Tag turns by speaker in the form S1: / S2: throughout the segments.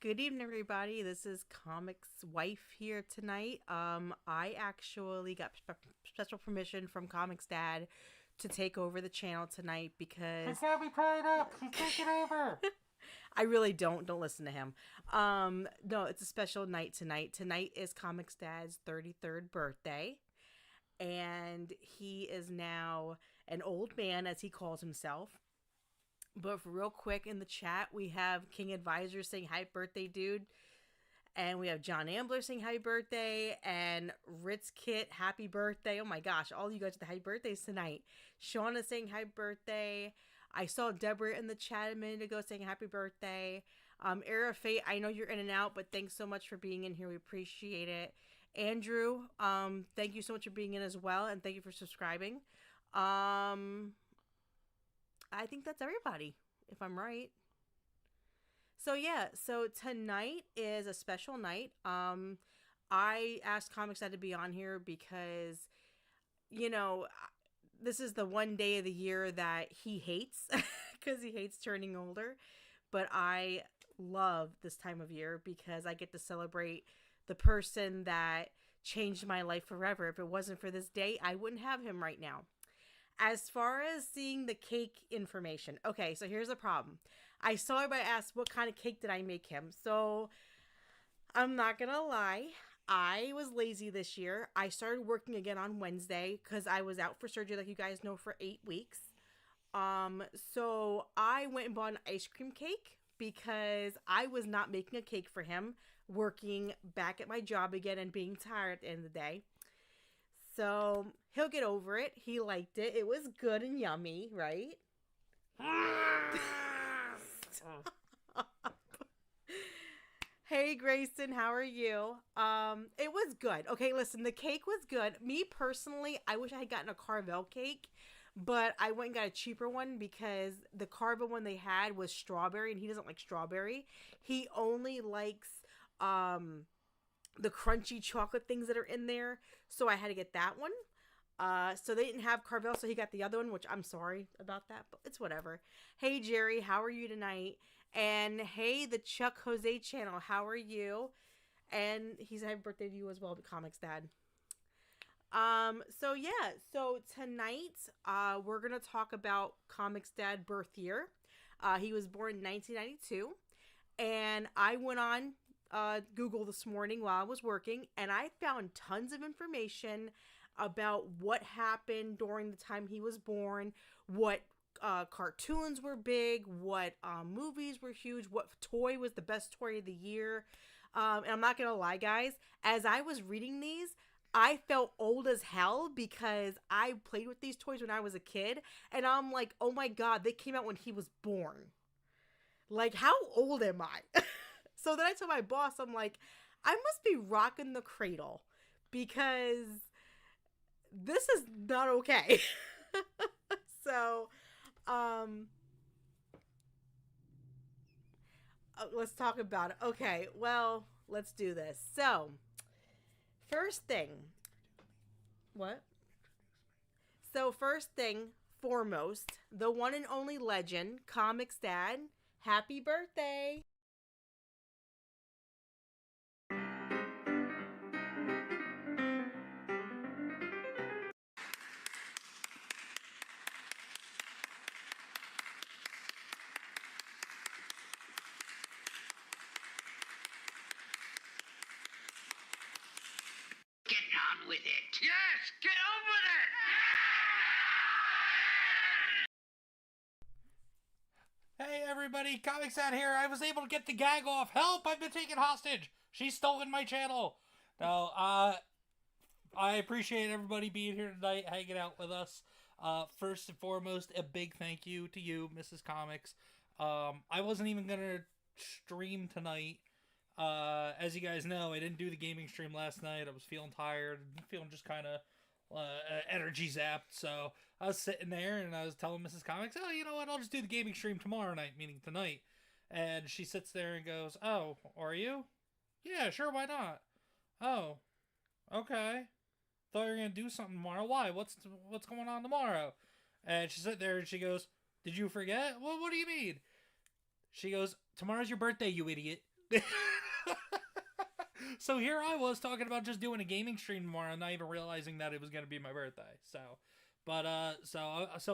S1: Good evening, everybody. This is Comix wife here tonight. I actually got special permission from Comix Dad to take over the channel tonight because
S2: She's got me tied up. She's taking over.
S1: I really don't listen to him. No, it's a special night tonight. Tonight is Comix Dad's 33rd birthday, and he is now an old man, as he calls himself. But for real quick in the chat, we have King Advisor saying happy birthday, dude. And we have John Ambler saying happy birthday. And Ritz Kit, happy birthday. Oh my gosh, all you guys with the happy birthdays tonight. Shauna saying happy birthday. I saw Deborah in the chat a minute ago saying happy birthday. Era Fate, I know you're in and out, but thanks so much for being in here. We appreciate it. Andrew, thank you so much for being in as well. And thank you for subscribing. I think that's everybody, if I'm right. So yeah, so tonight is a special night. I asked Comics Dad to be on here because, you know, this is the one day of the year that he hates because he hates turning older. But I love this time of year because I get to celebrate the person that changed my life forever. If it wasn't for this day, I wouldn't have him right now. As far as seeing the cake information, okay, so here's the problem. I saw everybody ask what kind of cake did I make him. So I'm not gonna lie, I was lazy this year. I started working again on Wednesday because I was out for surgery, like you guys know, for 8 weeks. So I went and bought an ice cream cake because I was not making a cake for him, working back at my job again and being tired at the end of the day. So he'll get over it. He liked it. It was good and yummy, right? Hey Grayson, how are you? It was good. Okay, listen, the cake was good. Me personally, I wish I had gotten a Carvel cake, but I went and got a cheaper one because the Carvel one they had was strawberry and he doesn't like strawberry. He only likes the crunchy chocolate things that are in there. So I had to get that one. So they didn't have Carvel, so he got the other one, which I'm sorry about that, but it's whatever. Hey Jerry, how are you tonight? And hey, the Chuck Jose channel, how are you? And he's happy birthday to you as well, Comics Dad. So yeah, so tonight, we're gonna talk about Comics Dad birth year. He was born in 1992, and I went on Google this morning while I was working, and I found tons of information about what happened during the time he was born, what cartoons were big, what movies were huge, what toy was the best toy of the year. And I'm not gonna lie, guys, as I was reading these, I felt old as hell because I played with these toys when I was a kid, and I'm like, oh my god, they came out when he was born. Like, how old am I? So then I told my boss, I'm like, I must be rocking the cradle because this is not okay. So, let's talk about it. Okay, well, let's do this. So, first thing, what? So, first thing foremost, the one and only legend, Comics Dad, happy birthday.
S2: Get on with it. Yes, get on with it. Hey everybody, Comics out here. I was able to get the gag off. Help! I've been taken hostage. She's stolen my channel. No, I appreciate everybody being here tonight, hanging out with us. First and foremost, a big thank you to you, Mrs. Comics. I wasn't even gonna stream tonight. As you guys know, I didn't do the gaming stream last night. I was feeling tired, feeling just kind of energy zapped. So I was sitting there and I was telling Mrs. Comics, oh, you know what? I'll just do the gaming stream tomorrow night, meaning tonight. And she sits there and goes, oh, are you? Yeah, sure, why not? Oh, okay. Thought you were gonna do something tomorrow. Why? What's going on tomorrow? And she sat there and she goes, did you forget? Well, what do you mean? She goes, tomorrow's your birthday, you idiot. So here I was talking about just doing a gaming stream tomorrow, not even realizing that it was going to be my birthday. So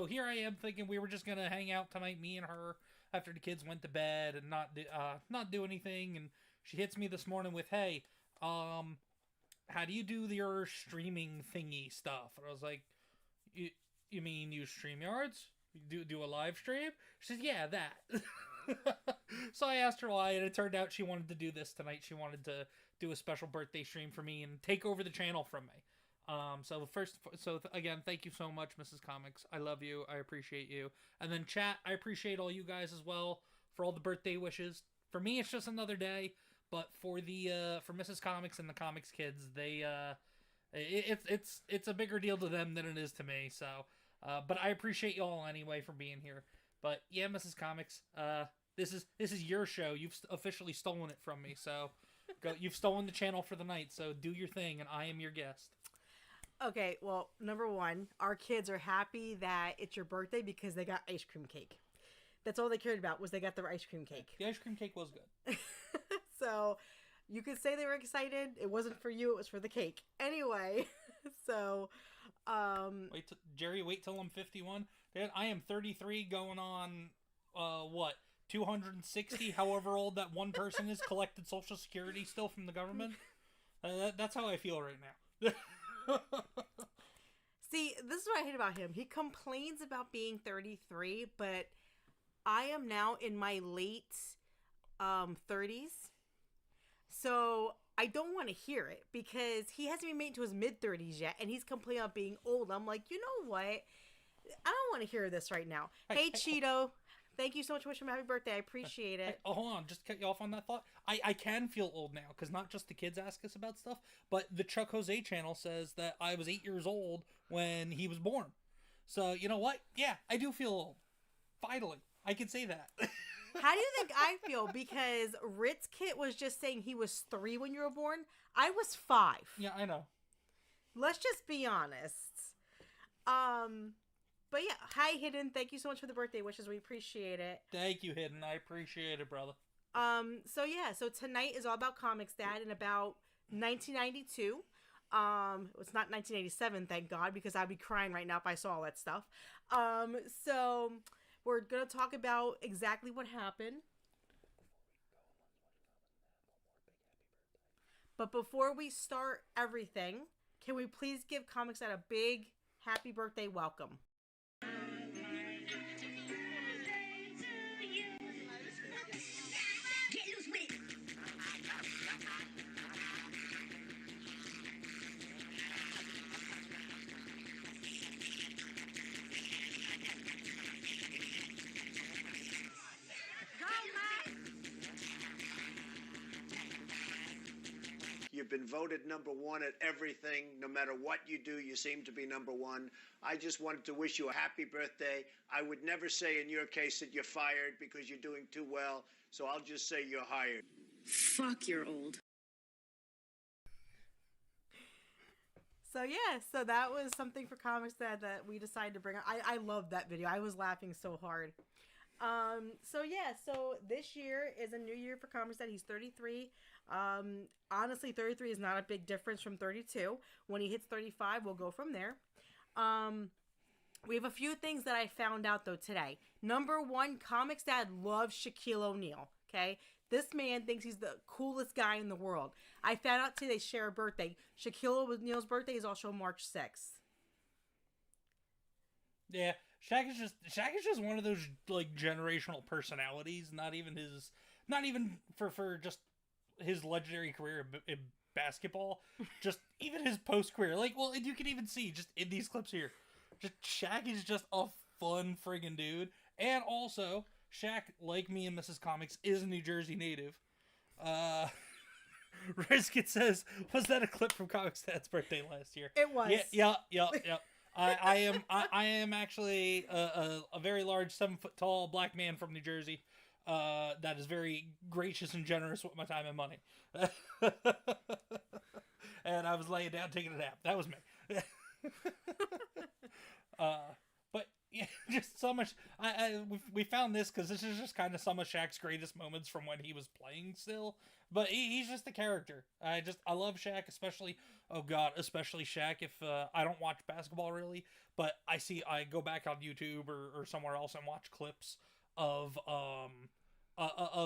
S2: here I am thinking we were just going to hang out tonight, me and her, after the kids went to bed and not do anything. And she hits me this morning with, "Hey, how do you do your streaming thingy stuff?" And I was like, "You mean use StreamYards? Do a live stream?" She says, "Yeah, that." So I asked her why, and it turned out she wanted to do this tonight. She wanted to do a special birthday stream for me and take over the channel from me. Again, thank you so much, Mrs. Comix. I love you. I appreciate you. And then chat, I appreciate all you guys as well for all the birthday wishes. For me, it's just another day, but for Mrs. Comix and the Comix kids, it's a bigger deal to them than it is to me. So, but I appreciate you all anyway for being here. But yeah, Mrs. Comix, this is your show. You've officially stolen it from me. So, you've stolen the channel for the night. So do your thing, and I am your guest.
S1: Okay, well, number one, our kids are happy that it's your birthday because they got ice cream cake. That's all they cared about, was they got their ice cream cake.
S2: The ice cream cake was good.
S1: So you could say they were excited. It wasn't for you, it was for the cake. Anyway, so
S2: Jerry, wait till I'm 51. Dad, I am 33 going on 260, however old that one person is, collected Social Security still from the government. That's how I feel right now.
S1: See, this is what I hate about him. He complains about being 33, but I am now in my late 30s. So I don't want to hear it because he hasn't even made it to his mid-30s yet, and he's complaining about being old. I'm like, you know what? I don't want to hear this right now. Hey Cheeto, thank you so much for wishing me happy birthday. I appreciate it.
S2: Oh, hold on. Just cut you off on that thought. I can feel old now because not just the kids ask us about stuff, but the Chuck Jose channel says that I was 8 years old when he was born. So, you know what? Yeah, I do feel old. Finally. I can say that.
S1: How do you think I feel? Because Ritz Kit was just saying he was 3 when you were born. I was 5.
S2: Yeah, I know.
S1: Let's just be honest. But yeah, hi Hidden. Thank you so much for the birthday wishes. We appreciate it.
S2: Thank you, Hidden. I appreciate it, brother.
S1: So tonight is all about ComixDad and about 1992. It's not 1987, thank God, because I'd be crying right now if I saw all that stuff. So we're gonna talk about exactly what happened. But before we start everything, can we please give ComixDad a big happy birthday welcome?
S3: You've been voted number one at everything. No matter what you do, you seem to be number one. I just wanted to wish you a happy birthday. I would never say in your case that you're fired because you're doing too well. So I'll just say you're hired.
S4: Fuck, you're old.
S1: So that was something for ComixDad that we decided to bring up. I loved that video. I was laughing so hard. So this year is a new year for ComixDad. He's 33. Honestly, 33 is not a big difference from 32. When he hits 35, we'll go from there. We have a few things that I found out though today. Number one, ComixDad loves Shaquille O'Neal. Okay, this man thinks he's the coolest guy in the world. I found out today they share a birthday. Shaquille O'Neal's birthday is also March 6th.
S2: Yeah, Shaq is just one of those like generational personalities. Not even for just his legendary career in basketball. Just even his post career. Like, well, and you can even see just in these clips here, just Shaq is just a fun friggin' dude. And also, Shaq, like me and Mrs. Comix, is a New Jersey native. Rizkit says, was that a clip from ComixDad's birthday last year?
S1: It was.
S2: Yeah. I am actually a very large 7 foot tall black man from New Jersey. That is very gracious and generous with my time and money. And I was laying down taking a nap. That was me. But Yeah, just so much. We found this because this is just kind of some of Shaq's greatest moments from when he was playing still. But he's just a character. I love Shaq, especially. Oh God, especially Shaq. If I don't watch basketball really, but I go back on YouTube or somewhere else and watch clips of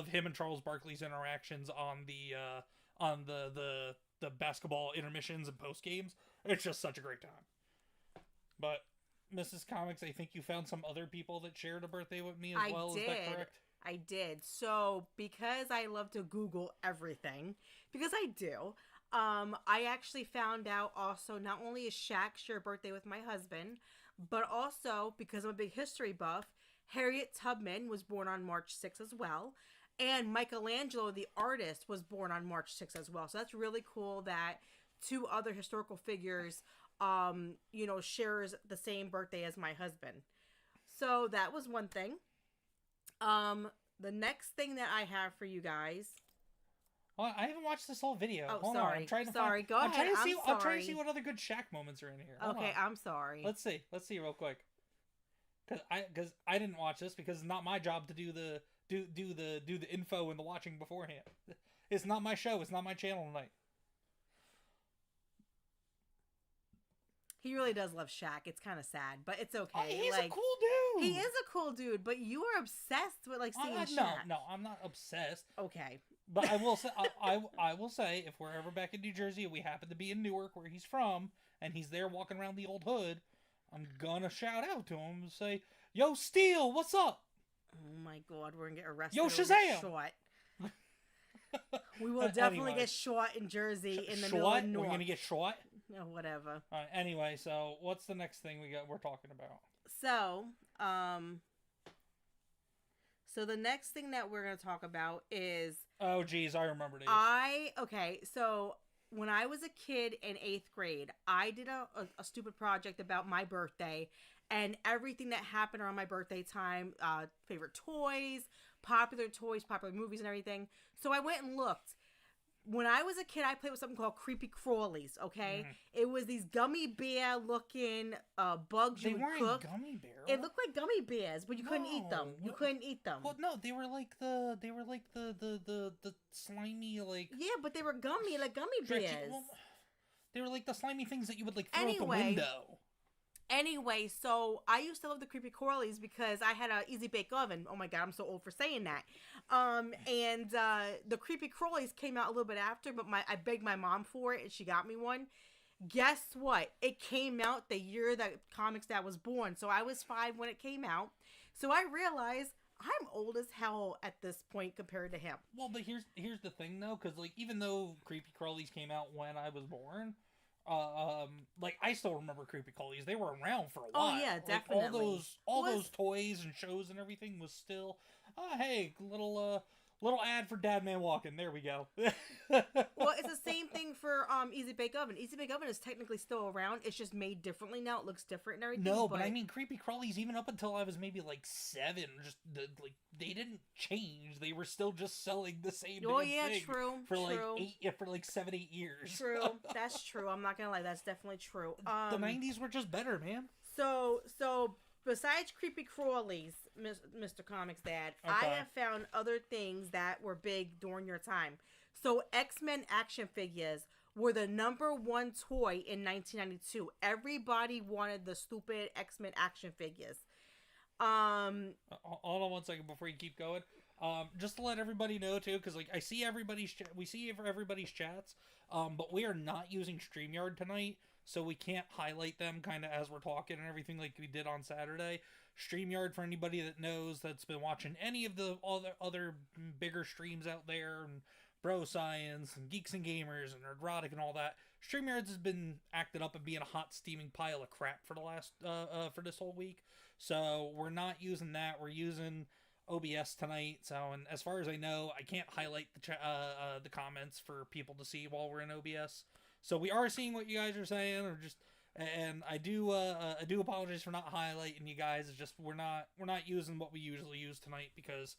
S2: him and Charles Barkley's interactions on the basketball intermissions and post games. It's just such a great time. But Mrs. Comics, I think you found some other people that shared a birthday with me as well. Is that correct?
S1: I did. So, because I love to Google everything, because I do, I actually found out also not only is Shaq share a birthday with my husband, but also, because I'm a big history buff, Harriet Tubman was born on March 6th as well. And Michelangelo, the artist, was born on March 6th as well. So that's really cool that two other historical figures shares the same birthday as my husband. So that was one thing. The next thing that I have for you guys.
S2: Well, I haven't watched this whole video.
S1: Oh,
S2: Hold
S1: sorry.
S2: on. I'm trying to
S1: Go ahead.
S2: I'm trying to see what other good Shaq moments are in here. Hold
S1: okay,
S2: on.
S1: I'm sorry.
S2: Let's see real quick. Because I didn't watch this because it's not my job to do the info and the watching beforehand. It's not my show. It's not my channel tonight.
S1: He really does love Shaq. It's kind of sad, but it's okay.
S2: Oh, he's a cool dude.
S1: He is a cool dude, but you are obsessed with seeing Shaq.
S2: No, I'm not obsessed.
S1: Okay.
S2: But I will say, I will say, if we're ever back in New Jersey and we happen to be in Newark, where he's from, and he's there walking around the old hood, I'm gonna shout out to him and say, "Yo, Steel, what's up?"
S1: Oh my God, we're gonna get arrested.
S2: Yo, Shazam!
S1: Shot. We will definitely get shot in Jersey in the middle of Newark.
S2: We're gonna get shot.
S1: No, whatever.
S2: All right. Anyway, so what's the next thing we're talking about?
S1: So the next thing that we're gonna talk about is.
S2: Oh, geez, I remember these.
S1: So when I was a kid in 8th grade, I did a stupid project about my birthday and everything that happened around my birthday time, favorite toys, popular movies and everything. So I went and looked. When I was a kid, I played with something called Creepy Crawlies, okay? Mm-hmm. It was these gummy bear looking bugs you would cook.
S2: Gummy bear?
S1: It looked like gummy bears, but you couldn't eat them. You couldn't eat them.
S2: Well, no, they were like the slimy, like...
S1: Yeah, but they were gummy bears.
S2: Well, they were like the slimy things that you would like throw out the window.
S1: Anyway, so I used to love the Creepy Crawlies because I had an easy bake oven. Oh my God, I'm so old for saying that. And the Creepy Crawlies came out a little bit after, but I begged my mom for it and she got me one. Guess what? It came out the year that ComixDad was born. So I was 5 when it came out. So I realized I'm old as hell at this point compared to him.
S2: Well, but here's the thing though, because like even though Creepy Crawlies came out when I was born. I still remember Creepy Crawlies. They were around for a while.
S1: Oh yeah, definitely.
S2: Like, all those toys and shows and everything was still. Hey, little ad for Dad Man Walking. There we go.
S1: Well, it's the same thing for Easy Bake Oven. Easy Bake Oven is technically still around. It's just made differently now. It looks different and everything.
S2: No, but I mean Creepy Crawlies. Even up until I was maybe like 7, they didn't change. They were still just selling the same.
S1: Oh yeah,
S2: thing
S1: true.
S2: For
S1: true.
S2: like 7-8 years.
S1: True, that's true. I'm not gonna lie, that's definitely true.
S2: The 90s were just better, man.
S1: So besides Creepy Crawlies, Mr. ComixDad,
S2: okay.
S1: I have found other things that were big during your time. So X-Men action figures were the #1 toy in 1992. Everybody wanted the stupid X-Men action figures.
S2: Hold on one second before you keep going. Just to let everybody know too, because like I see we see everybody's chats, but we are not using StreamYard tonight, so we can't highlight them kind of as we're talking and everything like we did on Saturday. StreamYard, for anybody that knows that's been watching any of the other bigger streams out there, and Bro Science and Geeks and Gamers and Nerdrotic and all that, StreamYard has been acted up and being a hot steaming pile of crap for the last for this whole week. So we're not using that. We're using OBS tonight. So, and as far as I know, I can't highlight the comments for people to see while we're in OBS. So we are seeing what you guys are saying, and I do apologize for not highlighting you guys. It's just we're not using what we usually use tonight because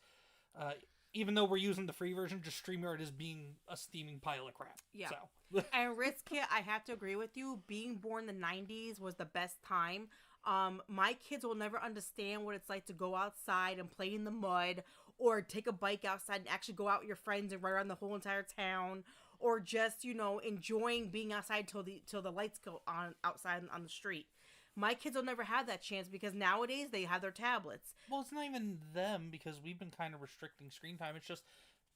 S2: even though we're using the free version, just StreamYard is being a steaming pile of crap.
S1: Yeah.
S2: So.
S1: And Ritzkit, I have to agree with you. Being born in the 90s was the best time My kids will never understand what it's like to go outside and play in the mud, or take a bike outside and actually go out with your friends and ride around the whole entire town, or just, enjoying being outside till the lights go on outside on the street. My kids will never have that chance because nowadays they have their tablets.
S2: Well, it's not even them, because we've been kind of restricting screen time. It's just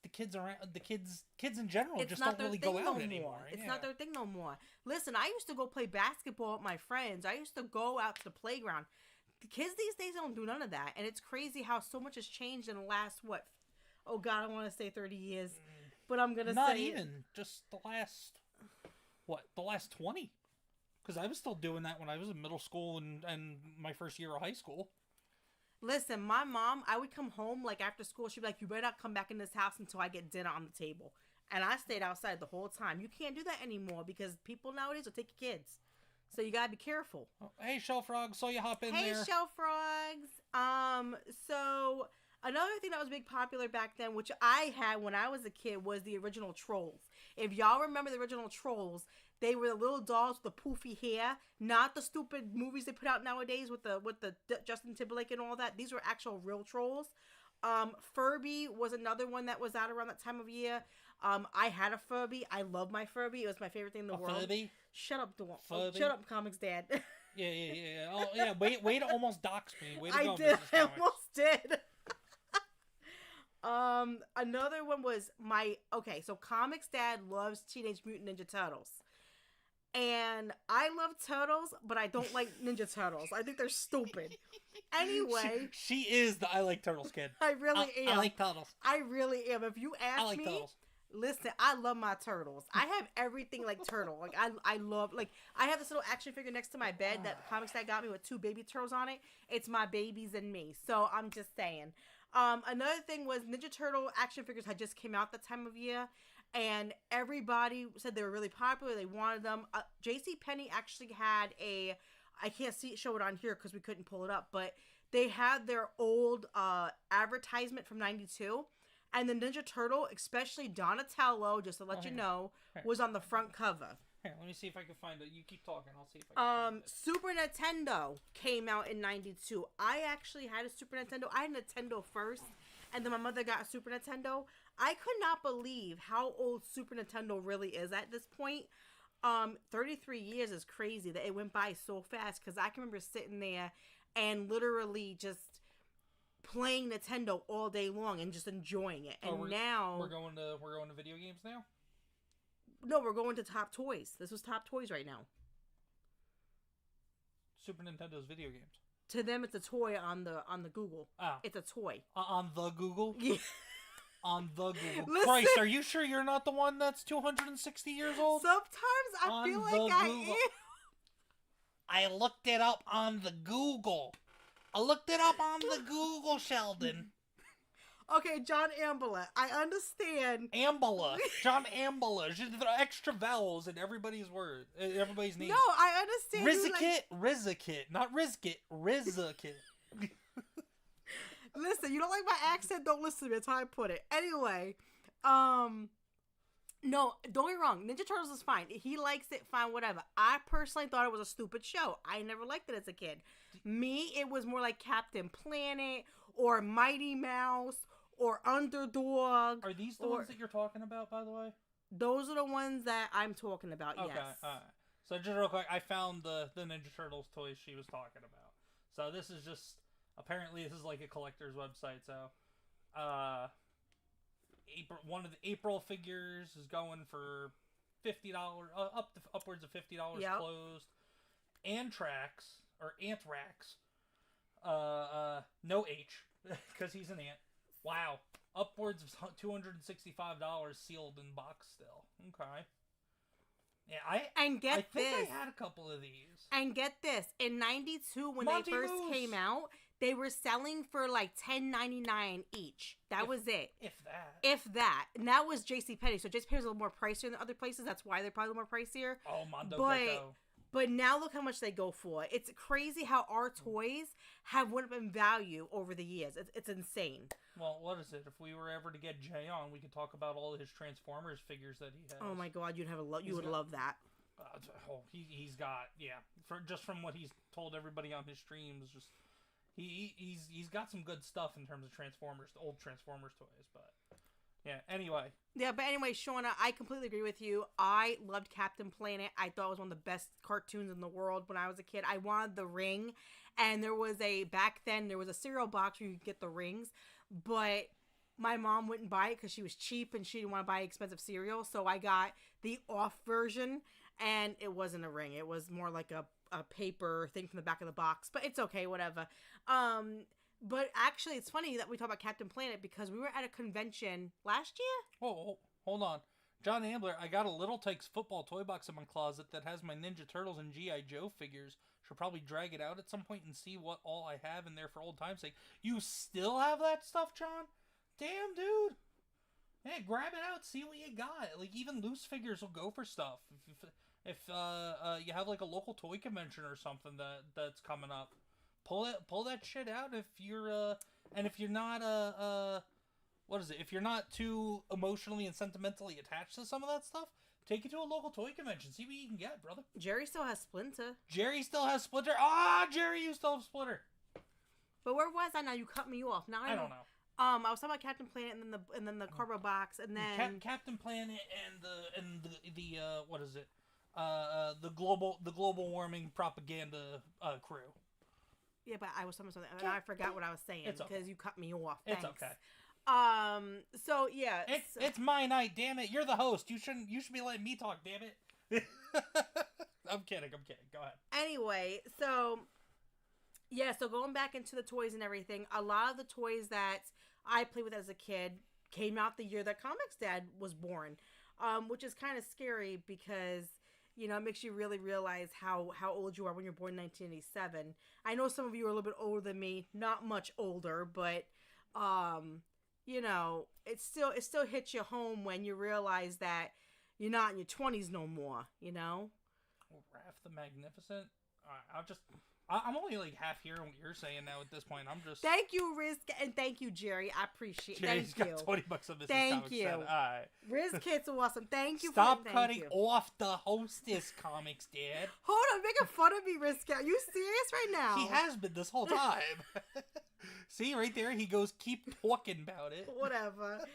S2: the kids in general
S1: It's
S2: just
S1: not
S2: don't really
S1: their
S2: go
S1: thing
S2: out
S1: no
S2: anymore.
S1: more. It's not their thing no more. Listen, I used to go play basketball with my friends. I used to go out to the playground. The kids these days don't do none of that, and it's crazy how so much has changed in the last oh God, I want to say 30 years, but I'm gonna
S2: not
S1: say
S2: even just the last 20. Because I was still doing that when I was in middle school and my first year of high school.
S1: Listen, my mom, I would come home after school. She'd be like, "You better not come back in this house until I get dinner on the table." And I stayed outside the whole time. You can't do that anymore because people nowadays will take your kids. So you gotta be careful.
S2: Oh, hey, Shell Frog, saw you hop in
S1: Hey,
S2: there.
S1: Shell Frogs. So another thing that was big popular back then, which I had when I was a kid, was the original Trolls. If y'all remember the original Trolls, they were the little dolls with the poofy hair, not the stupid movies they put out nowadays with the Justin Timberlake and all that. These were actual real trolls. Furby was another one that was out around that time of year. I had a Furby. I love my Furby. It was my favorite thing in the world.
S2: Furby?
S1: Shut up, Dawn.
S2: Furby?
S1: Shut up, Comics Dad.
S2: Yeah. Oh, yeah. Way to almost dox me. Way to
S1: I
S2: go,
S1: did.
S2: Mrs.
S1: I
S2: Comics.
S1: almost did. Another one was so Comics Dad loves Teenage Mutant Ninja Turtles. And I love turtles, but I don't like Ninja Turtles. I think they're stupid. Anyway.
S2: She is the I like turtles kid.
S1: I really am.
S2: I like turtles.
S1: I really am. If you ask
S2: I like
S1: me,
S2: turtles.
S1: listen, I love my turtles. I have everything like turtle. I love, I have this little action figure next to my bed that Comics Dad got me with 2 baby turtles on it. It's my babies and me. So I'm just saying. Another thing was Ninja Turtle action figures had just came out that time of year. And everybody said they were really popular. They wanted them. JCPenney actually had I can't show it on here because we couldn't pull it up, but they had their old advertisement from '92, and the Ninja Turtle, especially Donatello, just to let you know, was on the front cover.
S2: Here, let me see if I can find it. You keep talking. I'll see if I can find it.
S1: Super Nintendo came out in '92. I actually had a Super Nintendo. I had a Nintendo first, and then my mother got a Super Nintendo. I could not believe how old Super Nintendo really is at this point. 33 years is crazy that it went by so fast, because I can remember sitting there and literally just playing Nintendo all day long and just enjoying it. And now
S2: we're going to video games now?
S1: No, we're going to Top Toys. This was Top Toys right now.
S2: Super Nintendo's video games.
S1: To them, it's a toy on the Google.
S2: Oh.
S1: It's a toy.
S2: On the Google?
S1: Yeah.
S2: On the Google.
S1: Listen.
S2: Christ, are you sure you're not the one that's 260 years old?
S1: Sometimes I feel like I am.
S2: I looked it up on the Google. I looked it up on the Google, Sheldon.
S1: Okay, John Ambler. I understand.
S2: Ambler. John Ambler. There are extra vowels in everybody's word. Everybody's name.
S1: No, I understand.
S2: Rizikit. Not Rizkit. Rizikit.
S1: Listen, you don't like my accent? Don't listen to me. That's how I put it. Anyway, no, don't get me wrong. Ninja Turtles is fine. He likes it, fine, whatever. I personally thought it was a stupid show. I never liked it as a kid. Me, it was more like Captain Planet or Mighty Mouse or Underdog.
S2: Are these the ones that you're talking about, by the way?
S1: Those are the ones that I'm talking about,
S2: okay,
S1: yes.
S2: Alright. So just real quick, I found the Ninja Turtles toys she was talking about. So this is just... Apparently, this is like a collector's website, so... one of the April figures is going for $50, upwards of $50
S1: yep.
S2: closed. Anthrax, no H, because he's an ant. Wow. Upwards of $265 sealed in box still. Okay. Yeah, I think I had a couple of these.
S1: And get this, in '92 when
S2: Monty
S1: they first
S2: Moose.
S1: came out, they were selling for like $10.99 each. That was it. If that. And that was JCPenney. So JCPenney's a little more pricier than other places. That's why they're probably a little more pricier.
S2: Oh, Mondo Gecko.
S1: But now look how much they go for. It's crazy how our toys have went up in value over the years. It's insane.
S2: Well, what is it? If we were ever to get Jay on, we could talk about all of his Transformers figures that he has.
S1: Oh my God, you would love that.
S2: He's got from what he's told everybody on his streams, just he's got some good stuff in terms of Transformers, the old Transformers toys. But yeah, anyway.
S1: Yeah, but anyway, Shauna, I completely agree with you. I loved Captain Planet. I thought it was one of the best cartoons in the world when I was a kid. I wanted the ring, and back then there was a cereal box where you could get the rings, but my mom wouldn't buy it because she was cheap and she didn't want to buy expensive cereal. So I got the off version, and it wasn't a ring. It was more like a paper thing from the back of the box. But it's okay, whatever. But actually, it's funny that we talk about Captain Planet because we were at a convention last year.
S2: Oh, hold on. John Ambler, I got a Little Tikes football toy box in my closet that has my Ninja Turtles and G.I. Joe figures. Should probably drag it out at some point and see what all I have in there for old time's sake. You still have that stuff, John? Damn, dude. Yeah, grab it out, see what you got. Like, even loose figures will go for stuff. If you have, like, a local toy convention or something that's coming up, pull that shit out if you're, and if you're not, if you're not too emotionally and sentimentally attached to some of that stuff, take it to a local toy convention. See what you can get, brother.
S1: Jerry still has Splinter.
S2: Jerry still has Splinter. Ah, Jerry, you still have Splinter.
S1: But where was I now? You cut me off. Now
S2: I don't know.
S1: I was talking about Captain Planet and then the cardboard box and then
S2: Captain Planet and the what is it? The global warming propaganda crew.
S1: Yeah, but I was talking about something and I forgot what I was saying because you cut me off. Thanks.
S2: It's okay.
S1: So yeah,
S2: it's my night. Damn it, you're the host. You should be letting me talk. Damn it. I'm kidding. Go ahead.
S1: Anyway, so going back into the toys and everything, a lot of the toys that I played with as a kid came out the year that ComixDad was born, which is kind of scary because, you know, it makes you really realize how old you are when you're born in 1987. I know some of you are a little bit older than me, not much older, but, you know, it still hits you home when you realize that you're not in your 20s no more, you know?
S2: Raph the Magnificent? I'm only like half hearing what you're saying now at this point. I'm just...
S1: Thank you, Riz, and thank you, Jerry. I appreciate it. Thank you.
S2: Got 20 bucks on this.
S1: Thank you.
S2: All right.
S1: Riz Kids are awesome. Thank you.
S2: Stop cutting off the hostess, Comics Dad.
S1: Hold on, making fun of me, Riz Kid. Are you serious right now?
S2: He has been this whole time. See, right there, he goes, keep talking about it.
S1: Whatever.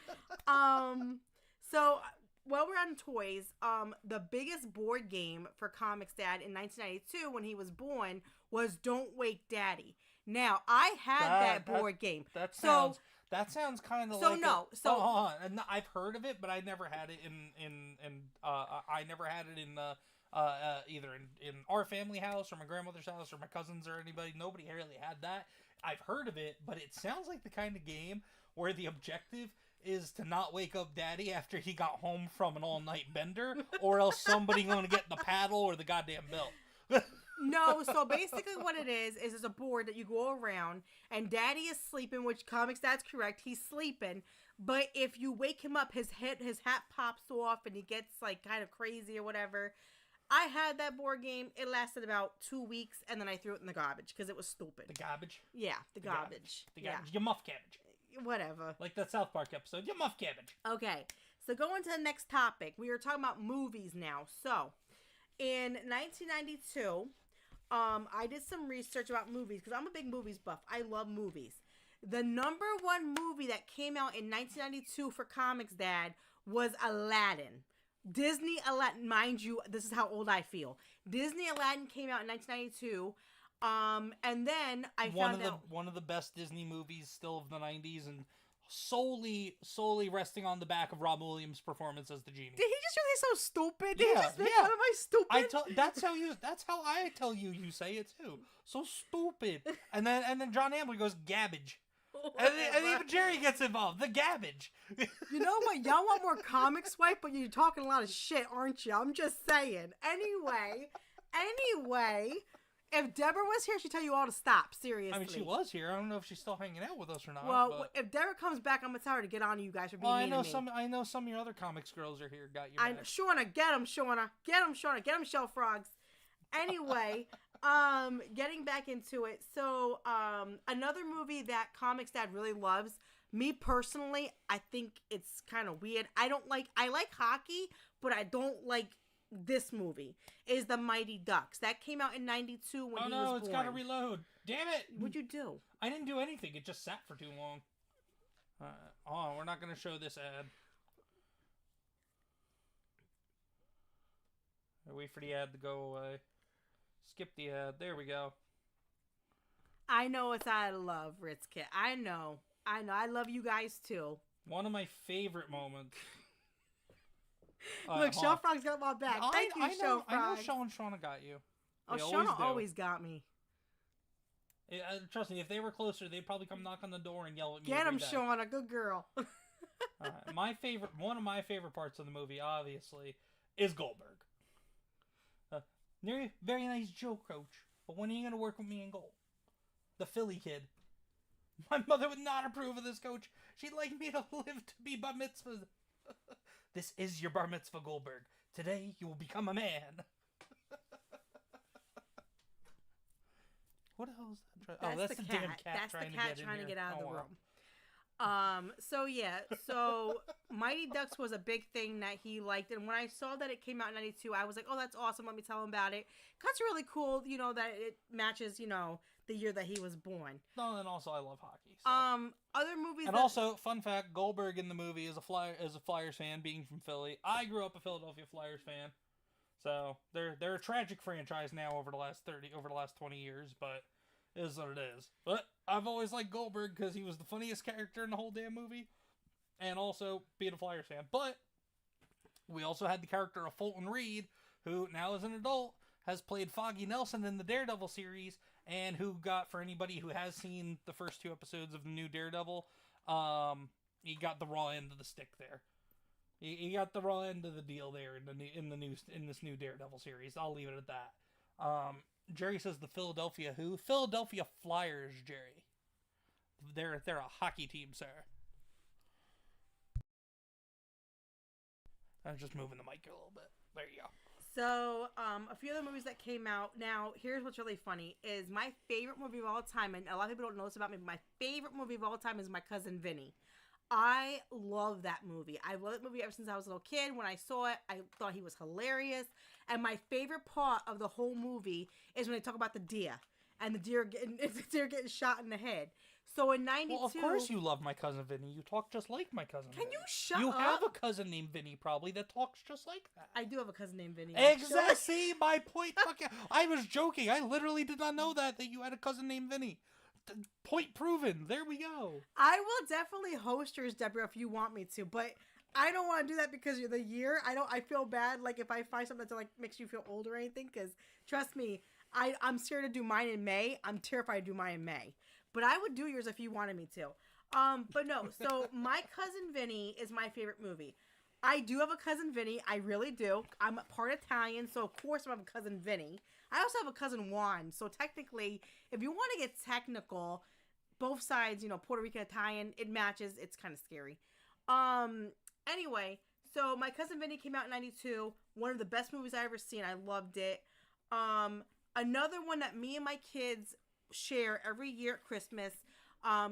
S1: So... While we're on toys, the biggest board game for ComixDad in 1992 when he was born was Don't Wake Daddy. Now, I had that board game. That sounds
S2: kind of
S1: like...
S2: hold on. I've heard of it, but I never had it I never had it in either in our family house or my grandmother's house or my cousins or anybody. Nobody really had that. I've heard of it, but it sounds like the kind of game where the objective is to not wake up Daddy after he got home from an all-night bender, or else somebody going to get the paddle or the goddamn bill.
S1: No, so basically what it is it's a board that you go around, and Daddy is sleeping, which ComixDad's correct, he's sleeping, but if you wake him up, his hat pops off, and he gets, like, kind of crazy or whatever. I had that board game. It lasted about 2 weeks, and then I threw it in the garbage, because it was stupid.
S2: The garbage?
S1: Yeah, the garbage.
S2: The garbage. You muff cabbage.
S1: Whatever.
S2: Like that South Park episode. You muff cabbage.
S1: Okay. So going to the next topic. We are talking about movies now. So, in 1992, I did some research about movies because I'm a big movies buff. I love movies. The number one movie that came out in 1992 for ComixDad was Aladdin. Disney Aladdin. Mind you, this is how old I feel. Disney Aladdin came out in 1992. And then I found out
S2: one of the best Disney movies still of the 90s, and solely resting on the back of Rob Williams' performance as the genie.
S1: Did he just really so stupid? Did he just make fun of my stupid?
S2: That's how I tell you say it too. So stupid. And then John Ambler goes gabbage. And even Jerry gets involved. The gabbage.
S1: You know what? Y'all want more comic swipe, but you're talking a lot of shit, aren't you? I'm just saying. Anyway. If Deborah was here, she'd tell you all to stop. Seriously.
S2: I mean, she was here. I don't know if she's still hanging out with us or not.
S1: Well, if Deborah comes back, I'm gonna tell her to get on you guys for being mean to me.
S2: I know some of your other comics girls are here. Got your back.
S1: Shauna, get them, Shauna. Get them, Shauna. Get them, Shell Frogs. Anyway, getting back into it. So, another movie that ComixDad really loves. Me personally, I think it's kind of weird. I like hockey, but I don't like this movie is the Mighty Ducks. That came out in 92 when he was born.
S2: Oh no, it's gotta reload. Damn it!
S1: What'd you do?
S2: I didn't do anything. It just sat for too long. Oh, we're not gonna show this ad. Wait for the ad to go away. Skip the ad. There we go.
S1: I know it's out of love, Ritz Kit. I know. I love you guys too.
S2: One of my favorite moments.
S1: Look, Show Frog's got my back. Thank you, Show Frog.
S2: I know Show and Shauna got you.
S1: Oh, Shauna always got me.
S2: Trust me, if they were closer, they'd probably come knock on the door and yell at me.
S1: Get him, Shauna. Good girl.
S2: One of my favorite parts of the movie, obviously, is Goldberg. Very nice joke, Coach. But when are you going to work with me in goal? The Philly kid. My mother would not approve of this, Coach. She'd like me to live to be bar mitzvah. This is your bar mitzvah, Goldberg. Today, you will become a man. What the hell is that? That's the damn cat.
S1: That's
S2: trying
S1: the cat trying to get out of the room. So Mighty Ducks was a big thing that he liked, and when I saw that it came out in 92, I was like, oh, that's awesome, let me tell him about it. Cause it's really cool, that it matches, the year that he was born.
S2: No, and also I love hockey. So.
S1: Other movies
S2: and also, fun fact, Goldberg in the movie is a Flyers fan, being from Philly. I grew up a Philadelphia Flyers fan. So they're a tragic franchise now over the last 20 years, but it is what it is. But I've always liked Goldberg because he was the funniest character in the whole damn movie, and also being a Flyers fan. But we also had the character of Fulton Reed, who now as an adult has played Foggy Nelson in the Daredevil series, and who got, for anybody who has seen the first 2 episodes of the new Daredevil, he got the raw end of the stick there. He got the raw end of the deal there in this new Daredevil series. I'll leave it at that. Jerry says the Philadelphia who? Philadelphia Flyers, Jerry. They're a hockey team, sir. I'm just moving the mic a little bit. There you go.
S1: So, a few other movies that came out. Now, here's what's really funny, is my favorite movie of all time, and a lot of people don't know this about me, but my favorite movie of all time is My Cousin Vinny. I love that movie. I love that movie ever since I was a little kid. When I saw it, I thought he was hilarious. And my favorite part of the whole movie is when they talk about the deer. And the deer getting shot in the head. So in 92...
S2: Well, of course you love My Cousin Vinny. You talk just like My Cousin Vinny.
S1: Can you shut up?
S2: You have a cousin named Vinny, probably, that talks just like that.
S1: I do have a cousin named Vinny.
S2: Exactly. See, my point. I was joking. I literally did not know that you had a cousin named Vinny. Point proven. There we go.
S1: I will definitely host yours, Deborah, if you want me to, but I don't want to do that because you're the year. I feel bad, like, if I find something that like makes you feel old or anything, because trust me, I'm scared to do mine in May. I'm terrified to do mine in May, but I would do yours if you wanted me to. But no. So My Cousin Vinny is my favorite movie. I do have a cousin Vinny. I really do. I'm part Italian, so of course I have a cousin Vinny. I also have a cousin Juan. So technically, if you want to get technical, both sides, Puerto Rican, Italian, it matches. It's kind of scary. Anyway, so My Cousin Vinny came out in 92. One of the best movies I ever seen. I loved it. Another one that me and my kids share every year at Christmas.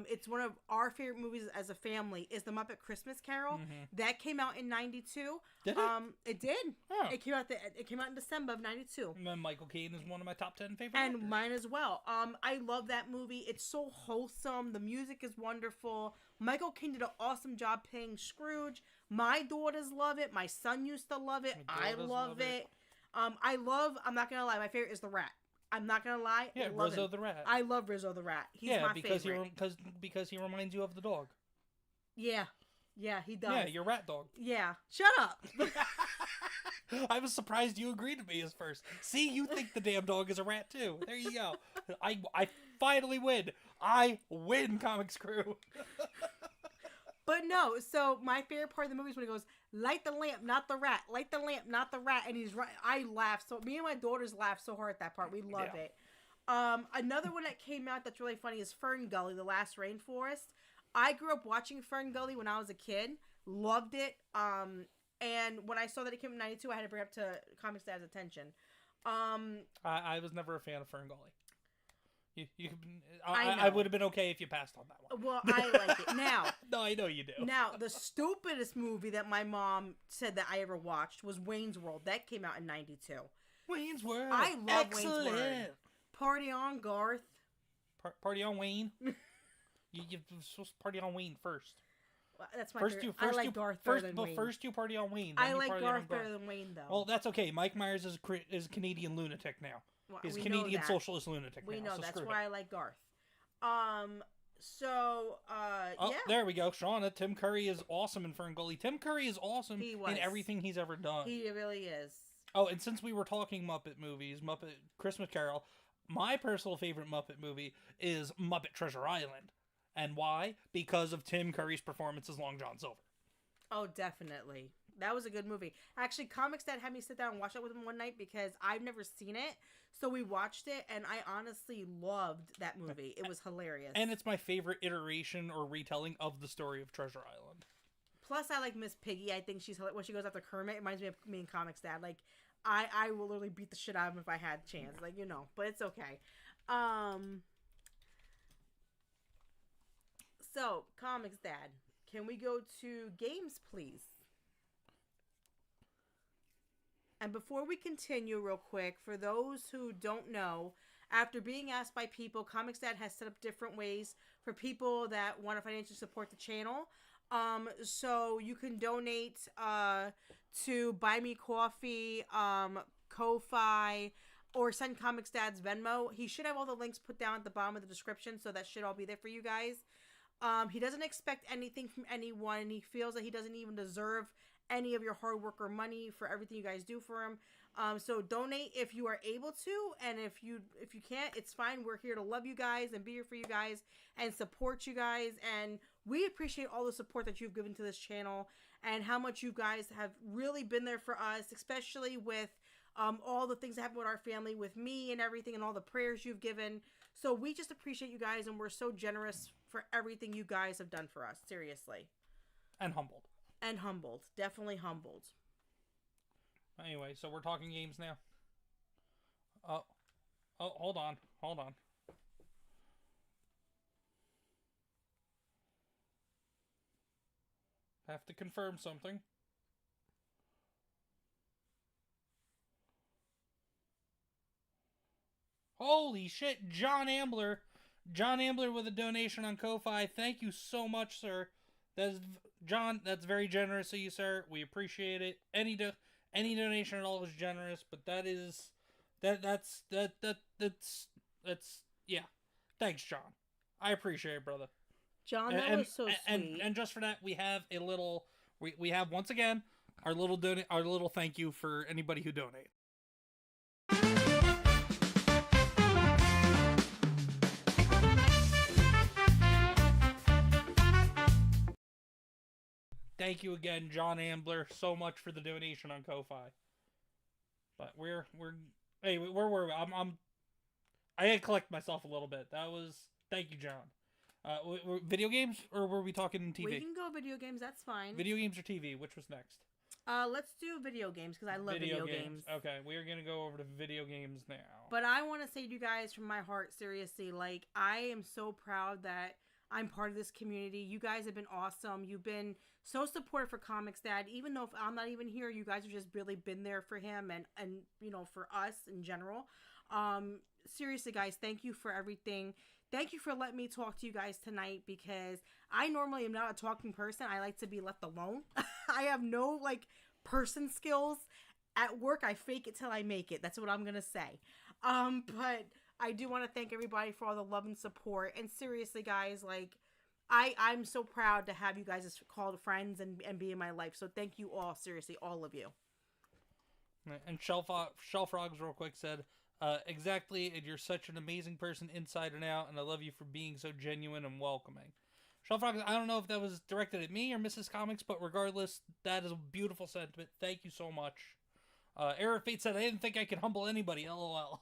S1: It's one of our favorite movies as a family, is The Muppet Christmas Carol. Mm-hmm. That came out in 92.
S2: Did it?
S1: It did.
S2: Oh.
S1: It came out in December of 92.
S2: And then Michael Caine is one of my top 10 favorite
S1: and
S2: actors.
S1: Mine as well. I love that movie. It's so wholesome. The music is wonderful. Michael Caine did an awesome job playing Scrooge. My daughters love it. My son used to love it. I love it. I'm not gonna lie, my favorite is the Rat. I'm not gonna lie.
S2: Yeah, Rizzo the Rat.
S1: I love Rizzo the Rat. He's my favorite.
S2: Because he reminds you of the dog.
S1: Yeah, he does.
S2: Yeah, your rat dog.
S1: Yeah, shut up.
S2: I was surprised you agreed with me as first. See, you think the damn dog is a rat too. There you go. I finally win. I win, Comics Crew.
S1: But no, so my favorite part of the movie is when he goes, light the lamp, not the rat. Light the lamp, not the rat. And he's right. I laughed. So me and my daughters laughed so hard at that part. We love it. Another one that came out that's really funny is Fern Gully, The Last Rainforest. I grew up watching Fern Gully when I was a kid. Loved it. And when I saw that it came in 92, I had to bring it up to ComixDad's attention.
S2: I was never a fan of Fern Gully. You
S1: I
S2: I
S1: know.
S2: would have been okay if you passed on that one.
S1: Well, I like it. Now,
S2: No, I know you do.
S1: now, the stupidest movie that my mom said that I ever watched was Wayne's World. That came out in 92.
S2: Wayne's World.
S1: I love
S2: Excellent.
S1: Wayne's World. Party on, Garth.
S2: Party on Wayne. You're supposed to party on Wayne first.
S1: Well, that's my favorite. I like Garth better than Wayne.
S2: First you party on Wayne.
S1: I
S2: then you
S1: like
S2: party
S1: Garth
S2: on
S1: better than Wayne, though.
S2: Well, that's okay. Mike Myers is a Canadian lunatic now.
S1: Well,
S2: He's
S1: we
S2: Canadian
S1: know that.
S2: socialist lunatic
S1: We
S2: now.
S1: know
S2: So
S1: that's
S2: screw
S1: why
S2: it.
S1: I like Garth.
S2: Oh,
S1: Yeah.
S2: there we go. Shauna, Tim Curry is awesome in Ferngully. Tim Curry is awesome
S1: He was.
S2: in everything he's ever done.
S1: He really is.
S2: Oh, and since we were talking Muppet movies, Muppet Christmas Carol, my personal favorite Muppet movie is Muppet Treasure Island. And why? Because of Tim Curry's performance as Long John Silver.
S1: Oh, definitely. That was a good movie. Actually, ComixDad had me sit down and watch it with him one night because I've never seen it. So we watched it, and I honestly loved that movie. It was hilarious.
S2: And it's my favorite iteration or retelling of the story of Treasure Island.
S1: Plus, I like Miss Piggy. I think she's when she goes after Kermit. It reminds me of me and ComixDad. Like, I will literally beat the shit out of him if I had a chance. Like, but it's okay. So, ComixDad, can we go to games, please? And before we continue real quick, for those who don't know, after being asked by people, ComixDad has set up different ways for people that want to financially support the channel. So you can donate to Buy Me Coffee, Ko-Fi, or send ComixDad's Venmo. He should have all the links put down at the bottom of the description, so that should all be there for you guys. He doesn't expect anything from anyone, and he feels that he doesn't even deserve any of your hard work or money for everything you guys do for him. So donate if you are able to, and if you can't, it's fine. We're here to love you guys and be here for you guys and support you guys, and we appreciate all the support that you've given to this channel and how much you guys have really been there for us, especially with all the things that happen with our family, with me and everything, and all the prayers you've given. So we just appreciate you guys, and we're so generous for everything you guys have done for us, seriously.
S2: And humbled.
S1: And humbled. Definitely humbled.
S2: Anyway, so we're talking games now. Oh, hold on. Have to confirm something. Holy shit, John Ambler. John Ambler with a donation on Ko-Fi. Thank you so much, sir. John, that's very generous of you, sir. We appreciate it. Any donation at all is generous, but that's yeah. Thanks, John. I appreciate it, brother.
S1: John, that was so sweet.
S2: And just for that, we have a little. We have once again our little thank you for anybody who donates. Thank you again, John Ambler, so much for the donation on Ko-Fi. But hey, where were we? I had to collect myself a little bit. Thank you, John. Video games, or were we talking TV?
S1: We can go video games, that's fine.
S2: Video games or TV? Which was next?
S1: Let's do video games, because I love video games.
S2: Okay, we are going to go over to video games now.
S1: But I want to say to you guys from my heart, seriously, like, I am so proud that I'm part of this community. You guys have been awesome. You've been so supportive for ComixDad. Even though if I'm not even here, you guys have just really been there for him and for us in general. Seriously, guys, thank you for everything. Thank you for letting me talk to you guys tonight, because I normally am not a talking person. I like to be left alone. I have no, person skills. At work, I fake it till I make it. That's what I'm going to say. But I do want to thank everybody for all the love and support. And seriously, guys, I'm so proud to have you guys as called friends and be in my life. So thank you all, seriously, all of you.
S2: And Shellfrogs real quick said, exactly, and you're such an amazing person inside and out, and I love you for being so genuine and welcoming. Shellfrogs, I don't know if that was directed at me or Mrs. Comics, but regardless, that is a beautiful sentiment. Thank you so much. Error Fate said, I didn't think I could humble anybody, LOL.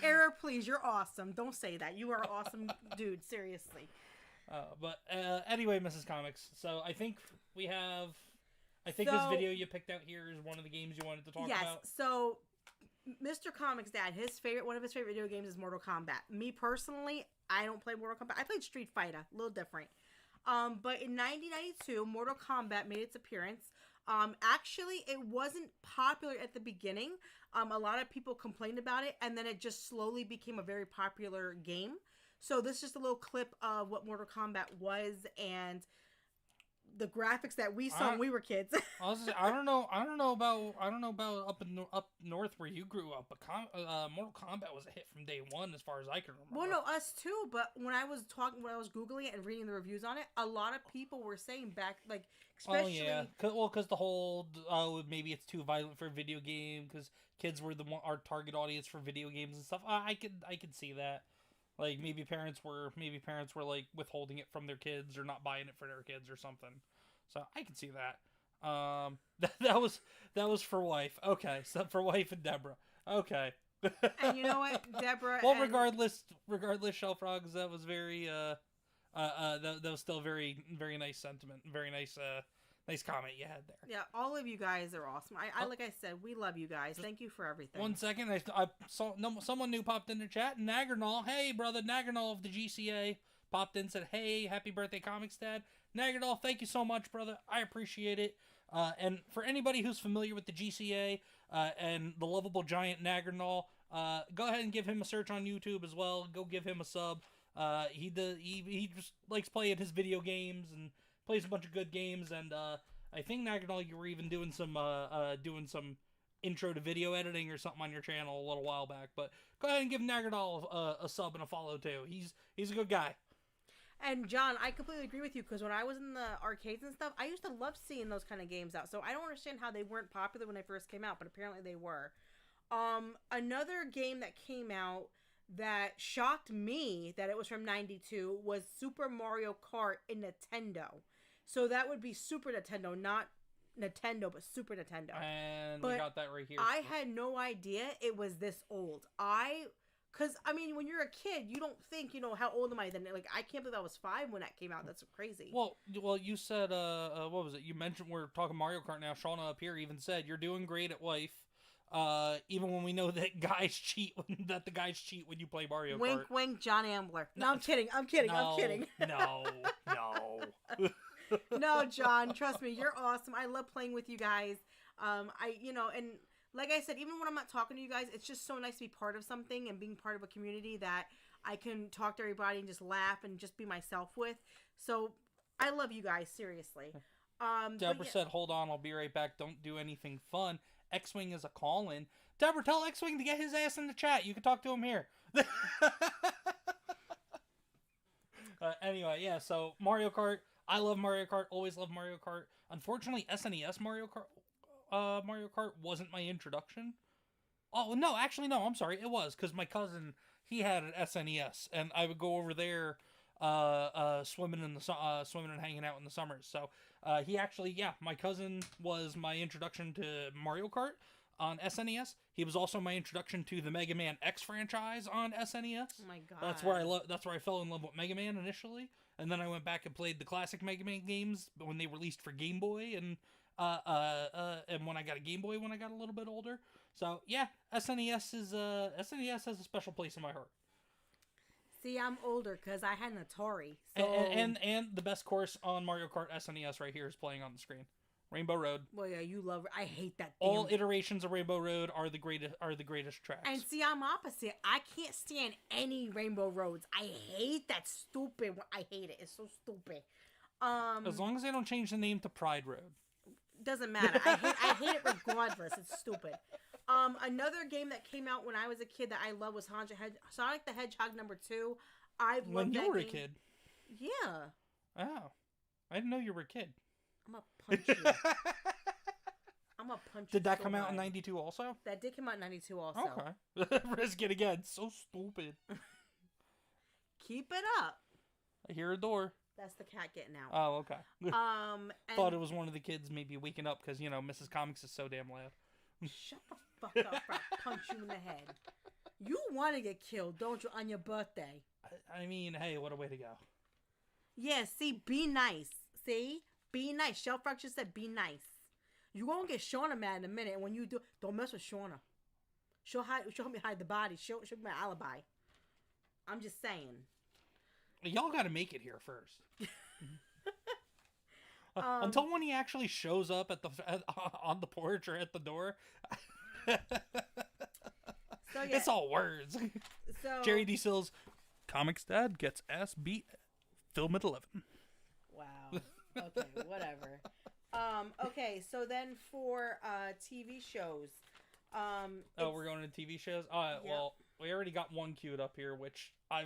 S1: Error, please, you're awesome. Don't say that. You are an awesome dude, seriously.
S2: But anyway, Mrs. Comics, so I think this video you picked out here is one of the games you wanted to talk about.
S1: Yes, so Mr. Comix Dad, one of his favorite video games is Mortal Kombat. Me personally, I don't play Mortal Kombat. I played Street Fighter, a little different. But in 1992, Mortal Kombat made its appearance. Actually, it wasn't popular at the beginning. A lot of people complained about it, and then it just slowly became a very popular game. So this is just a little clip of what Mortal Kombat was and the graphics that we saw when we were kids.
S2: I don't know about up north where you grew up, but Mortal Kombat was a hit from day one as far as I can remember.
S1: Well, no, us too. But when I was googling it and reading the reviews on it, a lot of people were saying back, like, especially.
S2: Oh yeah, because the whole maybe it's too violent for a video game because kids were our target audience for video games and stuff. I could see that. Like maybe parents were like withholding it from their kids or not buying it for their kids or something. So I can see that. That was for wife. Okay, so for wife and Deborah. Okay.
S1: And you know what, Deborah?
S2: Well, regardless, Shell Frogs, that was very that was still very nice sentiment, very nice comment you had there.
S1: Yeah, all of you guys are awesome. I like I said, we love you guys. Thank you for everything.
S2: 1 second, I saw someone new popped in the chat. Nagernal, hey brother, Nagernal of the GCA popped in, said, "Hey, happy birthday, Comics Dad." Nagernal, thank you so much, brother. I appreciate it. And for anybody who's familiar with the GCA and the lovable giant Nagernal, go ahead and give him a search on YouTube as well. Go give him a sub. He just likes playing his video games and plays a bunch of good games, and I think Nagernal, you were even doing some intro to video editing or something on your channel a little while back. But go ahead and give Nagernal a sub and a follow too. He's a good guy.
S1: And John, I completely agree with you because when I was in the arcades and stuff, I used to love seeing those kind of games out. So I don't understand how they weren't popular when they first came out, but apparently they were. Another game that came out that shocked me that it was from 92 was Super Mario Kart in Nintendo. So that would be Super Nintendo, not Nintendo, but Super Nintendo.
S2: And
S1: but
S2: we got that right here.
S1: I had no idea it was this old. Because, I mean, when you're a kid, you don't think, how old am I then? Like, I can't believe I was 5 when that came out. That's crazy.
S2: Well, you said, what was it? You mentioned we're talking Mario Kart now. Shauna up here even said, you're doing great at wife. Even when we know that guys cheat, that the guys cheat when you play Mario Kart.
S1: Wink, wink, John Ambler. No, I'm kidding. I'm kidding.
S2: No.
S1: No, John, trust me, you're awesome. I love playing with you guys. And like I said, even when I'm not talking to you guys, it's just so nice to be part of something and being part of a community that I can talk to everybody and just laugh and just be myself with. So I love you guys, seriously.
S2: Deborah said, hold on, I'll be right back. Don't do anything fun. X-Wing is a call-in. Deborah, tell X-Wing to get his ass in the chat. You can talk to him here. Anyway, yeah, so Mario Kart. I love Mario Kart. Always love Mario Kart. Unfortunately, SNES Mario Kart wasn't my introduction. Oh, no, actually, no, I'm sorry. It was, because my cousin, he had an SNES, and I would go over there swimming and hanging out in the summers. So my cousin was my introduction to Mario Kart on SNES. He was also my introduction to the Mega Man X franchise on SNES.
S1: Oh my god.
S2: That's where I fell in love with Mega Man initially, and then I went back and played the classic Mega Man games when they released for Game Boy, and when I got a Game Boy when I got a little bit older. So yeah, SNES has a special place in my heart.
S1: See, I'm older because I had an Atari. So...
S2: And the best course on Mario Kart SNES right here is playing on the screen. Rainbow Road.
S1: Well, yeah, you love. I hate that.
S2: All iterations of Rainbow Road are the greatest tracks.
S1: And see, I'm opposite. I can't stand any Rainbow Roads. I hate that stupid. I hate it. It's so stupid.
S2: As long as they don't change the name to Pride Road.
S1: Doesn't matter. I hate it regardless. It's stupid. Another game that came out when I was a kid that I love was Sonic the Hedgehog #2.
S2: When you were a kid?
S1: Yeah.
S2: Oh. I didn't know you were a kid.
S1: I'm gonna punch you. I'm gonna punch you.
S2: Did that come out in 92 also?
S1: That did come out in 92 also.
S2: Okay. Risk it again. So stupid.
S1: Keep it up.
S2: I hear a door.
S1: That's the cat getting out.
S2: Oh, okay.
S1: And
S2: Thought it was one of the kids maybe waking up because, Mrs. Comix is so damn loud.
S1: Shut the fuck up or I'll punch you in the head. You want to get killed, don't you, on your birthday?
S2: I mean, hey, what a way to go.
S1: Yeah, see, be nice. See? Be nice. Shellfrog just said be nice. You won't get Shauna mad in a minute. And when you do, don't mess with Shauna. She'll help me hide the body. She'll be my alibi. I'm just saying.
S2: Y'all got to make it here first. Until when he actually shows up on the porch or at the door.
S1: So, yeah.
S2: It's all words.
S1: So
S2: Jerry D. Sills, Comics Dad gets ass beat. Film at 11.
S1: Wow. Okay, whatever. Okay, so then for TV shows.
S2: We're going to TV shows? Well, we already got one queued up here, which I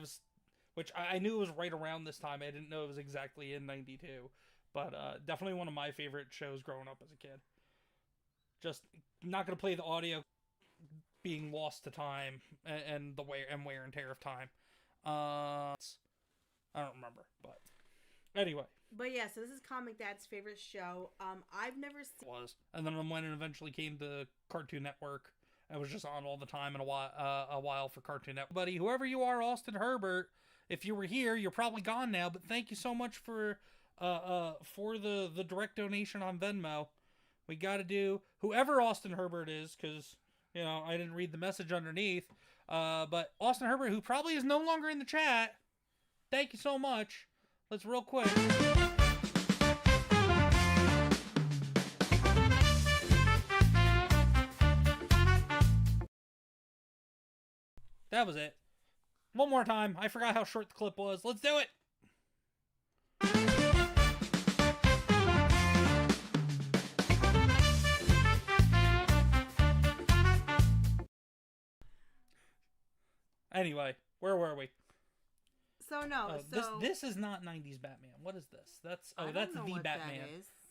S2: knew it was right around this time. I didn't know it was exactly in 92. But definitely one of my favorite shows growing up as a kid. Just not going to play the audio, being lost to time and the wear and tear of time. I don't remember, but anyway.
S1: But yeah, so this is Comic Dad's favorite show. I've never seen.
S2: And then when it eventually came to Cartoon Network, it was just on all the time in a while for Cartoon Network. Buddy, whoever you are, Austin Herbert, if you were here, you're probably gone now. But thank you so much for the direct donation on Venmo. We got to do whoever Austin Herbert is, because I didn't read the message underneath. But Austin Herbert, who probably is no longer in the chat, thank you so much. Let's real quick. That was it. One more time. I forgot how short the clip was. Let's do it. Anyway, where were we?
S1: So no,
S2: this is not 90s Batman. What is this? That's the Batman.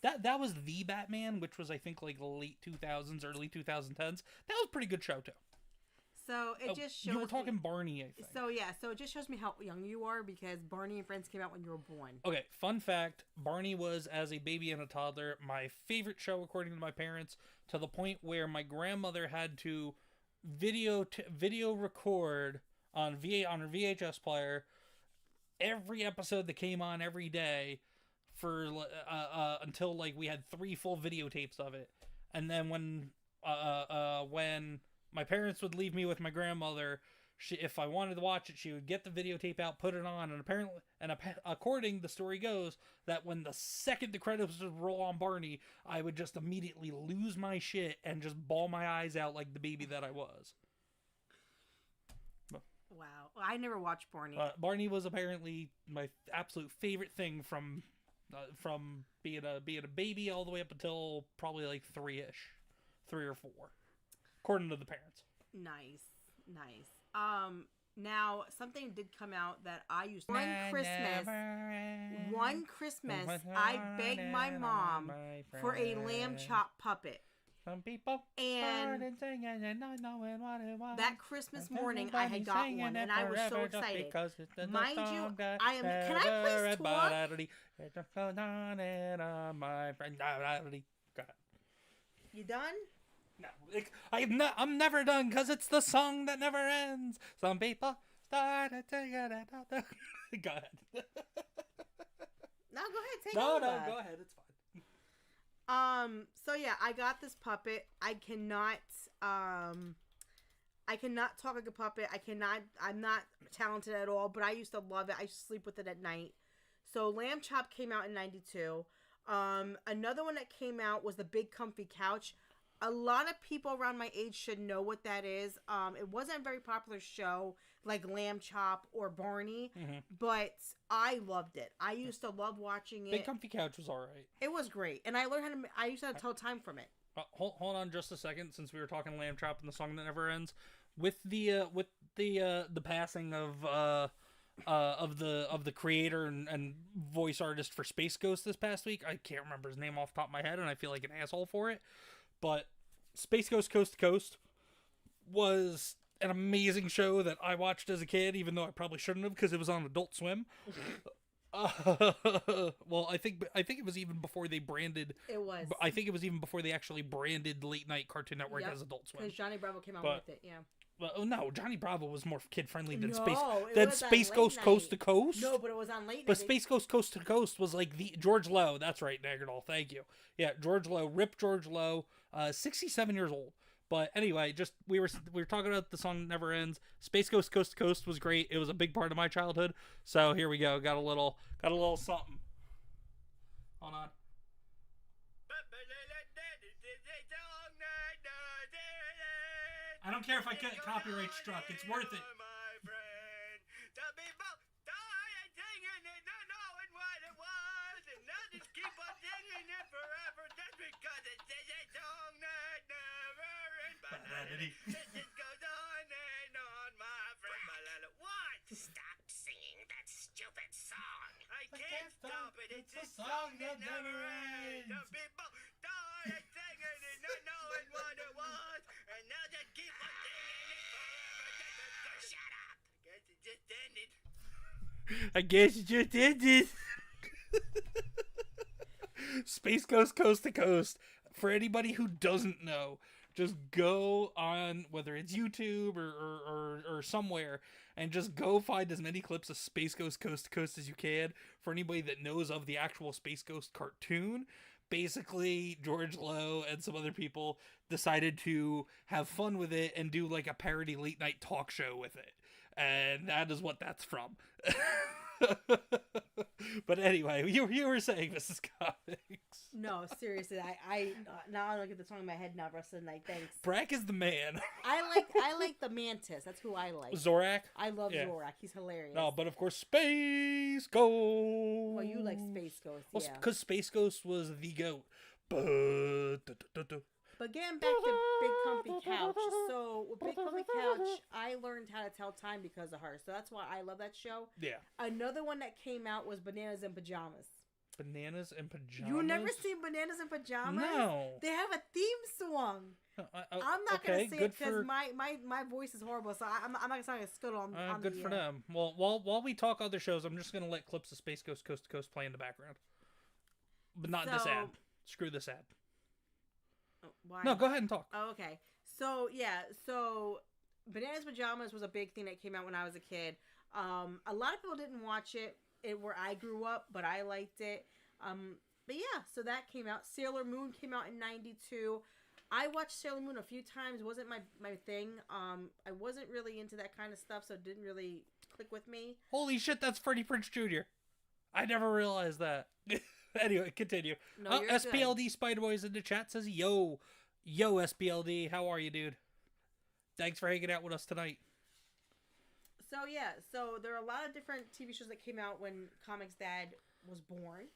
S1: That is.
S2: That was the Batman, which was I think like late 2000s, early 2010s. That was a pretty good show too.
S1: So it just shows.
S2: You were talking Barney, I think.
S1: So yeah, so it just shows me how young you are because Barney and Friends came out when you were born.
S2: Okay, fun fact: Barney was as a baby and a toddler my favorite show, according to my parents, to the point where my grandmother had to video record on her VHS player every episode that came on every day for until like we had 3 full videotapes of it. And then when my parents would leave me with my grandmother, if I wanted to watch it, she would get the videotape out, put it on, and according the story goes that when the second the credits would roll on Barney, I would just immediately lose my shit and just bawl my eyes out like the baby that I was.
S1: Wow, I never watched Barney.
S2: Barney was apparently my absolute favorite thing from being a baby all the way up until probably like 3 or 4, according to the parents.
S1: Nice. Now something did come out that I used to. One Christmas, I begged my mom for a lamb chop puppet.
S2: Some people
S1: and that Christmas morning I had got one and I was so excited. Mind you, can I please talk? You done?
S2: No, I'm never done because it's the song that never ends. Some people started to get it out there. Go ahead.
S1: No, go ahead. Take over.
S2: No, go ahead. It's fine.
S1: So yeah, I got this puppet. I cannot talk like a puppet. I'm not talented at all, but I used to love it. I used to sleep with it at night. So Lamb Chop came out in 92. Another one that came out was the Big Comfy Couch. A lot of people around my age should know what that is. It wasn't a very popular show like Lamb Chop or Barney, but I loved it. I used to love watching it.
S2: Big Comfy Couch was alright.
S1: It was great, and I learned I used to tell time from it.
S2: Hold on just a second, since we were talking Lamb Chop and the song that never ends. With the passing of the creator and voice artist for Space Ghost this past week, I can't remember his name off the top of my head, and I feel like an asshole for it. But Space Ghost Coast to Coast was an amazing show that I watched as a kid, even though I probably shouldn't have because it was on Adult Swim. Well, I think it was even before they branded.
S1: It was.
S2: I think it was even before they actually branded late night Cartoon Network as Adult Swim.
S1: Because Johnny Bravo came out with it, yeah.
S2: Well, no, Johnny Bravo was more kid friendly than
S1: Space
S2: Ghost Coast to Coast.
S1: No, but it was on late night.
S2: But Space Ghost Coast to Coast was like the George Lowe. That's right, Nagardol. Thank you. Yeah, George Lowe, Rip George Lowe, 67 years old. But anyway, just we were talking about the song Never Ends. Space Ghost Coast to Coast was great. It was a big part of my childhood. So here we go. Got a little something. Hold on. I don't care if I get copyright struck. It's worth it.
S5: Stop singing that stupid song. I can't stop it. It's a song that never ends. The people died singing it, not knowing what it was, and now they keep on singing it forever. Shut up. I guess it just ended.
S2: Space Ghost Coast to Coast. For anybody who doesn't know, just go on, whether it's YouTube or somewhere, and just go find as many clips of Space Ghost Coast to Coast as you can. For anybody that knows of the actual Space Ghost cartoon, basically George Lowe and some other people decided to have fun with it and do like a parody late night talk show with it. And that is what that's from. But anyway, you were saying, Mrs. Comics.
S1: No, seriously, I now I look at the song in my head now. The rest of the night, thanks.
S2: Brack is the man.
S1: I like the Mantis. That's who I like.
S2: Zorak.
S1: I love Zorak. He's hilarious.
S2: No, but of course, Space Ghost.
S1: Well, you like Space Ghost,
S2: well,
S1: yeah.
S2: because Space Ghost was the goat.
S1: But getting back to Big Comfy Couch, so with Big Comfy Couch, I learned how to tell time because of her. So that's why I love that show.
S2: Yeah.
S1: Another one that came out was Bananas in Pajamas.
S2: Bananas and Pajamas?
S1: You never seen Bananas in Pajamas?
S2: No.
S1: They have a theme song. I'm not going to say it because my voice is horrible, so I'm not going to sound like a scuttle on
S2: good
S1: the
S2: for them. Well, while we talk other shows, I'm just going to let clips of Space Ghost Coast to Coast play in the background. But not this ad. Screw this ad.
S1: Why?
S2: No, go ahead and talk.
S1: Oh, okay. So, yeah. So, Bananas Pajamas was a big thing that came out when I was a kid. A lot of people didn't watch it where I grew up, but I liked it. But, yeah. So, that came out. Sailor Moon came out in 92. I watched Sailor Moon a few times. It wasn't my thing. I wasn't really into that kind of stuff, so it didn't really click with me.
S2: Holy shit, that's Freddie Prinze Jr. I never realized that. Anyway, continue.
S1: No, you're
S2: SPLD
S1: good.
S2: Spider-Boy's in the chat says, Yo, SPLD, how are you, dude? Thanks for hanging out with us tonight.
S1: So, yeah. So, there are a lot of different TV shows that came out when ComixDad was born.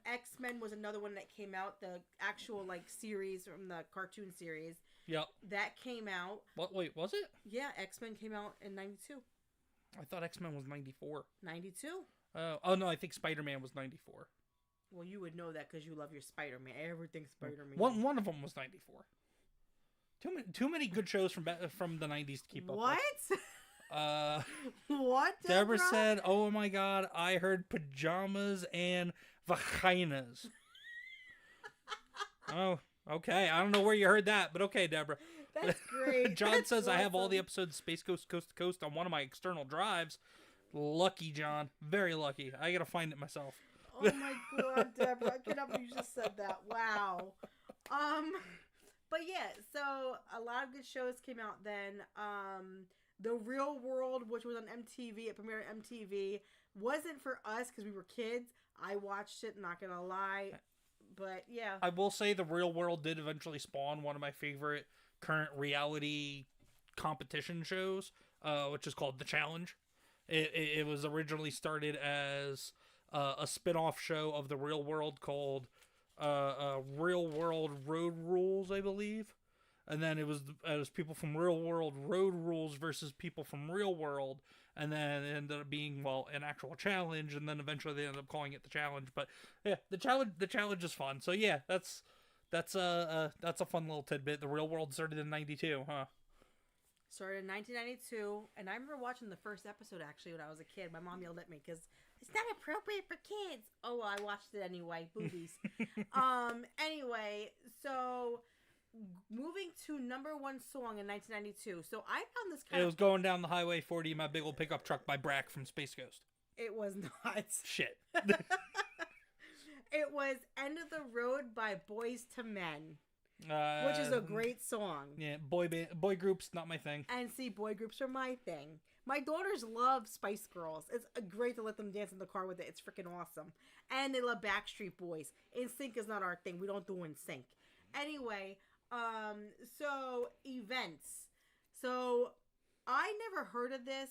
S1: X-Men was another one that came out. The actual, series from the cartoon series.
S2: Yep.
S1: That came out.
S2: What? Wait, was it?
S1: Yeah, X-Men came out in 92.
S2: I thought X-Men was 94.
S1: 92?
S2: Oh, no, I think Spider-Man was 94.
S1: Well, you would know that because you love your Spider-Man. Everything's Spider-Man.
S2: One of them was 94. Too many good shows from the 90s to keep up
S1: what?
S2: with.
S1: What?
S2: Deborah said, "Oh my God, I heard pajamas and vaginas." Oh, okay. I don't know where you heard that, but okay, Deborah.
S1: That's great.
S2: John
S1: That's
S2: says,
S1: awesome.
S2: "I have all the episodes of Space Ghost Coast to Coast on one of my external drives." Lucky, John. Very lucky. I gotta find it myself.
S1: Oh my God, Deborah! I cannot believe you just said that. Wow. But yeah, so a lot of good shows came out then. The Real World, which was on MTV, it premiered on MTV, wasn't for us because we were kids. I watched it, not gonna lie, but yeah.
S2: I will say The Real World did eventually spawn one of my favorite current reality competition shows, which is called The Challenge. It was originally started as a spin-off show of The Real World called Real World Road Rules, I believe. And then it was people from Real World Road Rules versus people from Real World. And then it ended up being, an actual challenge. And then eventually they ended up calling it The Challenge. But yeah, the challenge is fun. So yeah, that's a fun little tidbit. The Real World started in 92, huh?
S1: Started in 1992, and I remember watching the first episode actually when I was a kid. My mom yelled at me because it's not appropriate for kids. Oh, well, I watched it anyway. Boobies. Anyway, so moving to number one song in 1992. So I found this
S2: It was Going Down the Highway 40 in My Big Old Pickup Truck by Brack from Space Ghost.
S1: It was not.
S2: Shit.
S1: It was End of the Road by Boys to Men. which is a great song.
S2: Yeah, boy groups, not my thing.
S1: And see, boy groups are my thing. My daughters love Spice Girls. It's great to let them dance in the car with it. It's freaking awesome. And they love Backstreet Boys. NSYNC is not our thing. We don't do NSYNC. Anyway, so events. So I never heard of this,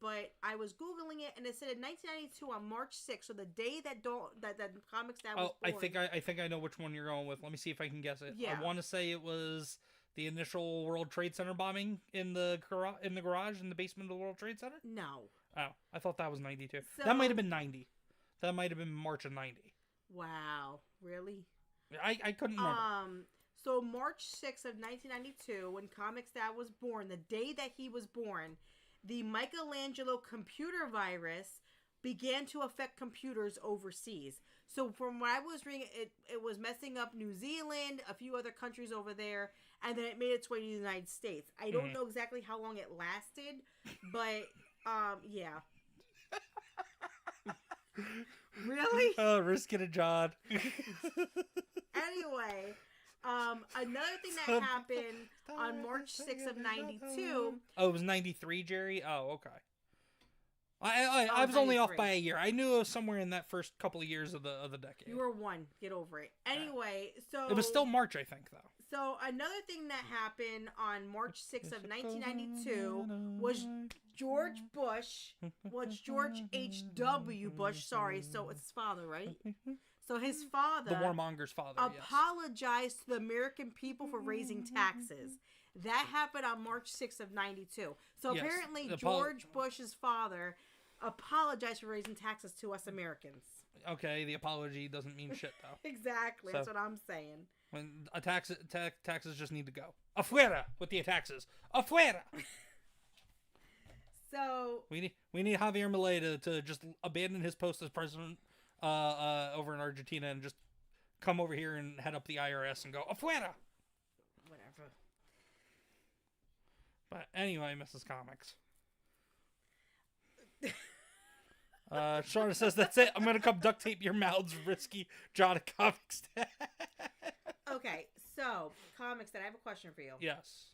S1: but I was Googling it, and it said in 1992 on March 6th, so the day that ComixDad was born.
S2: I think I know which one you're going with. Let me see if I can guess it.
S1: Yeah.
S2: I want to say it was the initial World Trade Center bombing in the garage in the basement of the World Trade Center.
S1: No.
S2: Oh, I thought that was 92.
S1: So,
S2: that might have been 90. That might have been March of 90.
S1: Wow, really?
S2: I couldn't remember.
S1: So March 6th of 1992, when ComixDad was born, the day that he was born, the Michelangelo computer virus began to affect computers overseas. So from what I was reading, it was messing up New Zealand, a few other countries over there, and then it made its way to the United States. I don't know exactly how long it lasted, but yeah. Really?
S2: Oh, risk it, John.
S1: Anyway, another thing that happened on March 6th of 92.
S2: Oh, it was 93, Jerry? Oh, okay. I was only
S1: 93.
S2: off by a year. I knew it was somewhere in that first couple of years of the decade.
S1: You were one. Get over it. Anyway, so...
S2: It was still March, I think, though.
S1: So another thing that happened on March 6th of 1992 was George H.W. Bush, sorry, so it's his father, right? So his father...
S2: The warmonger's father,
S1: apologized to the American people for raising taxes. That happened on March 6th of 92. So
S2: yes.
S1: apparently George Bush's father apologized for raising taxes to us Americans.
S2: Okay, the apology doesn't mean shit, though.
S1: Exactly, that's what I'm saying.
S2: When taxes just need to go. Afuera with the taxes. Afuera!
S1: So...
S2: We need Javier Milei to just abandon his post as president over in Argentina and just come over here and head up the IRS and go, afuera!
S1: Whatever.
S2: But anyway, Mrs. Comics. Shauna says, that's it. I'm going to come duct tape your mouths, risky John at Comics.
S1: Okay, so, Comics, I have a question for you.
S2: Yes.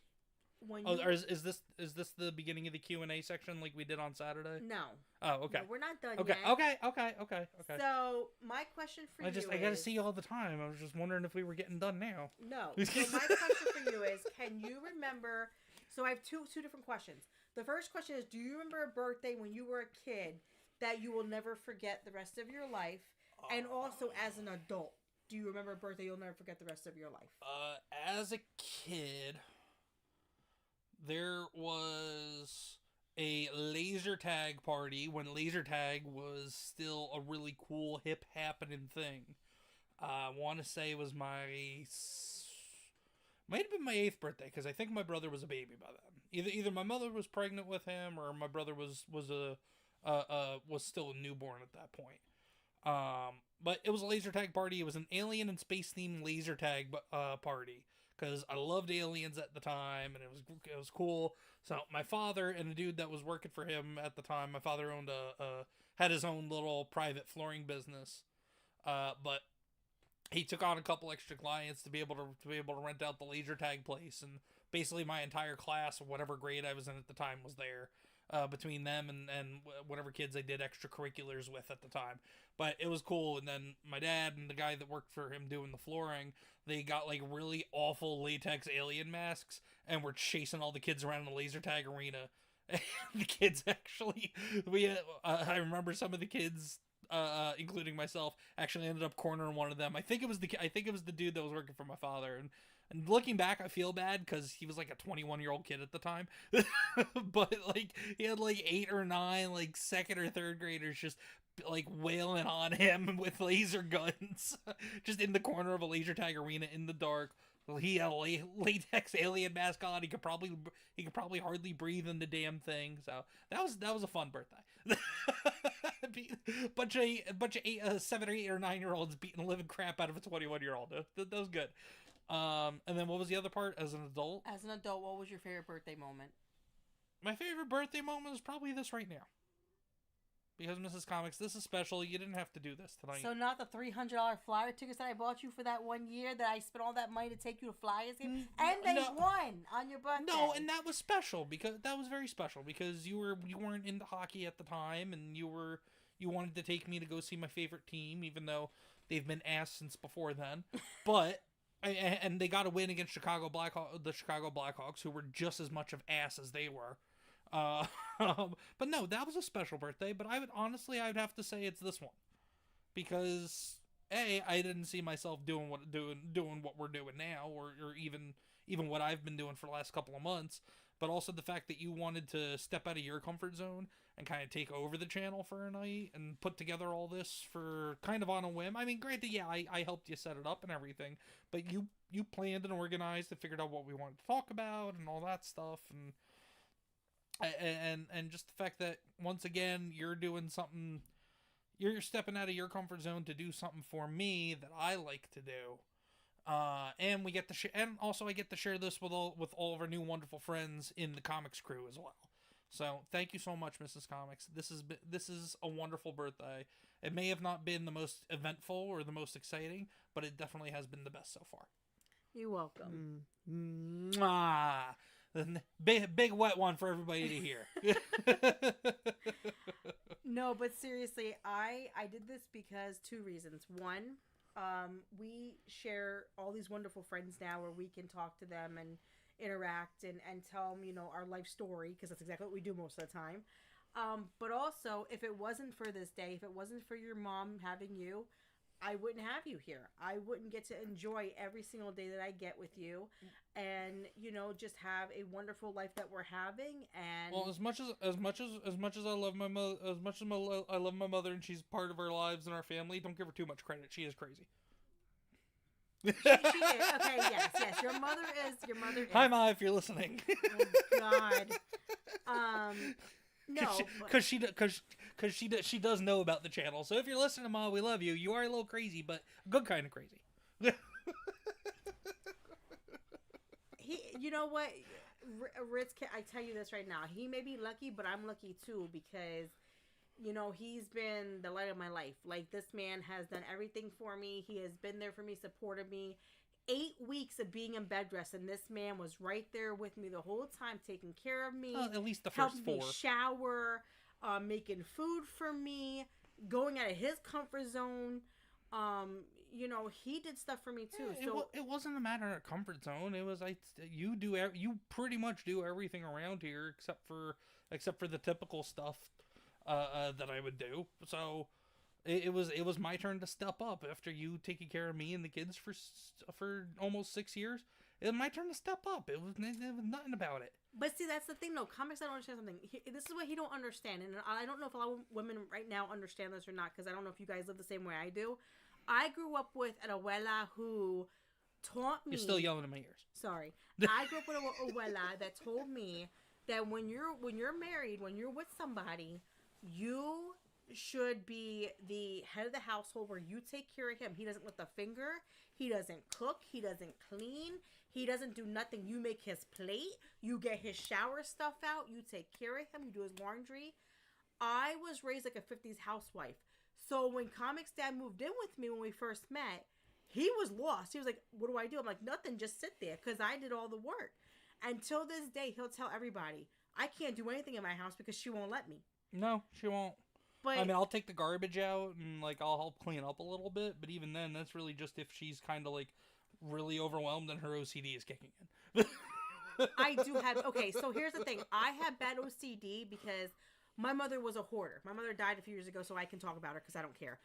S1: When
S2: is this the beginning of the Q&A section like we did on Saturday?
S1: No.
S2: Oh, okay.
S1: No, we're not done
S2: okay.
S1: yet.
S2: Okay.
S1: So, my question for you
S2: I gotta see you all the time. I was just wondering if we were getting done now.
S1: No. So, my question for you is, can you remember... So, I have two different questions. The first question is, do you remember a birthday when you were a kid that you will never forget the rest of your life? And also, as an adult, do you remember a birthday you'll never forget the rest of your life?
S2: As a kid... There was a laser tag party when laser tag was still a really cool, hip, happening thing. I want to say it was might have been my 8th birthday, because I think my brother was a baby by then. Either my mother was pregnant with him, or my brother was still a newborn at that point. But it was a laser tag party. It was an alien and space themed laser tag party. Because I loved aliens at the time, and it was cool. So my father and a dude that was working for him at the time, my father owned had his own little private flooring business, but he took on a couple extra clients to be able to rent out the laser tag place, and basically my entire class of whatever grade I was in at the time was there. Between them and whatever kids I did extracurriculars with at the time. But it was cool. And then my dad and the guy that worked for him doing the flooring, they got like really awful latex alien masks and were chasing all the kids around the laser tag arena. And the kids actually, I remember some of the kids, including myself, actually ended up cornering one of them. I think it was the dude that was working for my father. And looking back, I feel bad because he was like a 21-year-old kid at the time. But like he had like 8 or 9 like 2nd or 3rd graders just like wailing on him with laser guns just in the corner of a laser tag arena in the dark. He had a latex alien mask on. He could probably hardly breathe in the damn thing. So that was a fun birthday. bunch of 7 or 8 or 9-year-olds beating the living crap out of a 21-year-old. That was good. And then what was the other part as an adult?
S1: As an adult, what was your favorite birthday moment?
S2: My favorite birthday moment is probably this right now. Because Mrs. Comics, this is special. You didn't have to do this tonight.
S1: So not the $300 flyer tickets that I bought you for that one year that I spent all that money to take you to Flyers game, and they won on your birthday.
S2: No, and that was special because that was very special because you weren't into hockey at the time, and you wanted to take me to go see my favorite team, even though they've been ass since before then. But and they got a win against the Chicago Blackhawks, who were just as much of ass as they were. But no, that was a special birthday. But I would have to say it's this one, because I didn't see myself doing what we're doing now, or even what I've been doing for the last couple of months. But also the fact that you wanted to step out of your comfort zone and kind of take over the channel for a night and put together all this for kind of on a whim. I mean, granted, yeah, I helped you set it up and everything, but you planned and organized and figured out what we wanted to talk about and all that stuff, and just the fact that once again you're doing something, you're stepping out of your comfort zone to do something for me that I like to do. And we get to and also I get to share this with all of our new wonderful friends in the Comix crew as well. So thank you so much, Mrs. Comics. This is a wonderful birthday. It may have not been the most eventful or the most exciting, but it definitely has been the best so far.
S1: You're welcome.
S2: Mwah. Big wet one for everybody to hear.
S1: No, but seriously, I did this because two reasons. One, we share all these wonderful friends now where we can talk to them and interact and tell them, our life story, because that's exactly what we do most of the time. But also, if it wasn't for this day, if it wasn't for your mom having you, I wouldn't have you here. I wouldn't get to enjoy every single day that I get with you, and just have a wonderful life that we're having. And
S2: well, as much as I love my mother, I love my mother, and she's part of our lives and our family. Don't give her too much credit. She is crazy.
S1: She is. Okay, yes. Your mother is.
S2: Hi, Ma, if you're listening.
S1: Oh God. No,
S2: because she does know about the channel. So if you're listening, Ma, we love you. You are a little crazy, but good kind of crazy.
S1: You know what, Ritz? I tell you this right now. He may be lucky, but I'm lucky too, because he's been the light of my life. Like, this man has done everything for me. He has been there for me, supported me. 8 weeks of being in bed rest, and this man was right there with me the whole time, taking care of me.
S2: Well, at least the first 4.
S1: Me shower, making food for me, going out of his comfort zone. He did stuff for me too.
S2: Yeah,
S1: so
S2: it wasn't a matter of comfort zone. It was you pretty much do everything around here except for the typical stuff that I would do. So it was my turn to step up after you taking care of me and the kids for almost 6 years. It was my turn to step up. It was nothing about it.
S1: But see, that's the thing, though. Comics, I don't understand something. This is what he don't understand, and I don't know if a lot of women right now understand this or not, because I don't know if you guys live the same way I do. I grew up with an abuela who taught me...
S2: You're still yelling in my ears.
S1: Sorry. I grew up with an abuela that told me that when you're married, when you're with somebody, you should be the head of the household, where you take care of him. He doesn't lift a finger. He doesn't cook. He doesn't clean. He doesn't do nothing. You make his plate. You get his shower stuff out. You take care of him. You do his laundry. I was raised like a 50s housewife. So when ComixDad moved in with me when we first met, he was lost. He was like, what do I do? I'm like, nothing, just sit there, because I did all the work. Until this day, he'll tell everybody, I can't do anything in my house because she won't let me.
S2: No, she won't.
S1: But
S2: I mean, I'll take the garbage out and I'll help clean up a little bit, but even then, that's really just if she's kind of really overwhelmed and her OCD is kicking in.
S1: I do have... Okay, so here's the thing. I have bad OCD because my mother was a hoarder. My mother died a few years ago, so I can talk about her because I don't care.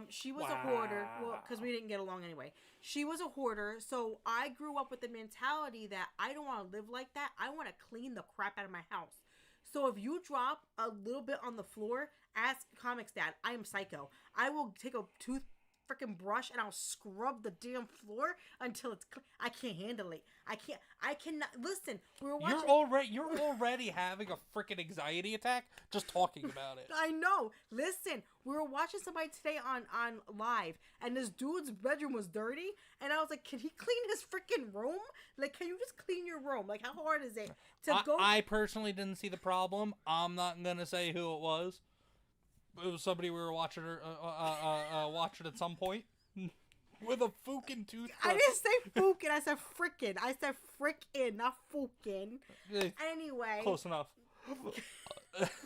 S1: She was a hoarder. Well, because we didn't get along anyway. She was a hoarder, so I grew up with the mentality that I don't want to live like that. I want to clean the crap out of my house. So if you drop a little bit on the floor, ask ComixDad. I am psycho. I will take a freaking brush and I'll scrub the damn floor until it's clean. I can't handle it. I cannot. Listen, we were watching.
S2: You're already having a freaking anxiety attack just talking about it.
S1: I know. Listen, we were watching somebody today on live, and this dude's bedroom was dirty, and I was like, can he clean his freaking room? Like, can you just clean your room? Like, how hard is it to go?
S2: I personally didn't see the problem. I'm not gonna say who it was. it was somebody we were watching watching at some point with a fucking toothbrush.
S1: I didn't say fucking. I said frickin'. I said frickin', not fucking. Anyway.
S2: Close enough.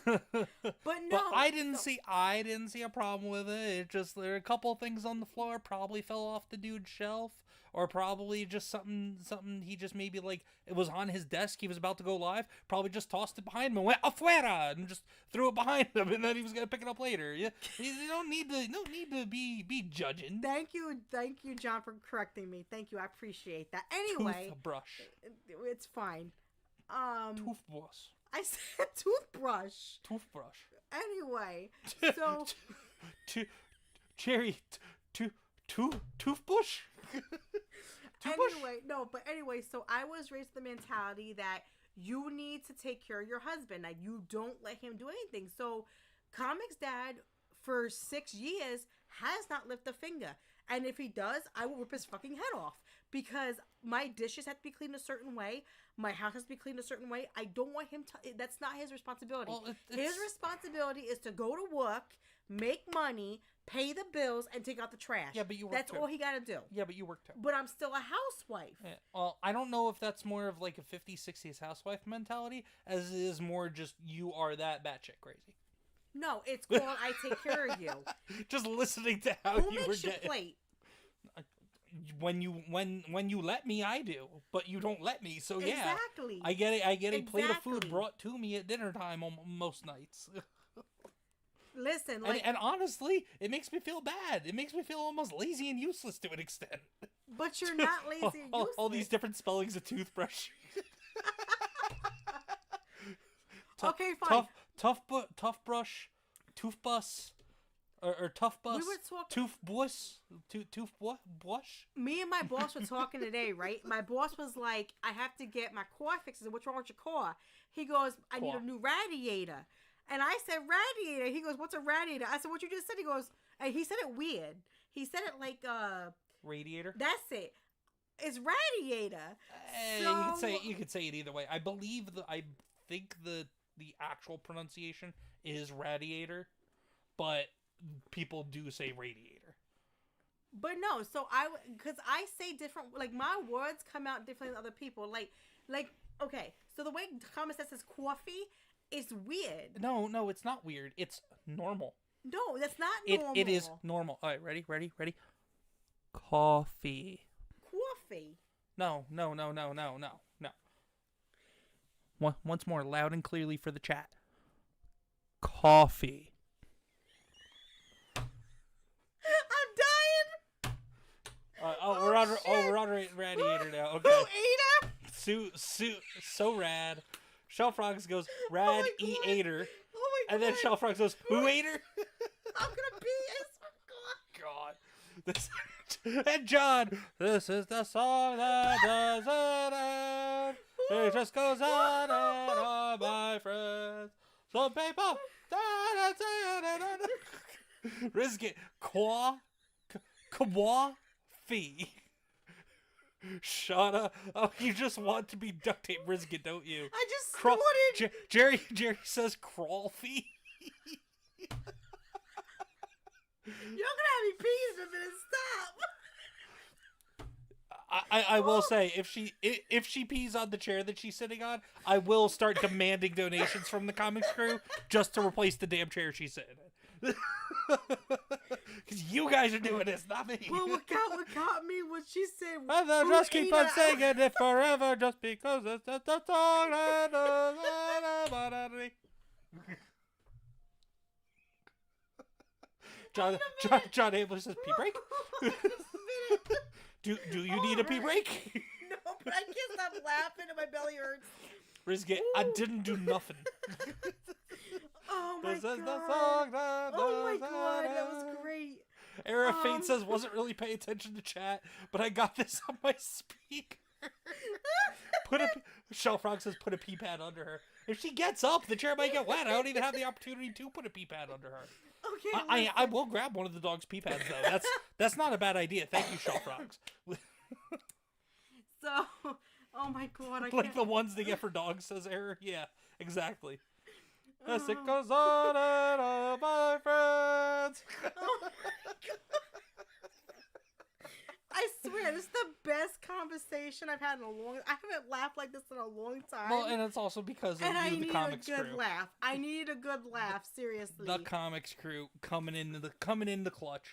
S1: But no.
S2: But I didn't see a problem with it. It just, there are a couple things on the floor probably fell off the dude's shelf, or probably just something he just maybe, like, it was on his desk, he was about to go live, probably just tossed it behind him and went afuera and just threw it behind him, and then he was gonna pick it up later. You don't need to be judging.
S1: Thank you, John, for correcting me. Thank you, I appreciate that. Anyway,
S2: Toothbrush.
S1: it's fine.
S2: Toothbrush.
S1: I said toothbrush.
S2: Toothbrush.
S1: Anyway, so
S2: Cherry, toothbrush.
S1: Anyway, so I was raised with the mentality that you need to take care of your husband. Like, you don't let him do anything. So, Comix Dad, for 6 years, has not lifted a finger. And if he does, I will rip his fucking head off. Because my dishes have to be cleaned a certain way. My house has to be cleaned a certain way. I don't want him to... That's not his responsibility.
S2: Well,
S1: his responsibility is to go to work, make money, pay the bills, and take out the trash.
S2: Yeah, but you work
S1: That's
S2: too.
S1: all he got to do.
S2: Yeah, but you work too.
S1: But I'm still a housewife.
S2: Yeah. Well, I don't know if that's more of like a 50s, 60s housewife mentality, as it is more just you are that batshit crazy.
S1: No, it's called I take care of you.
S2: Just listening to how
S1: Who
S2: you were
S1: makes your
S2: getting...
S1: plate?
S2: When you let me, I do, but you don't let me. So yeah,
S1: Exactly.
S2: I get a plate of food
S1: Exactly.
S2: brought to me at dinner time on most nights.
S1: Listen, like,
S2: and honestly, it makes me feel bad. It makes me feel almost lazy and useless to an extent.
S1: but you're not lazy and useless.
S2: all these different spellings of toothbrush.
S1: Okay, fine.
S2: Tough brush, toothbus. Or tough bus.
S1: We were talking.
S2: Toothbrush.
S1: Me and my boss were talking today, right? My boss was like, "I have to get my car fixed." I said, "What's wrong with your car?" He goes, "I need a new radiator." And I said, "Radiator." He goes, "What's a radiator?" I said, "What you just said." He goes, and he said it weird. He said it like
S2: radiator.
S1: That's it. It's radiator.
S2: You could say it either way. I think the actual pronunciation is radiator, but people do say radiator.
S1: But no, so because I say different, like, my words come out differently than other people. Like, okay, so the way Comix says coffee is weird.
S2: No, it's not weird. It's normal.
S1: No, that's not normal.
S2: It is normal. All right, ready? Coffee.
S1: Coffee.
S2: No. Once more, loud and clearly for the chat. Coffee. We're on radiator now. Okay.
S1: Who ate her?
S2: So rad. Shell Frogs goes rad eater.
S1: Oh my god.
S2: And then Shell Frogs goes, who ate her?
S1: I'm gonna pee.
S2: God. And John, this is the song that doesn't end. It just goes on and on, my friends. Some people. Rizkit. Fee. Shauna, you just want to be duct tape Rizkit, don't you?
S1: I just snorted.
S2: Jerry says crawl fee.
S1: You're gonna have me pee in a minute. Stop.
S2: I will say, if she pees on the chair that she's sitting on, I will start demanding donations from the Comix crew just to replace the damn chair she's sitting in. Because you guys are doing this, not me.
S1: Well, what got me was she said,
S2: and then just keep on singing it forever, just because it's the song that does it. John Abler says, pee break? Do you need a pee break?
S1: No, but I can't stop laughing and my belly hurts.
S2: Rizkit, I didn't do nothing.
S1: Oh my god.
S2: This is the song that
S1: oh my god, that was great.
S2: Era Fate says, wasn't really paying attention to chat, but I got this on my speaker. Shell Frog says, put a pee pad under her. If she gets up, the chair might get wet. I don't even have the opportunity to put a pee pad under her.
S1: Okay.
S2: I will grab one of the dog's pee pads, though. That's not a bad idea. Thank you, Shell Frogs.
S1: So, oh my god, I
S2: like
S1: can't.
S2: the ones they get for dogs, says Error. Yeah, exactly. As it goes on and on, my friends.
S1: Oh my God. I swear, this is the best conversation I've had in a long. I haven't laughed like this in a long time.
S2: Well, and it's also because of
S1: and I
S2: you, the
S1: need
S2: Comix
S1: a good
S2: crew.
S1: laugh. I need a good laugh. Seriously,
S2: The Comix crew coming in the clutch.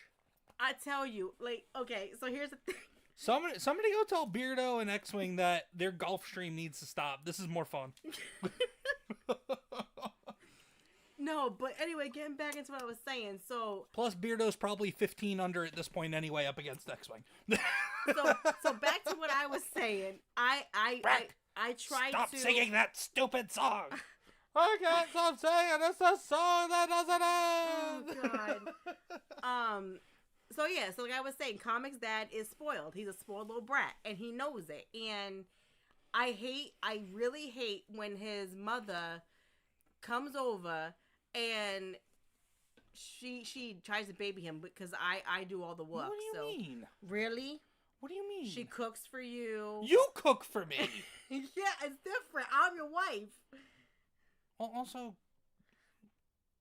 S1: I tell you, like, okay. So here's the thing.
S2: Somebody go tell Beardo and X-Wing that their golf stream needs to stop. This is more fun.
S1: No, but anyway, getting back into what I was saying. So
S2: Plus, Beardo's probably 15 under at this point anyway, up against X-Wing.
S1: so back to what I was saying. I tried
S2: Stop
S1: to
S2: singing that stupid song. I can't stop singing. It's a song that doesn't end.
S1: Oh God. So yeah, so like I was saying, Comix Dad is spoiled. He's a spoiled little brat, and he knows it. And I really hate when his mother comes over and she tries to baby him because I do all the work.
S2: What do you mean?
S1: Really?
S2: What do you mean?
S1: She cooks for you.
S2: You cook for me.
S1: Yeah, it's different. I'm your wife.
S2: Well, also,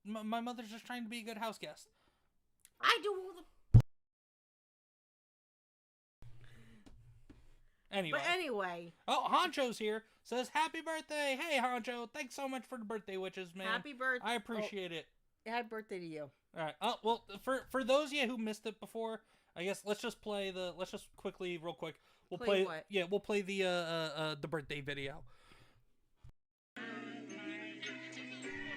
S2: my mother's just trying to be a good house guest.
S1: I do all the.
S2: Anyway.
S1: But anyway.
S2: Oh, Honcho's here. Says, happy birthday. Hey, Honcho. Thanks so much for the birthday wishes, man.
S1: Happy birthday.
S2: I appreciate it.
S1: Happy birthday to you.
S2: All right. Oh, well, for those of you who missed it before, I guess let's just quickly, real quick. We'll
S1: Play what?
S2: Yeah, we'll play the birthday video.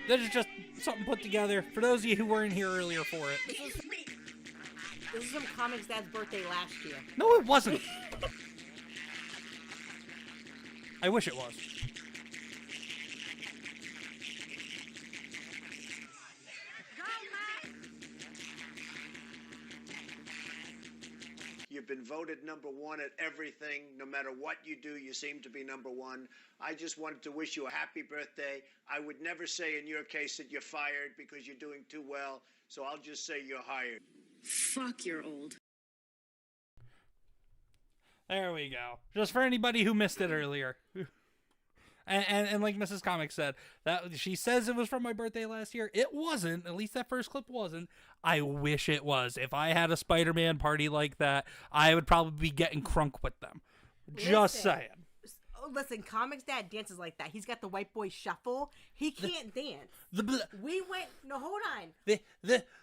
S2: This is just something put together for those of you who weren't here earlier for it.
S1: This is from Comix Dad's birthday last year.
S2: No, it wasn't. I wish it was.
S3: You've been voted number one at everything. No matter what you do, you seem to be number one. I just wanted to wish you a happy birthday. I would never say in your case that you're fired because you're doing too well, so I'll just say you're hired.
S4: Fuck, you're old.
S2: There we go. Just for anybody who missed it earlier. And like Mrs. Comix said, that she says it was from my birthday last year. It wasn't. At least that first clip wasn't. I wish it was. If I had a Spider-Man party like that, I would probably be getting crunk with them. Just saying.
S1: Listen, Comix Dad dances like that. He's got the white boy shuffle. He can't dance. We went. No, hold on.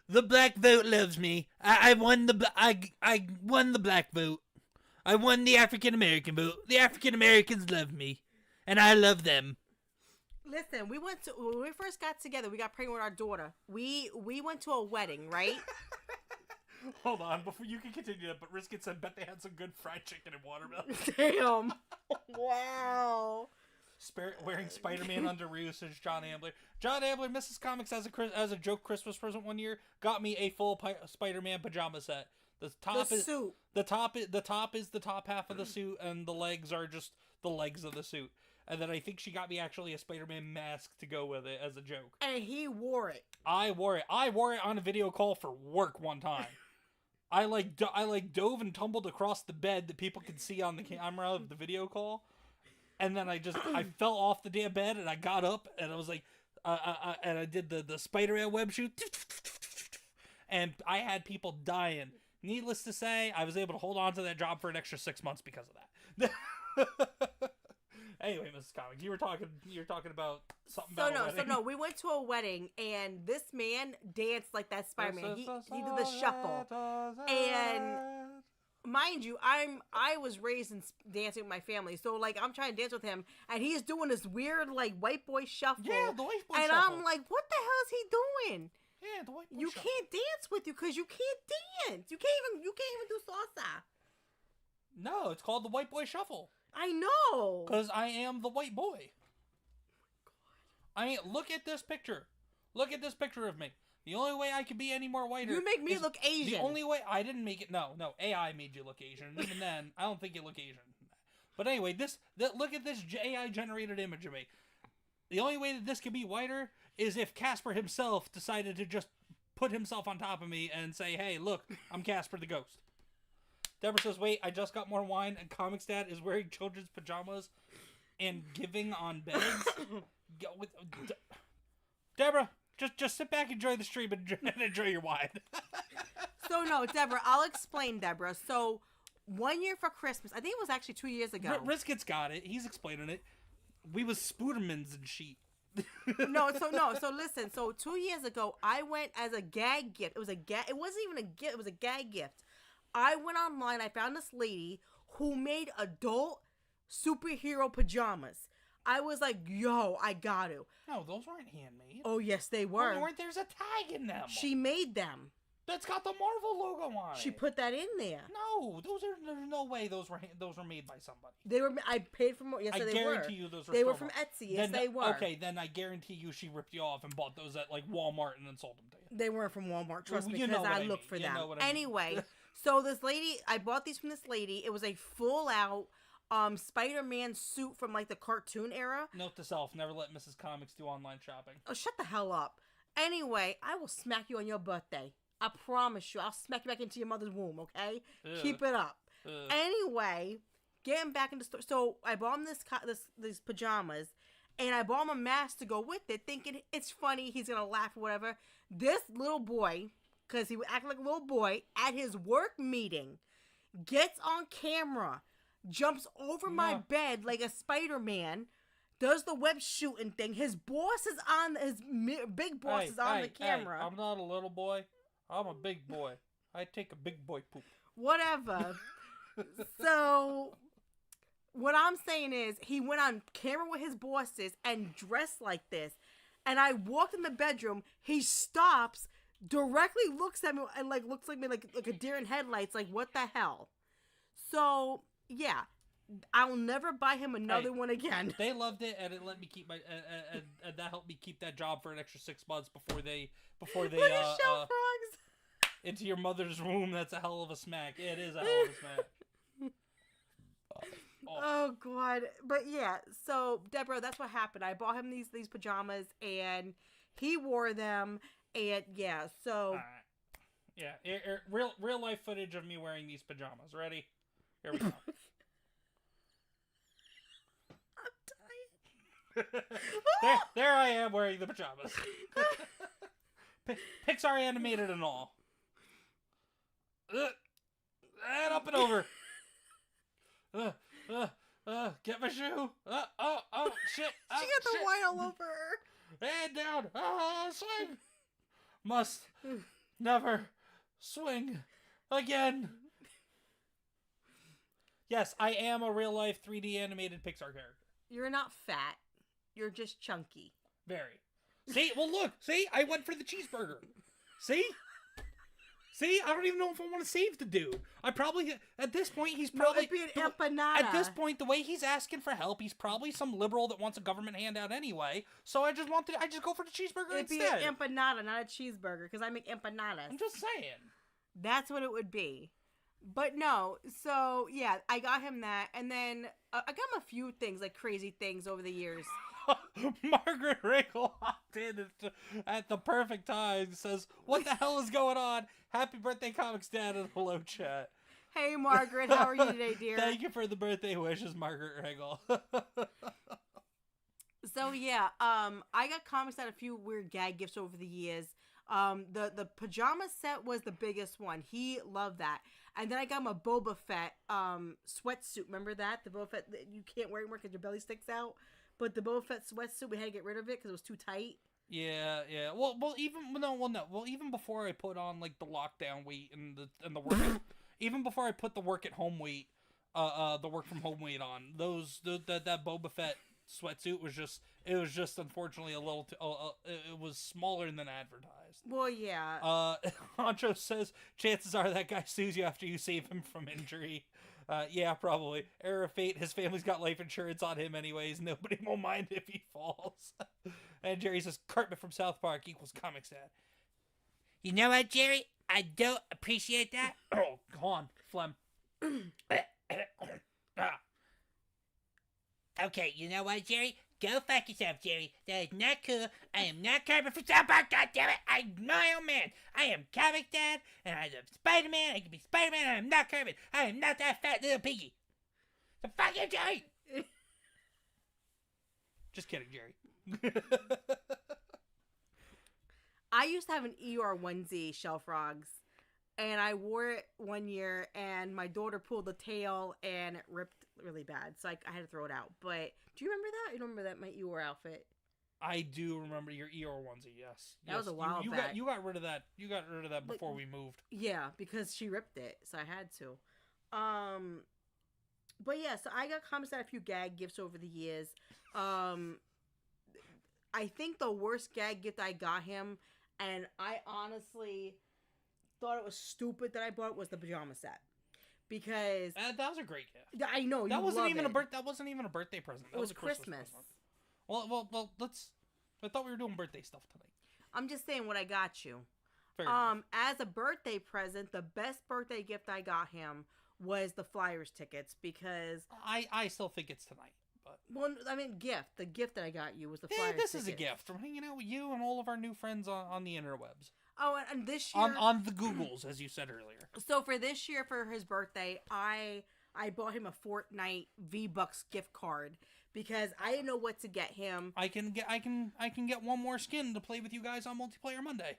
S2: The black vote loves me. I won I won the black vote. I won the African American vote. The African Americans love me, and I love them.
S1: Listen, when we first got together, we got pregnant with our daughter. We went to a wedding, right?
S2: Hold on, before you can continue that, but Risket said, bet they had some good fried chicken and watermelon.
S1: Damn. Wow.
S2: Wearing Spider-Man underoos, says John Ambler. John Ambler, Mrs. Comix as a joke Christmas present one year, got me a full Spider-Man pajama set. The
S1: suit.
S2: The top is the top half of the suit, and the legs are just the legs of the suit. And then I think she got me actually a Spider-Man mask to go with it as a joke.
S1: And he wore it.
S2: I wore it on a video call for work one time. I dove and tumbled across the bed that people could see on the camera of the video call, and then I fell off the damn bed, and I got up, and I was like, and I did the Spider-Man web shoot, and I had people dying. Needless to say, I was able to hold on to that job for an extra 6 months because of that. Anyway, Mrs. Comix, you were talking about something about a wedding.
S1: So we went to a wedding, and this man danced like that Spider-Man. He did the shuffle, and mind you, I was raised in dancing with my family, so like I'm trying to dance with him, and he's doing this weird like white boy shuffle.
S2: Yeah, the white boy
S1: and
S2: shuffle.
S1: I'm like, what the hell is he doing?
S2: Yeah, the white boy
S1: You
S2: shuffle.
S1: can't dance with you because you can't dance. You can't even do salsa.
S2: No, it's called the white boy shuffle.
S1: I know.
S2: Because I am the white boy. Look at this picture. Look at this picture of me. The only way I could be any more whiter.
S1: You make me look Asian.
S2: The only way I didn't make it. No, AI made you look Asian. Even then, I don't think you look Asian. But anyway, look at this AI generated image of me. The only way that this could be whiter is if Casper himself decided to just put himself on top of me and say, "Hey, look, I'm Casper the Ghost." Deborah says, wait, I just got more wine, and Comix Dad is wearing children's pajamas and giving on beds. Deborah, just sit back, enjoy the stream, and enjoy your wine.
S1: So no, Deborah, I'll explain, Deborah. So 1 year for Christmas, I think it was actually 2 years ago.
S2: Risket's got it. He's explaining it. We was Spoodermans and sheet.
S1: So listen. So 2 years ago, I went as a gag gift. It was a gag. It wasn't even a gift. It was a gag gift. I went online. I found this lady who made adult superhero pajamas. I was like, yo, I got to.
S2: No, those weren't handmade.
S1: Oh yes, they were.
S2: Oh, weren't there's a tag in them?
S1: She made them.
S2: That's got the Marvel logo on it.
S1: She put that in there.
S2: No, there's no way those were made by somebody.
S1: They were. I paid for more. Yes,
S2: I
S1: they
S2: guarantee
S1: were.
S2: you those were.
S1: They were from Etsy. Yes,
S2: then,
S1: they were.
S2: Okay, then I guarantee you she ripped you off and bought those at like Walmart and then sold them to you.
S1: They weren't from Walmart. Trust me,
S2: You
S1: because
S2: know what
S1: I
S2: I
S1: looked
S2: mean.
S1: for
S2: You
S1: them.
S2: know what I mean.
S1: Anyway, so this lady, I bought these from this lady. It was a full out Spider-Man suit from like the cartoon era.
S2: Note to self: never let Mrs. Comics do online shopping.
S1: Oh, shut the hell up. Anyway, I will smack you on your birthday. I promise you. I'll smack you back into your mother's womb, okay?
S2: Ugh.
S1: Keep it up.
S2: Ugh.
S1: Anyway, getting back into the store. So I bought him these pajamas, and I bought him a mask to go with it, thinking it's funny, he's going to laugh or whatever. This little boy, because he would act like a little boy, at his work meeting, gets on camera, jumps over my bed like a Spider-Man, does the web shooting thing. His boss is on, big boss is on the camera.
S2: Hey, I'm not a little boy. I'm a big boy. I take a big boy poop.
S1: Whatever. So, what I'm saying is, he went on camera with his bosses and dressed like this. And I walked in the bedroom. He stops, directly looks at me, and like looks like me like a deer in headlights. Like, what the hell? So, yeah. I'll never buy him another one again.
S2: They loved it, and it let me keep my and that helped me keep that job for an extra 6 months before they
S1: Look at Shell Frogs.
S2: into your mother's womb. That's a hell of a smack. It is a hell of a smack.
S1: Oh God. But yeah, so Deborah, that's what happened. I bought him these pajamas, and he wore them, and yeah, so
S2: yeah, real life footage of me wearing these pajamas. Ready? Here we go. there I am wearing the pajamas. Pixar animated and all. And up and over. Get my shoe. Oh, shit.
S1: She got the wine all over her.
S2: And down. Swing. Must never swing again. Yes, I am a real life 3D animated Pixar character.
S1: You're not fat. You're just chunky.
S2: Very. See? Well, look. See? I went for the cheeseburger. See? See? I don't even know if I want to save the dude. I probably... At this point, he's probably...
S1: it'd be an empanada.
S2: At this point, the way he's asking for help, he's probably some liberal that wants a government handout anyway. So I just go for the cheeseburger
S1: It'd
S2: instead.
S1: be an empanada, not a cheeseburger, because I make empanadas.
S2: I'm just saying.
S1: That's what it would be. But no, so yeah, I got him that, and then I got him a few things, like crazy things over the years.
S2: Margaret Rickle hopped in at the perfect time, says, "What the hell is going on? Happy birthday, ComixDad, and hello, chat."
S1: Hey, Margaret, how are you today, dear?
S2: Thank you for the birthday wishes, Margaret Rickle.
S1: So yeah, I got ComixDad a few weird gag gifts over the years. The pajama set was the biggest one. He loved that. And then I got him a Boba Fett sweatsuit. Remember that? The Boba Fett, you can't wear it anymore because your belly sticks out. But the Boba Fett sweatsuit, we had to get rid of it because it was too tight.
S2: Yeah. Well, even before I put on like the lockdown weight and the work, even before I put the work at home weight, the work from home weight on, that Boba Fett sweatsuit was just unfortunately a little it was smaller than advertised.
S1: Well, yeah.
S2: Honcho says chances are that guy sues you after you save him from injury. Yeah, probably. Error of fate, his family's got life insurance on him anyways. Nobody will mind if he falls. And Jerry says Cartman from South Park equals ComixDad.
S5: You know what, Jerry? I don't appreciate that.
S2: Oh, go on, phlegm.
S5: Okay, you know what, Jerry? Go fuck yourself, Jerry. That is not cool. I am not Cartman from South Park, goddammit. I'm my own man. I am ComixDad, and I love Spider-Man. I can be Spider-Man, and I'm not Cartman. I am not that fat little piggy. So fuck you, Jerry.
S2: Just kidding, Jerry.
S1: I used to have an Eeyore onesie, Shell Frogs, and I wore it one year, and my daughter pulled the tail, and it ripped really bad, so I had to throw it out. But do you remember that? You don't remember that, my Eeyore outfit?
S2: I do remember your Eeyore onesie. Yes,
S1: That was a while back.
S2: You got rid of that. You got rid of that before we moved.
S1: Yeah, because she ripped it, so I had to. But yeah, so I got comments on a few gag gifts over the years. I think the worst gag gift I got him, and I honestly thought it was stupid that I bought, was the pajama set. Because
S2: that was a great gift.
S1: I know
S2: that
S1: you
S2: wasn't
S1: love
S2: even
S1: it.
S2: that wasn't even a birthday present. That
S1: It was
S2: a Christmas.
S1: Christmas.
S2: Well, let's. I thought we were doing birthday stuff tonight.
S1: I'm just saying what I got you.
S2: Fair enough.
S1: As a birthday present, the best birthday gift I got him was the Flyers tickets, because
S2: I still think it's tonight. But
S1: well, I mean, the gift that I got you was the Flyers
S2: this
S1: tickets.
S2: is a gift from hanging out with you and all of our new friends on the interwebs.
S1: Oh, and this year
S2: on the Googles, as you said earlier.
S1: So for this year, for his birthday, I bought him a Fortnite V-Bucks gift card because I didn't know what to get him.
S2: I can get one more skin to play with you guys on Multiplayer Monday.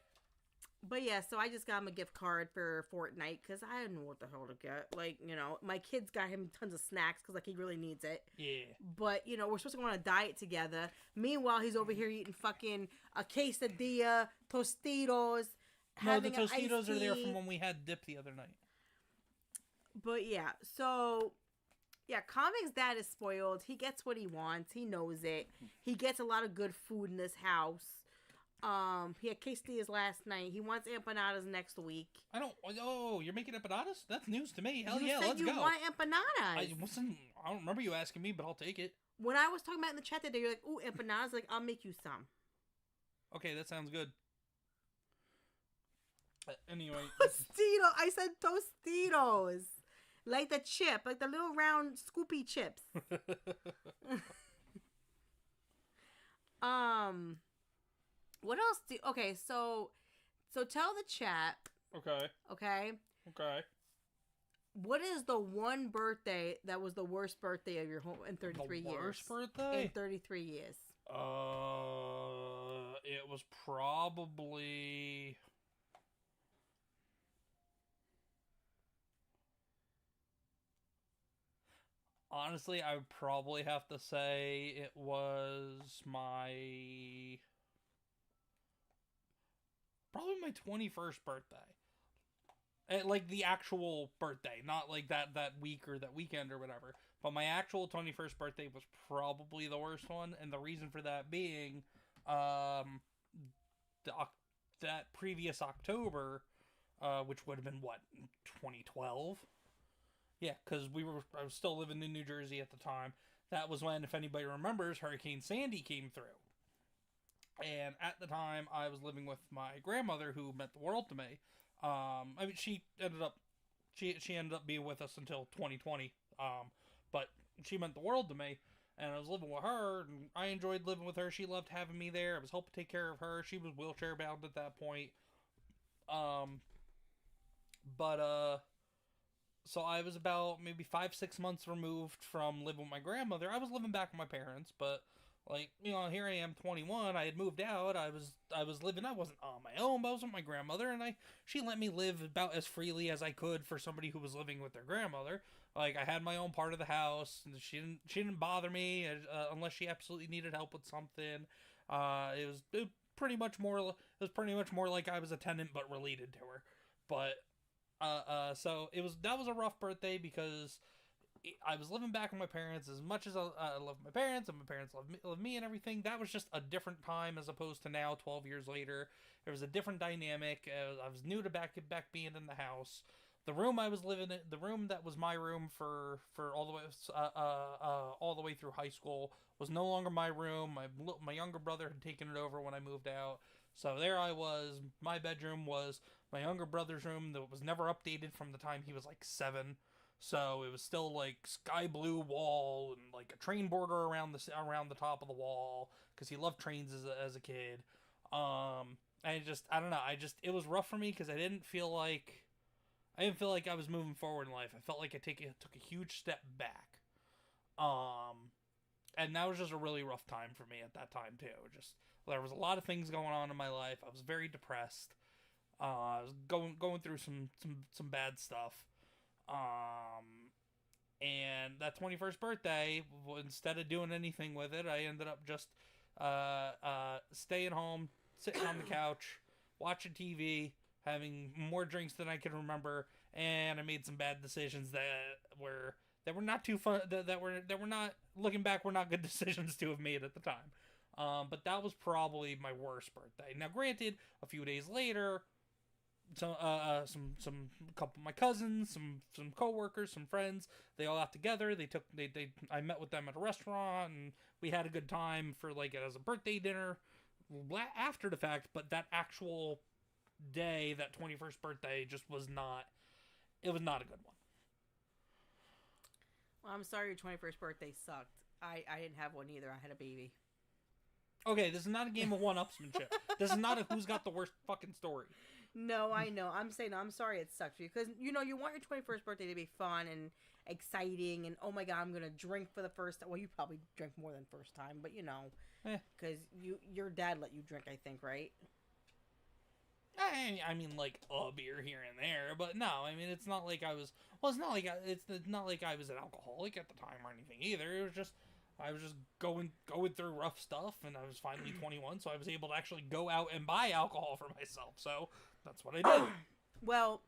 S1: But yeah, so I just got him a gift card for Fortnite because I didn't know what the hell to get. Like, you know, my kids got him tons of snacks because, like, he really needs it.
S2: Yeah.
S1: But, you know, we're supposed to go on a diet together. Meanwhile, he's over here eating fucking a quesadilla, Tostitos.
S2: No, the Tostitos are there from when we had dip the other night.
S1: But yeah, so yeah, Comix Dad is spoiled. He gets what he wants. He knows it. He gets a lot of good food in this house. He had quesadillas last night. He wants empanadas next week.
S2: Oh, you're making empanadas? That's news to me. Hell
S1: you
S2: yeah,
S1: said
S2: let's
S1: you
S2: go.
S1: want empanadas.
S2: I don't remember you asking me, but I'll take it.
S1: When I was talking about in the chat today, you're like, "Ooh, empanadas!" Like, I'll make you some.
S2: Okay, that sounds good. Anyway,
S1: Tostito. I said Tostitos, like the chip, like the little round scoopy chips. What else okay, so tell the chat. Okay. What is the one birthday that was the worst birthday of your home in 33 years?
S2: The worst birthday?
S1: In 33 years.
S2: It was probably... Honestly, I would probably have to say it was probably my 21st birthday. Like the actual birthday, not like that week or that weekend or whatever. But my actual 21st birthday was probably the worst one, and the reason for that being, that previous October, which would have been what, 2012. Yeah, because I was still living in New Jersey at the time. That was when, if anybody remembers, Hurricane Sandy came through. And at the time, I was living with my grandmother, who meant the world to me. I mean, she ended up being with us until 2020. But she meant the world to me, and I was living with her, and I enjoyed living with her. She loved having me there. I was helping take care of her. She was wheelchair bound at that point. So I was about maybe 5-6 months removed from living with my grandmother. I was living back with my parents, but like, you know, here I am, 21. I had moved out. I was living. I wasn't on my own, but I was with my grandmother, and she let me live about as freely as I could for somebody who was living with their grandmother. Like, I had my own part of the house, and she didn't bother me unless she absolutely needed help with something. It was pretty much more like I was a tenant but related to her. But so that was a rough birthday because I was living back with my parents. As much as I love my parents and my parents love me and everything, that was just a different time as opposed to now, 12 years later. There was a different dynamic. I was new to back being in the house. The room I was living in, the room that was my room for all the way through high school, was no longer my room. My younger brother had taken it over when I moved out. So there I was. My bedroom was my younger brother's room that was never updated from the time he was like 7. So it was still like sky blue wall and like a train border around the top of the wall because he loved trains as a kid. I don't know. It was rough for me because I didn't feel like I was moving forward in life. I felt like I took a huge step back. And that was just a really rough time for me at that time too. Just There was a lot of things going on in my life. I was very depressed. I was going through some bad stuff. And that 21st birthday, instead of doing anything with it, I ended up just staying home, sitting on the couch, watching TV, having more drinks than I can remember, and I made some bad decisions that were not too fun. That were not, looking back, were not good decisions to have made at the time. But that was probably my worst birthday. Now, granted, a few days later, some couple of my cousins, some coworkers, some friends, they all got together. I met with them at a restaurant, and we had a good time for like as a birthday dinner after the fact. But that actual day, that 21st birthday, just was not. It was not a good one.
S1: Well, I'm sorry your 21st birthday sucked. I didn't have one either. I had a baby.
S2: Okay, this is not a game of one-upsmanship. This is not a who's got the worst fucking story.
S1: No, I know. I'm saying I'm sorry it sucked for you. Because, you know, you want your 21st birthday to be fun and exciting. And, oh, my God, I'm going to drink for the first time. Well, you probably drank more than first time. But, you know, because your dad let you drink, I think, right?
S2: I mean, like, a beer here and there. But, no, I mean, it's not like I was... Well, it's not like I was an alcoholic at the time or anything either. It was just... I was just going through rough stuff, and I was finally 21, so I was able to actually go out and buy alcohol for myself. So that's what I did.
S1: Well,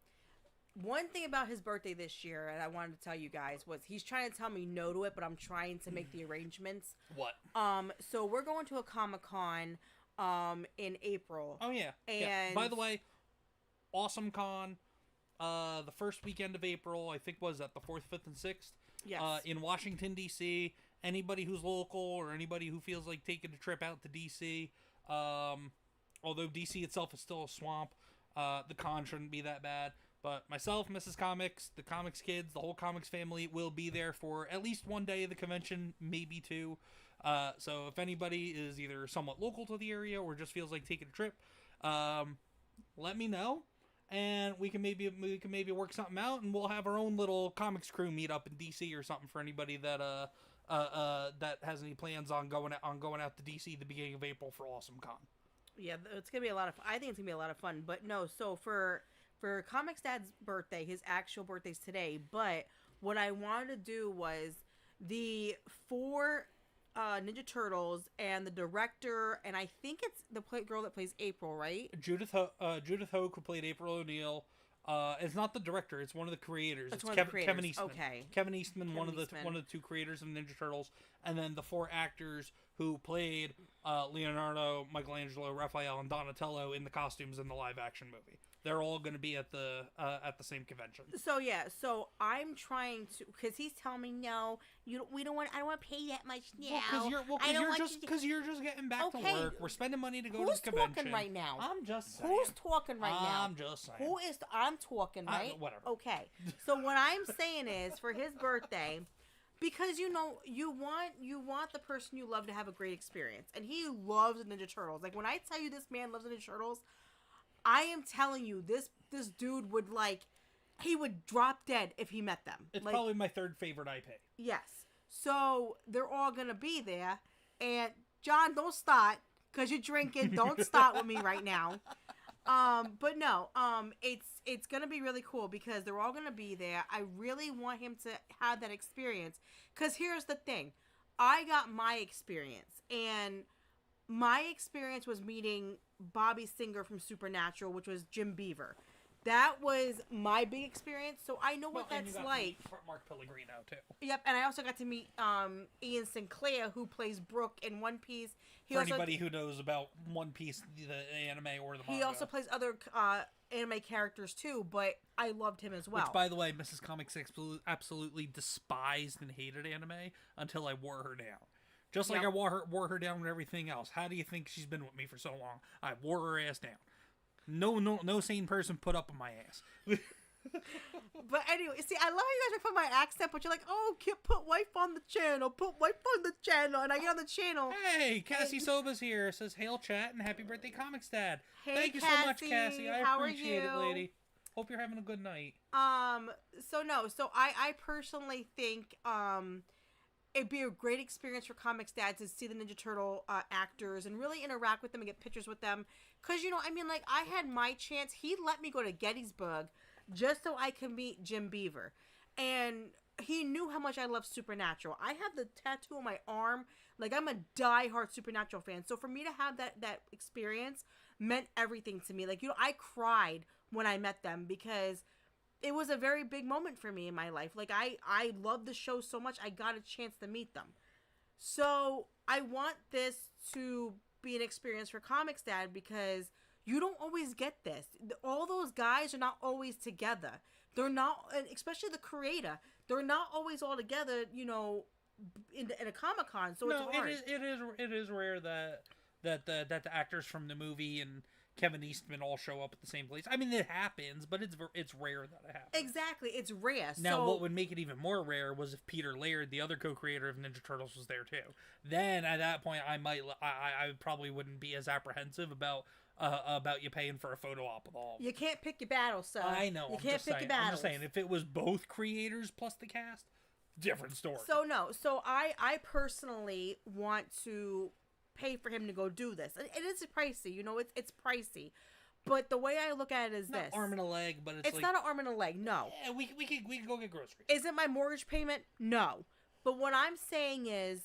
S1: one thing about his birthday this year, and I wanted to tell you guys, was he's trying to tell me no to it, but I'm trying to make the arrangements.
S2: What?
S1: So we're going to a Comic-Con in April.
S2: Oh yeah.
S1: And
S2: by the way, awesome con. The first weekend of April, I think, was that the 4th, 5th, and 6th.
S1: Yes.
S2: In Washington D.C. Anybody who's local or anybody who feels like taking a trip out to DC, although DC itself is still a swamp, the con shouldn't be that bad. But myself, Mrs. Comix, the Comix kids, the whole Comix family will be there for at least one day of the convention, maybe two. So if anybody is either somewhat local to the area or just feels like taking a trip, let me know. And we can maybe work something out, and we'll have our own little comics crew meet up in DC or something for anybody that that has any plans on going out to DC the beginning of April for Awesome Con.
S1: Yeah, it's gonna be a lot of. I think it's gonna be a lot of fun. But no, so for ComixDad's birthday, his actual birthday's today. But what I wanted to do was the 4 Ninja Turtles and the director, and I think it's the girl that plays April, right?
S2: Judith Hoke, who played April O'Neil. It's not the director; it's one of the creators.
S1: It's
S2: Kevin Eastman.
S1: Okay,
S2: Kevin Eastman, one of the 2 creators of Ninja Turtles, and then the 4 actors who played Leonardo, Michelangelo, Raphael, and Donatello in the costumes in the live-action movie. They're all going to be at the same convention.
S1: So yeah, so I'm trying to, because he's telling me no, I don't want to pay that much now.
S2: Because you're just getting back to work. We're spending money to go to the convention.
S1: Who's talking right now?
S2: I'm just saying.
S1: Who's talking right now?
S2: I'm just saying.
S1: Who is? I'm talking, right?
S2: Whatever.
S1: Okay. So what I'm saying is, for his birthday, because you know you want the person you love to have a great experience, and he loves the Ninja Turtles. Like when I tell you this man loves the Ninja Turtles, I am telling you, this dude would he would drop dead if he met them.
S2: It's probably my 3rd favorite IP.
S1: Yes. So they're all gonna be there, and John, don't start because you're drinking. Don't start with me right now. But no, it's gonna be really cool because they're all gonna be there. I really want him to have that experience. Cause here's the thing, I got my experience, and my experience was meeting Bobby Singer from Supernatural, which was Jim Beaver. That was my big experience, so I know what that's like.
S2: Mark Pellegrino too.
S1: Yep, and I also got to meet Ian Sinclair, who plays Brook in One Piece.
S2: Anybody who knows about One Piece, the anime or the manga.
S1: He also plays other anime characters too, but I loved him as well.
S2: Which, by the way, Mrs. Comix absolutely despised and hated anime until I wore her down. Just like I wore her down with everything else. How do you think she's been with me for so long? I wore her ass down. No sane person put up on my ass.
S1: But anyway, see, I love how you guys make fun of my accent, but you're like, oh, put wife on the channel, and I get on the channel.
S2: Hey, Cassie Soba's here. Says, hail chat and happy birthday, Comics Dad.
S1: Hey,
S2: thank you
S1: Cassie,
S2: so much, Cassie. I appreciate it, lady. Hope you're having a good night.
S1: So I personally think, it'd be a great experience for ComixDad's to see the Ninja Turtle actors and really interact with them and get pictures with them. Because, I mean, like, I had my chance. He let me go to Gettysburg just so I could meet Jim Beaver. And he knew how much I love Supernatural. I have the tattoo on my arm. Like, I'm a diehard Supernatural fan. So for me to have that experience meant everything to me. Like, I cried when I met them because it was a very big moment for me in my life. Like, I love the show so much, I got a chance to meet them. So I want this to be an experience for ComixDad because you don't always get this. All those guys are not always together. They're not, especially the creator, they're not always all together, in a Comic-Con, so
S2: no,
S1: it's hard.
S2: It is rare that the actors from the movie and Kevin Eastman all show up at the same place. I mean, it happens, but it's rare that it happens.
S1: Exactly, it's rare.
S2: Now, what would make it even more rare was if Peter Laird, the other co-creator of Ninja Turtles, was there too. Then at that point, I probably wouldn't be as apprehensive about you paying for a photo op with all of them.
S1: You can't pick your battles, sir.
S2: I know.
S1: You can't pick your battles.
S2: I'm just saying, if it was both creators plus the cast, different story.
S1: So I personally want to pay for him to go do this. It is pricey, it's pricey. But the way I look at it is
S2: not
S1: this.
S2: Arm and a leg, but it's like,
S1: not an arm and a leg, no.
S2: Yeah, we could go get groceries.
S1: Is it my mortgage payment? No. But what I'm saying is,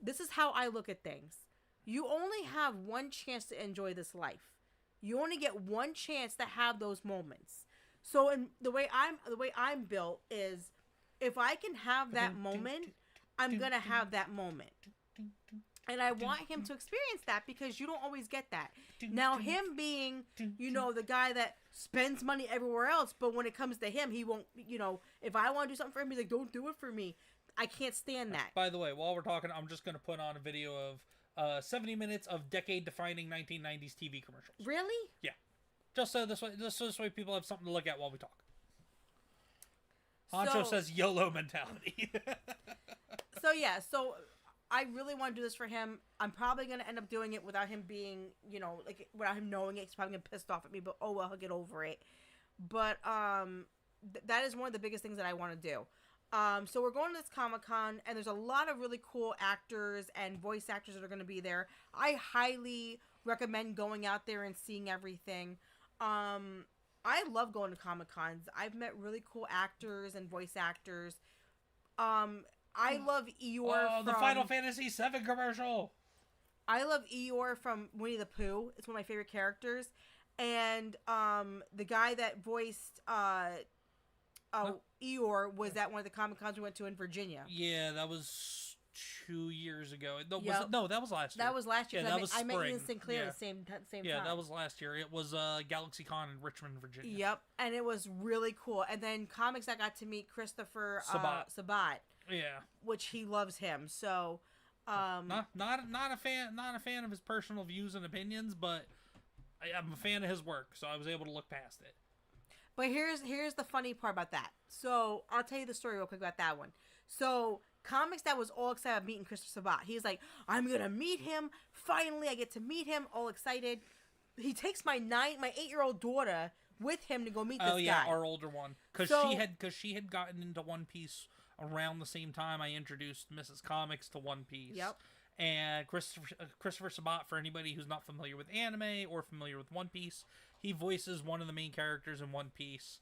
S1: this is how I look at things. You only have one chance to enjoy this life. You only get one chance to have those moments. So in the way I'm built is, if I can have that moment, I'm gonna have that moment. And I want him to experience that because you don't always get that. Now, him being, the guy that spends money everywhere else, but when it comes to him, he won't, if I want to do something for him, he's like, don't do it for me. I can't stand that.
S2: By the way, while we're talking, I'm just going to put on a video of 70 minutes of decade-defining 1990s TV commercials.
S1: Really?
S2: Yeah. Just so this way people have something to look at while we talk. Honcho says YOLO mentality.
S1: So I really want to do this for him. I'm probably going to end up doing it without him being, without him knowing it. He's probably going to be pissed off at me, but oh well, he'll get over it. But that is one of the biggest things that I want to do. So we're going to this Comic-Con, and there's a lot of really cool actors and voice actors that are going to be there. I highly recommend going out there and seeing everything. I love going to Comic-Cons. I've met really cool actors and voice actors. I love Eeyore from...
S2: the Final Fantasy VII commercial!
S1: I love Eeyore from Winnie the Pooh. It's one of my favorite characters. And the guy that voiced Eeyore was at one of the Comic-Cons we went to in Virginia.
S2: Yeah, that was 2 years ago. No,
S1: Yep.
S2: that was last year.
S1: That was last year.
S2: Yeah, that was spring.
S1: I met Ian Sinclair at the same time.
S2: Yeah, that was last year. It was GalaxyCon in Richmond, Virginia.
S1: Yep, and it was really cool. And then Comix, I got to meet Christopher Sabat.
S2: Yeah,
S1: which he loves him. So,
S2: not a fan of his personal views and opinions, but I'm a fan of his work, so I was able to look past it.
S1: But here's the funny part about that. So I'll tell you the story real quick about that one. So ComixDad was all excited about meeting Christopher Sabat. He's like, I'm gonna meet him. Finally, I get to meet him. All excited. He takes my 8-year-old daughter with him to go meet this guy.
S2: Oh yeah, our older one, because she had gotten into One Piece around the same time I introduced Mrs. Comics to One Piece.
S1: Yep.
S2: And Christopher Sabat, for anybody who's not familiar with anime or familiar with One Piece, he voices one of the main characters in One Piece.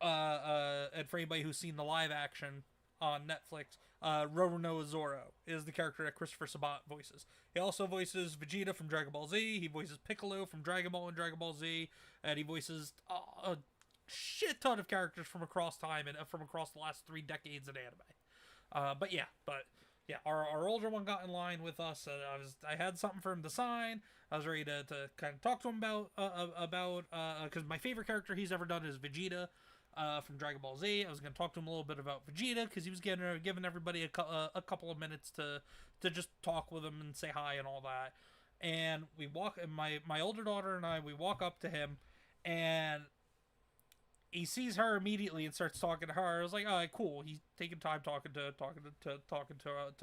S2: And for anybody who's seen the live action on Netflix, Roronoa Zoro is the character that Christopher Sabat voices. He also voices Vegeta from Dragon Ball Z. He voices Piccolo from Dragon Ball and Dragon Ball Z. And he voices a shit ton of characters from across time and from across the last 3 decades in anime. But yeah, our older one got in line with us. I had something for him to sign. I was ready to kind of talk to him about because my favorite character he's ever done is Vegeta from Dragon Ball Z. I was going to talk to him a little bit about Vegeta because he was giving everybody a couple of minutes to just talk with him and say hi and all that. And we walk, and my older daughter and we walk up to him, and he sees her immediately and starts talking to her. I was like, all right, cool. He's taking time talking to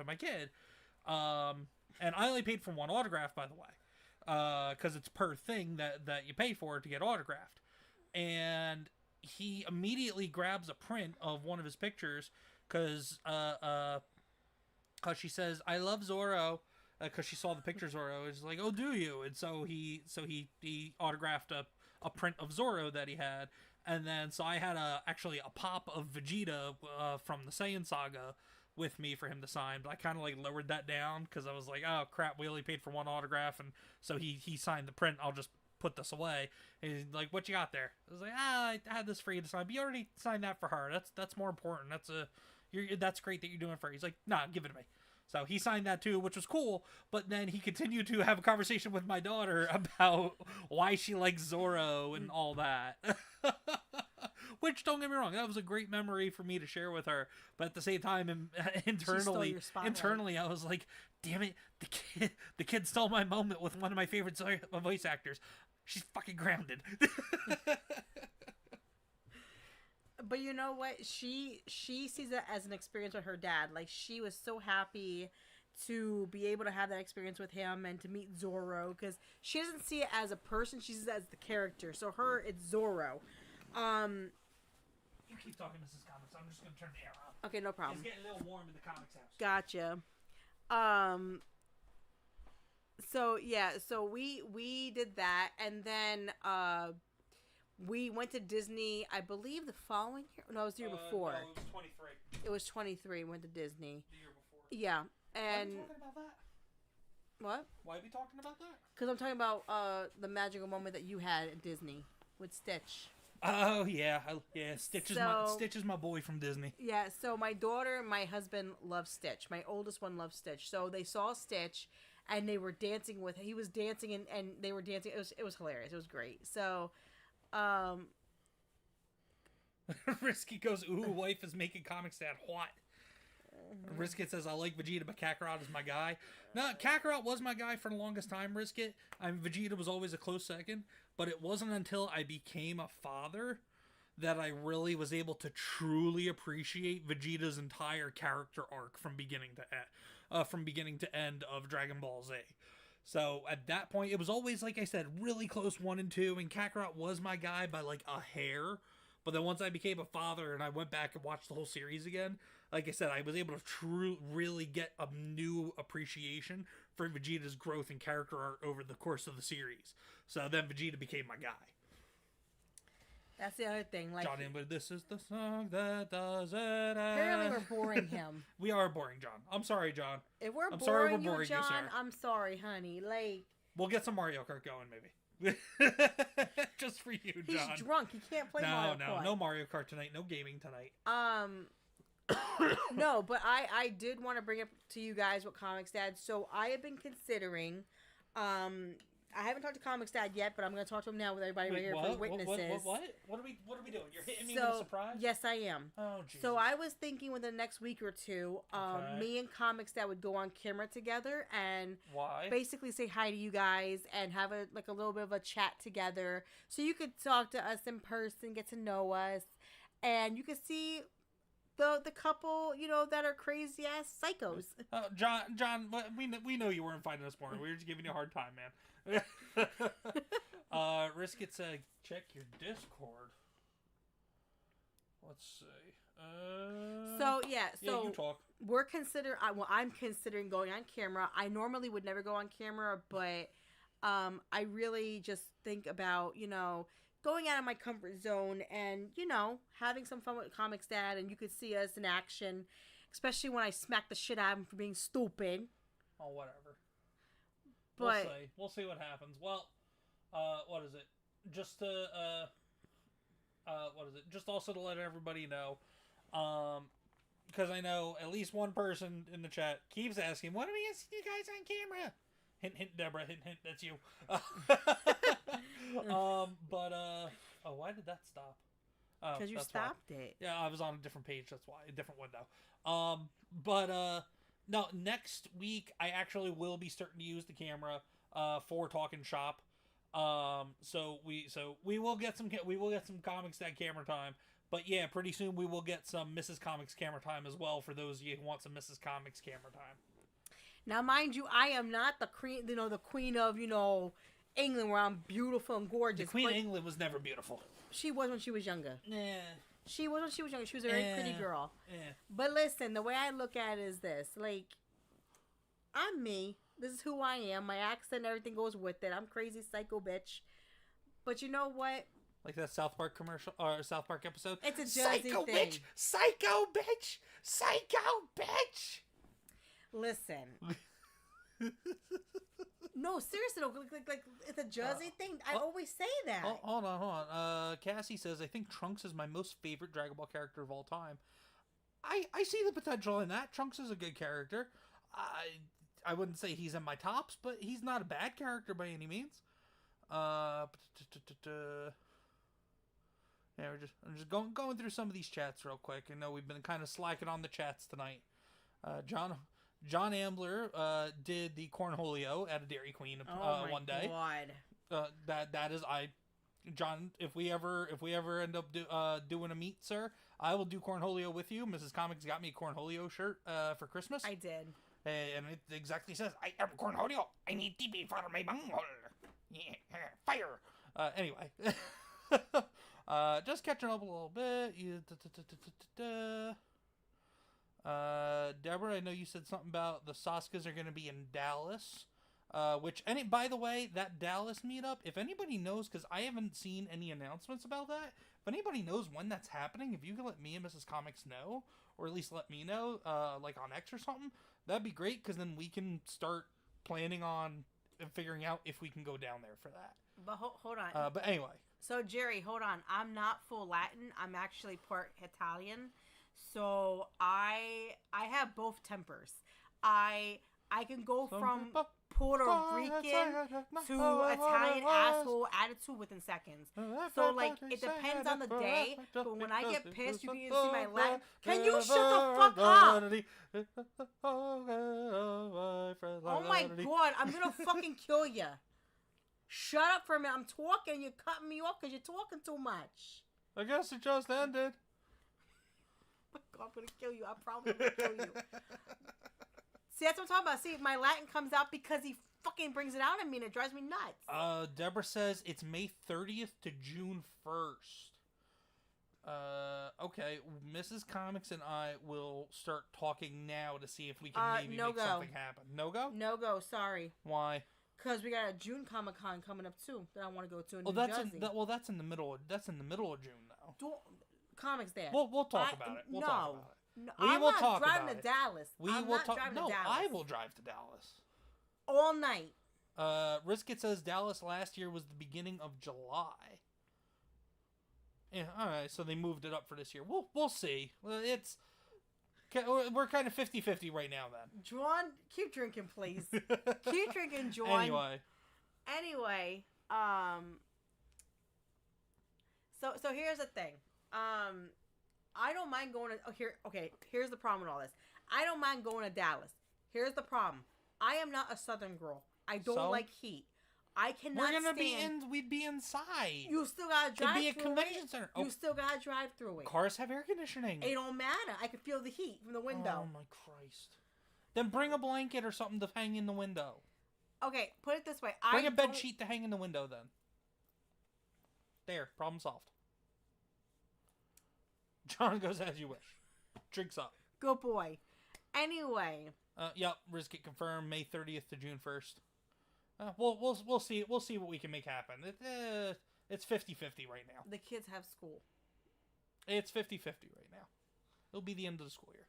S2: my kid. And I only paid for one autograph, by the way, because it's per thing that you pay for to get autographed. And he immediately grabs a print of one of his pictures because She says, "I love Zorro," because she saw the picture of Zorro. And she's like, "Oh, do you?" And so he autographed a print of Zorro that he had, and then so I had actually a pop of Vegeta from the Saiyan saga with me for him to sign. But I kind of like lowered that down because I was like, "Oh crap, we only paid for one autograph," and so he signed the print. I'll just put this away. And he's like, "What you got there?" I was like, I had this for you to sign, but you already signed that for her. That's more important. That's great that you're doing it for her. He's like, "Nah, give it to me." So he signed that too, which was cool. But then he continued to have a conversation with my daughter about why she likes Zorro and all that. Which, don't get me wrong, that was a great memory for me to share with her. But at the same time, internally, I was like, "Damn it, the kid stole my moment with one of my favorite voice actors. She's fucking grounded."
S1: But you know what? She sees it as an experience with her dad. Like, she was so happy to be able to have that experience with him and to meet Zorro, because she doesn't see it as a person, she sees it as the character. So her, it's Zorro.
S2: You keep talking, Mrs. Comics. I'm just gonna turn the air on.
S1: Okay, no problem.
S2: It's getting a little warm in the comics house.
S1: Gotcha. So yeah, so we did that, and then we went to Disney, I believe the following year. No, it was the year before.
S2: No, it was 23.
S1: It was 23. We went to Disney.
S2: The year before.
S1: Yeah,
S2: Why are
S1: and
S2: we talking about that?
S1: what?
S2: Why are we talking about that?
S1: Because I'm talking about the magical moment that you had at Disney with Stitch.
S2: Oh yeah, Stitch is my boy from Disney.
S1: Yeah, so my daughter and my husband love Stitch. My oldest one loves Stitch. So they saw Stitch, and they were dancing with. He was dancing, and they were dancing. It was hilarious. It was great. So,
S2: Risky goes, "Ooh, wife is making ComixDad hot." Risket says, "I like Vegeta, but Kakarot is my guy." No, Kakarot was my guy for the longest time, Risket. Vegeta was always a close second, but it wasn't until I became a father that I really was able to truly appreciate Vegeta's entire character arc from beginning to end of Dragon Ball Z. So at that point, it was always, like I said, really close 1 and 2, and Kakarot was my guy by like a hair. But then once I became a father and I went back and watched the whole series again, like I said, I was able to really get a new appreciation for Vegeta's growth and character art over the course of the series. So then Vegeta became my guy.
S1: That's the other thing. Like,
S2: Johnny, but this is the song that does it.
S1: Apparently we're boring him.
S2: We are boring, John. I'm sorry, John.
S1: If we're
S2: I'm sorry
S1: boring
S2: we're boring
S1: you, John,
S2: sir.
S1: I'm sorry, honey. Like,
S2: we'll get some Mario Kart going, maybe. Just for you, John.
S1: He's drunk. He can't play Mario Kart.
S2: No Mario Kart tonight. No gaming tonight.
S1: No, but I did want to bring up to you guys what ComixDad. So I have been considering. I haven't talked to ComixDad yet, but I'm going to talk to him now with everybody right here for witnesses.
S2: What are we doing? You're hitting me with a surprise?
S1: Yes, I am.
S2: Oh, Jesus.
S1: So I was thinking within the next week or two, me and ComixDad would go on camera together and basically say hi to you guys and have a little bit of a chat together, so you could talk to us in person, get to know us, and you could see the couple, that are crazy ass psychos.
S2: John, we know you weren't fighting us more. We were just giving you a hard time, man. Risket said, check your Discord. Let's see.
S1: So
S2: you talk.
S1: I'm considering going on camera. I normally would never go on camera, but I really just think about, going out of my comfort zone and, having some fun with ComixDad, and you could see us in action, especially when I smack the shit out of him for being stupid.
S2: Oh, whatever.
S1: But
S2: we'll see what happens. Well, what is it? Just to, Just also to let everybody know, because I know at least one person in the chat keeps asking, when are we going to see you guys on camera? Hint, hint, Deborah. Hint, hint. That's you. Why did that stop?
S1: Because you stopped it.
S2: Yeah, I was on a different page. That's why, a different window. No, next week I actually will be starting to use the camera for Talking Shop. So we will get some ComixDad camera time. But yeah, pretty soon we will get some Mrs. Comics camera time as well for those of you who want some Mrs. Comics camera time.
S1: Now, mind you, I am not the queen, the queen of, England, where I'm beautiful and gorgeous.
S2: The Queen of England was never beautiful.
S1: She was when she was younger.
S2: Yeah.
S1: She was when she was younger. She was a very pretty girl.
S2: Yeah.
S1: But listen, the way I look at it is this. Like, I'm me. This is who I am. My accent, everything goes with it. I'm crazy psycho bitch. But you know what?
S2: Like that South Park commercial or South Park episode.
S1: It's a Jersey
S2: Psycho
S1: thing.
S2: bitch, psycho bitch, psycho bitch.
S1: Listen. No, seriously, though, like it's a Jersey thing. I always say that.
S2: Hold on. Cassie says, I think Trunks is my most favorite Dragon Ball character of all time. I see the potential in that. Trunks is a good character. I wouldn't say he's in my tops, but he's not a bad character by any means. Yeah, I'm just going through some of these chats real quick. I know we've been kind of slacking on the chats tonight. John Ambler did the cornholio at a Dairy Queen one day.
S1: God.
S2: That is John. If we ever end up doing a meet, sir, I will do cornholio with you. Mrs. Comics got me a cornholio shirt for Christmas.
S1: I did.
S2: And it exactly says, I am cornholio. I need TP for my bunghole. Yeah, fire. Anyway. Just catching up a little bit. Deborah, I know you said something about the Saskas are going to be in Dallas. By the way, that Dallas meetup, if anybody knows, because I haven't seen any announcements about that, if anybody knows when that's happening, if you can let me and Mrs. Comics know, or at least let me know, like on X or something, that'd be great, because then we can start planning on and figuring out if we can go down there for that.
S1: But hold on.
S2: But anyway.
S1: So, Jerry, hold on. I'm not full Latin. I'm actually part Italian. So, I have both tempers. I can go from Puerto Rican to Italian asshole attitude within seconds. So, like, it depends on the day. But when I get pissed, you can even see my Latin. Can you shut the fuck up? Oh my God, I'm gonna fucking kill you. Shut up for a minute. I'm talking. You're cutting me off because you're talking too much.
S2: I guess it just ended.
S1: I'm gonna kill you. I'm probably gonna kill you. See, that's what I'm talking about. See, my Latin comes out because he fucking brings it out at me and it drives me nuts.
S2: Deborah says it's May 30th to June 1st. Okay, Mrs. Comics and I will start talking now to see if we can maybe make something happen. No go?
S1: No go, sorry.
S2: Why?
S1: Because we got a June Comic-Con coming up too that I want to go to in New Jersey.
S2: That's in the middle of June though.
S1: ComixDad's.
S2: We'll talk about it. We'll talk about it.
S1: No,
S2: We
S1: I'm
S2: will
S1: not
S2: talk
S1: driving
S2: about
S1: to
S2: it.
S1: Dallas. I'm not driving to Dallas.
S2: I will drive to Dallas.
S1: All night.
S2: Riskit says Dallas last year was the beginning of July. Yeah, all right. So they moved it up for this year. We'll see. We're kind of 50-50 right now. Then.
S1: John, keep drinking, please. Keep drinking, John. Anyway. So here's the thing. I don't mind going to here's the problem with all this. I don't mind going to Dallas. Here's the problem. I am not a Southern girl. I don't like heat. I cannot
S2: we'd be inside.
S1: You still gotta drive through it.
S2: It'd be a convention center.
S1: You still gotta drive through it.
S2: Cars have air conditioning.
S1: It don't matter. I can feel the heat from the window.
S2: Oh my Christ. Then bring a blanket or something to hang in the window.
S1: Okay, put it this way.
S2: Bring a bed sheet to hang in the window then. There, problem solved. John goes as you wish. Drinks up.
S1: Good boy. Anyway.
S2: Yep, Rizkit confirmed May 30th to June 1st. We'll see. We'll see what we can make happen. It's 50-50 right now.
S1: The kids have school.
S2: It's 50-50 right now. It'll be the end of the school year.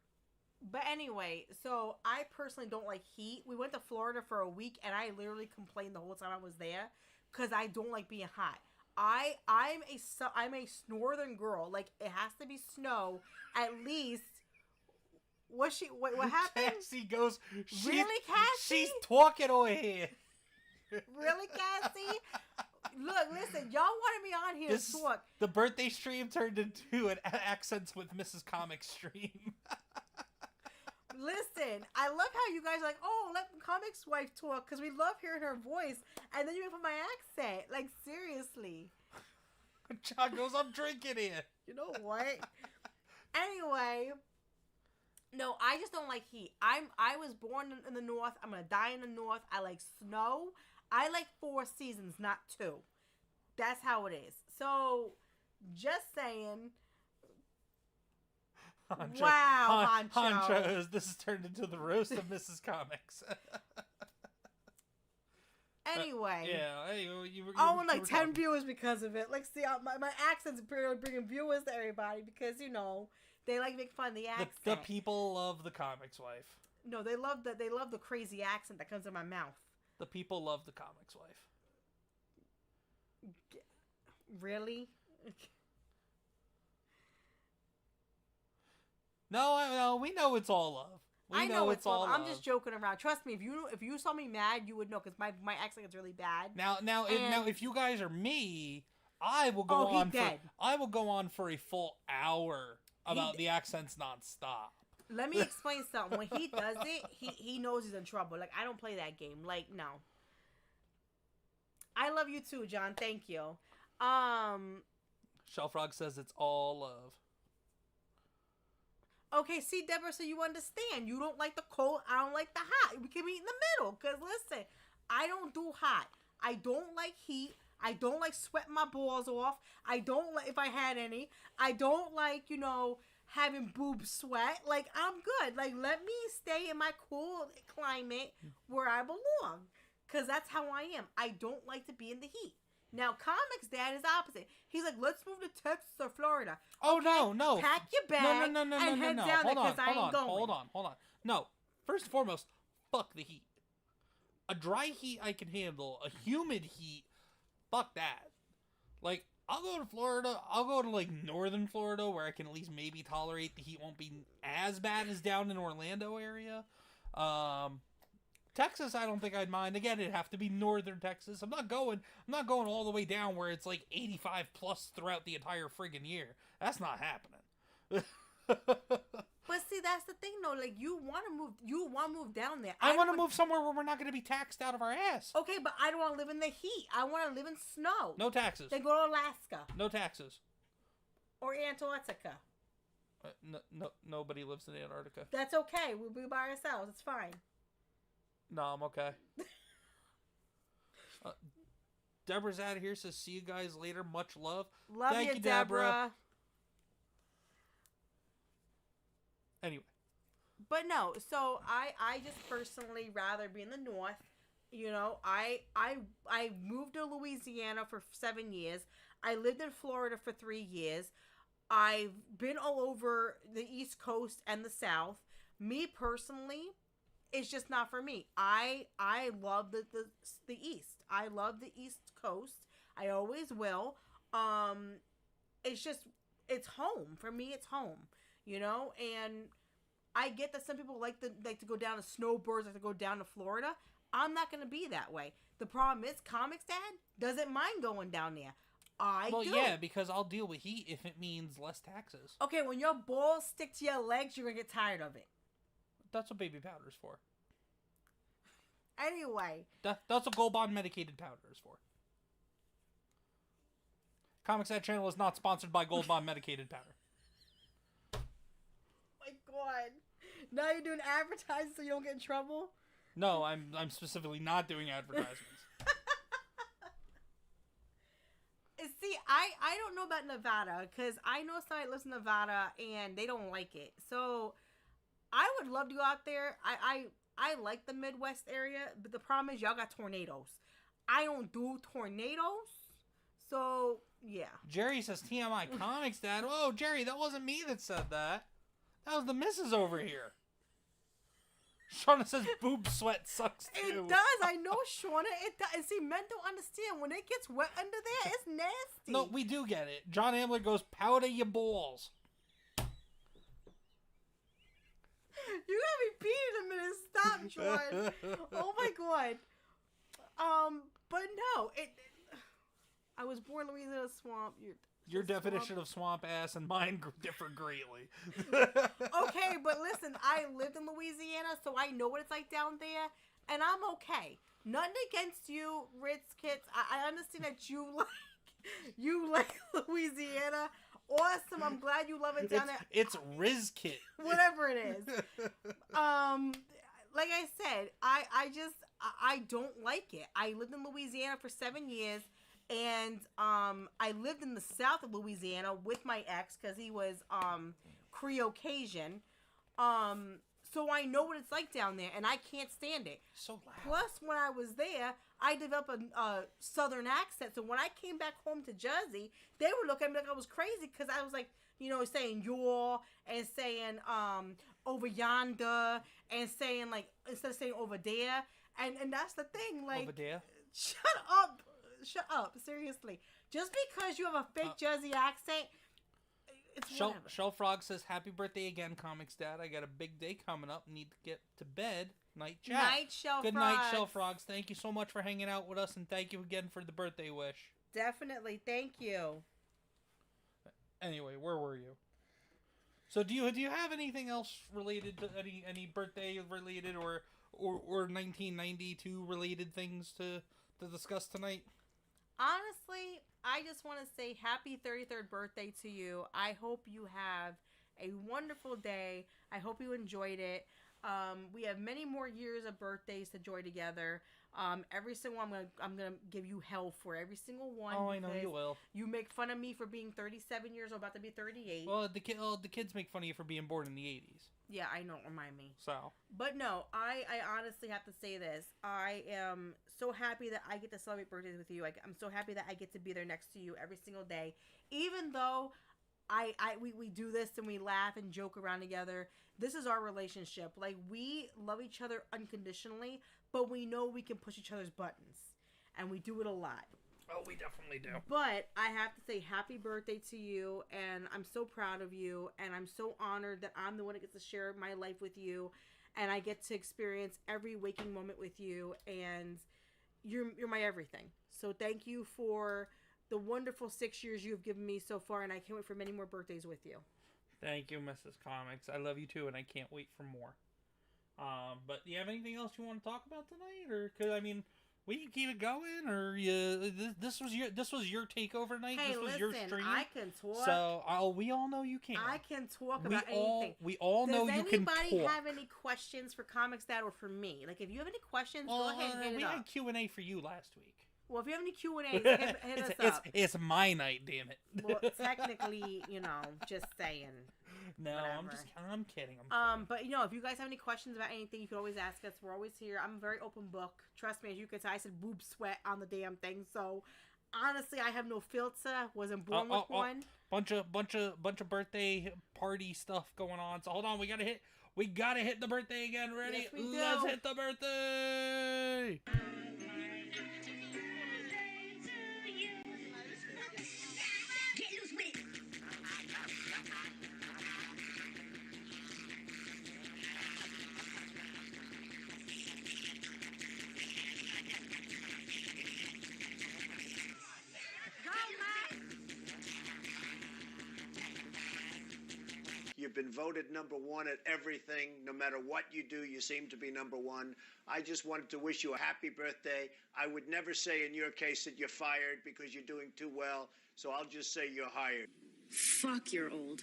S1: But anyway, so I personally don't like heat. We went to Florida for a week, and I literally complained the whole time I was there because I don't like being hot. I'm a northern girl. Like, it has to be snow at least. What happened?
S2: Cassie goes.
S1: Really, Cassie?
S2: She's talking over here.
S1: Really, Cassie? Look, listen, y'all wanted me on here to talk.
S2: The birthday stream turned into an Accents with Mrs. Comics stream.
S1: Listen, I love how you guys are like, oh, let Comics wife talk because we love hearing her voice, and then you put my accent. Like, seriously.
S2: John goes, I'm drinking here.
S1: You know what? Anyway, no, I just don't like heat. I was born in the north. I'm gonna die in the north. I like snow. I like 4 seasons, not 2. That's how it is. So, just saying. Wow, Honcho.
S2: Honchos, this has turned into the roast of Mrs. Comics.
S1: Anyway.
S2: Yeah. Hey, you
S1: won like 10 viewers because of it. Like, see, my accent's bringing viewers to everybody because, they like make fun of the accent.
S2: The people love the Comics wife.
S1: No, they love the crazy accent that comes in my mouth.
S2: The people love the Comics wife.
S1: Really?
S2: No, we know it's all love.
S1: I know it's all. I'm just joking around. Trust me, if you saw me mad, you would know because my accent is really bad.
S2: Now, if you guys are me, I will go on for a full hour about the accents nonstop.
S1: Let me explain something. When he does it, he knows he's in trouble. Like, I don't play that game. Like, no. I love you too, John. Thank you.
S2: Shellfrog says it's all love.
S1: Okay, see, Deborah, so you understand. You don't like the cold, I don't like the hot. We can meet in the middle. Because, listen, I don't do hot. I don't like heat. I don't like sweating my balls off. I don't like, if I had any. I don't like, having boob sweat. Like, I'm good. Like, let me stay in my cool climate where I belong. Because that's how I am. I don't like to be in the heat. Now, ComixDad is opposite. He's like, let's move to Texas or Florida.
S2: Oh, okay, no.
S1: Pack your bag and head down there because I ain't going.
S2: Hold on. No. First and foremost, fuck the heat. A dry heat I can handle. A humid heat, fuck that. Like, I'll go to Florida. I'll go to, like, northern Florida where I can at least maybe tolerate the heat won't be as bad as down in Orlando area. Texas, I don't think I'd mind. Again, it'd have to be northern Texas. I'm not going all the way down where it's like 85 plus throughout the entire friggin' year. That's not happening.
S1: But see, that's the thing though. Like, you want to move down there.
S2: I want to move somewhere where we're not going to be taxed out of our ass.
S1: Okay, but I don't want to live in the heat. I want to live in snow.
S2: No taxes.
S1: Then go to Alaska.
S2: No taxes.
S1: Or Antarctica.
S2: Nobody lives in Antarctica.
S1: That's okay. We'll be by ourselves. It's fine.
S2: No, I'm okay. Deborah's out of here, says, see you guys later. Much love.
S1: Thank you, Deborah.
S2: Anyway.
S1: But no, so I just personally rather be in the north. I moved to Louisiana for 7 years. I lived in Florida for 3 years. I've been all over the East Coast and the South. Me personally, it's just not for me. I love the East. I love the East Coast. I always will. It's home for me. It's home, And I get that some people like to go down to snowbirds, like to go down to Florida. I'm not gonna be that way. The problem is, ComixDad doesn't mind going down there. I do.
S2: Yeah, because I'll deal with heat if it means less taxes.
S1: Okay, when your balls stick to your legs, you're gonna get tired of it.
S2: That's what baby powder is for.
S1: Anyway.
S2: That's what Gold Bond medicated powder is for. ComixDad channel is not sponsored by Gold Bond medicated powder.
S1: My God. Now you're doing advertising so you don't get in trouble?
S2: No, I'm specifically not doing advertisements.
S1: See, I don't know about Nevada because I know somebody lives in Nevada and they don't like it. So I would love to go out there. I like the Midwest area, but the problem is y'all got tornadoes. I don't do tornadoes. So, yeah.
S2: Jerry says TMI ComixDad. Whoa, Jerry, that wasn't me that said that. That was the missus over here. Shauna says boob sweat sucks too.
S1: It does. I know, Shauna. It does. And see, men don't understand. When it gets wet under there, it's nasty.
S2: No, we do get it. John Ambler goes, powder your balls.
S1: You gotta be peeing in a minute. Stop, John. Oh my God. But no, I was born in Louisiana swamp.
S2: Your definition of swamp ass and mine differ greatly.
S1: Okay, but listen, I lived in Louisiana, so I know what it's like down there, and I'm okay. Nothing against you, Ritz Kits. I understand that you like Louisiana. Awesome. I'm glad you love it down there.
S2: It's Riz Kit.
S1: Whatever it is. Like I said, I don't like it. I lived in Louisiana for 7 years, and I lived in the south of Louisiana with my ex because he was Creole Cajun. So I know what it's like down there, and I can't stand it.
S2: So loud.
S1: Plus, when I was there, I developed a southern accent. So when I came back home to Jersey, they were looking at me like I was crazy because I was like, saying "your" and saying "over yonder" and saying like instead of saying "over there." And that's the thing, like,
S2: Over there?
S1: Shut up, seriously. Just because you have a fake Jersey accent.
S2: Shell Frog says, happy birthday again, Comics Dad. I got a big day coming up. Need to get to bed. Night chat.
S1: Night, Shell
S2: Good
S1: Frogs.
S2: night, Shell Frogs. Thank you so much for hanging out with us, and thank you again for the birthday wish.
S1: Definitely. Thank you.
S2: Anyway, where were you? So do you have anything else related to any birthday related or 1992 related things to discuss tonight?
S1: Honestly, I just want to say happy 33rd birthday to you. I hope you have a wonderful day. I hope you enjoyed it. We have many more years of birthdays to enjoy together. Every single one, I'm gonna give you hell for every single one.
S2: Oh, I know you will.
S1: You make fun of me for being 37 years old, about to be 38.
S2: Well, the kids make fun of you for being born in the 80s.
S1: Yeah, I know. Remind me.
S2: So.
S1: But no, I honestly have to say this. I am so happy that I get to celebrate birthdays with you. I'm so happy that I get to be there next to you every single day. Even though we do this and we laugh and joke around together. This is our relationship. Like, we love each other unconditionally, but we know we can push each other's buttons. And we do it a lot.
S2: Oh, we definitely do.
S1: But I have to say happy birthday to you, and I'm so proud of you, and I'm so honored that I'm the one that gets to share my life with you, and I get to experience every waking moment with you, and you're my everything. So thank you for the wonderful 6 years you've given me so far, and I can't wait for many more birthdays with you.
S2: Thank you, Mrs. Comics. I love you too, and I can't wait for more. But do you have anything else you want to talk about tonight, or because we can keep it going, or this was your takeover night.
S1: Hey,
S2: this was
S1: listen,
S2: your stream.
S1: I can talk.
S2: So we all know you can.
S1: I can talk about anything.
S2: We all know you can talk.
S1: Does anybody have any questions for ComixDad or for me? Like, if you have any questions, go ahead and hit
S2: we
S1: it up.
S2: had Q&A for you last week.
S1: Well, if you have any Q&As, hit us up.
S2: It's my night, damn it.
S1: Well, technically, just saying.
S2: No,
S1: Whatever.
S2: I'm kidding.
S1: But if you guys have any questions about anything, you can always ask us. We're always here. I'm a very open book. Trust me, as you can tell, I said boob sweat on the damn thing. So honestly, I have no filter. Wasn't born with one.
S2: Bunch of birthday party stuff going on. So hold on, we gotta hit the birthday again. Ready?
S1: Yes, we do.
S2: Let's hit the birthday.
S3: You've been voted number one at everything. No matter what you do, you seem to be number one. I just wanted to wish you a happy birthday. I would never say in your case that you're fired because you're doing too well, so I'll just say you're hired.
S4: Fuck, you're old.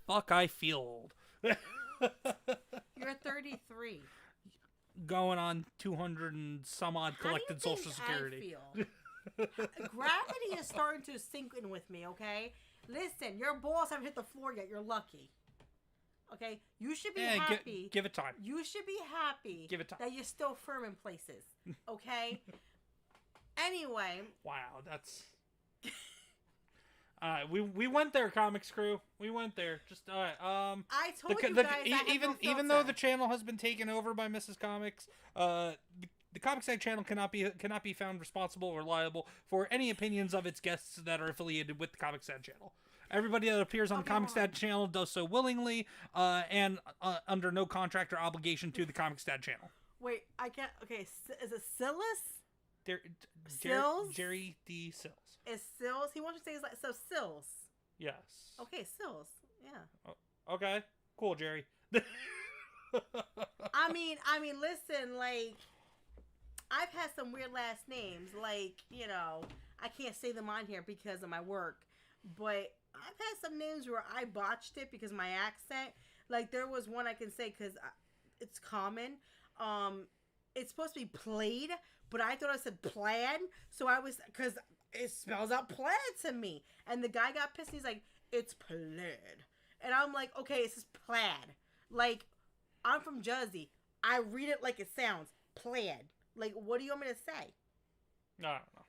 S2: Fuck, I feel old.
S1: You're 33.
S2: Going on 200 and some odd collected Social Security.
S1: I feel? Gravity is starting to sink in with me, okay? Listen, your balls haven't hit the floor yet. You're lucky. Okay? You should be happy.
S2: Give it time.
S1: You should be happy
S2: Give it time.
S1: that you're still firm in places. Okay? Anyway.
S2: Wow, that's... we went there, Comics Crew. We went there. Just
S1: I told you guys
S2: even though the channel has been taken over by Mrs. Comics, the ComixDad's channel cannot be found responsible or liable for any opinions of its guests that are affiliated with the ComixDad's channel. Everybody that appears on the ComixDad's channel does so willingly and under no contract or obligation to the ComixDad's channel.
S1: Wait, I can't. Okay, is it Sillis?
S2: Sills? Jerry D. Sills.
S1: Is Sills? He wants to say it's like so Sills.
S2: Yes.
S1: Okay, Sills. Yeah.
S2: Okay. Cool, Jerry.
S1: I mean, listen, like, I've had some weird last names, like, I can't say them on here because of my work, but I've had some names where I botched it because of my accent. Like, there was one I can say because it's common. It's supposed to be played, but I thought I said plaid, so I was, because it spells out plaid to me, and the guy got pissed. He's like, it's plaid. And I'm like, okay, it's just plaid. Like, I'm from Jersey. I read it like it sounds. Plaid. Like, what do you want me to say?
S2: I don't know.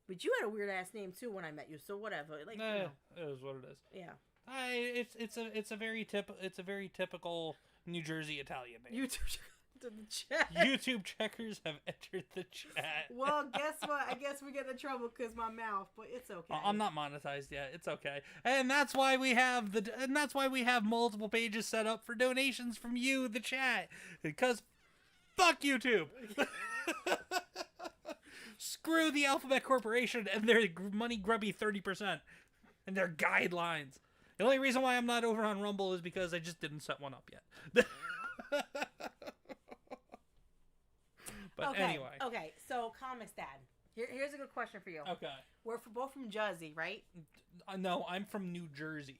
S1: But you had a weird ass name too when I met you, so whatever. Like,
S2: It is what it is.
S1: Yeah.
S2: It's a very typical New Jersey Italian name.
S1: YouTube to the chat.
S2: YouTube checkers have entered the chat.
S1: Well, guess what? I guess we get in trouble because my mouth, but it's okay.
S2: I'm not monetized yet. It's okay, and that's why we have multiple pages set up for donations from you, the chat, because fuck YouTube. Screw the Alphabet Corporation and their money grubby 30% and their guidelines. The only reason why I'm not over on Rumble is because I just didn't set one up yet. But
S1: okay,
S2: anyway.
S1: Okay, so ComixDad. Here's a good question for you.
S2: Okay.
S1: We're both from Jersey, right?
S2: No, I'm from New Jersey.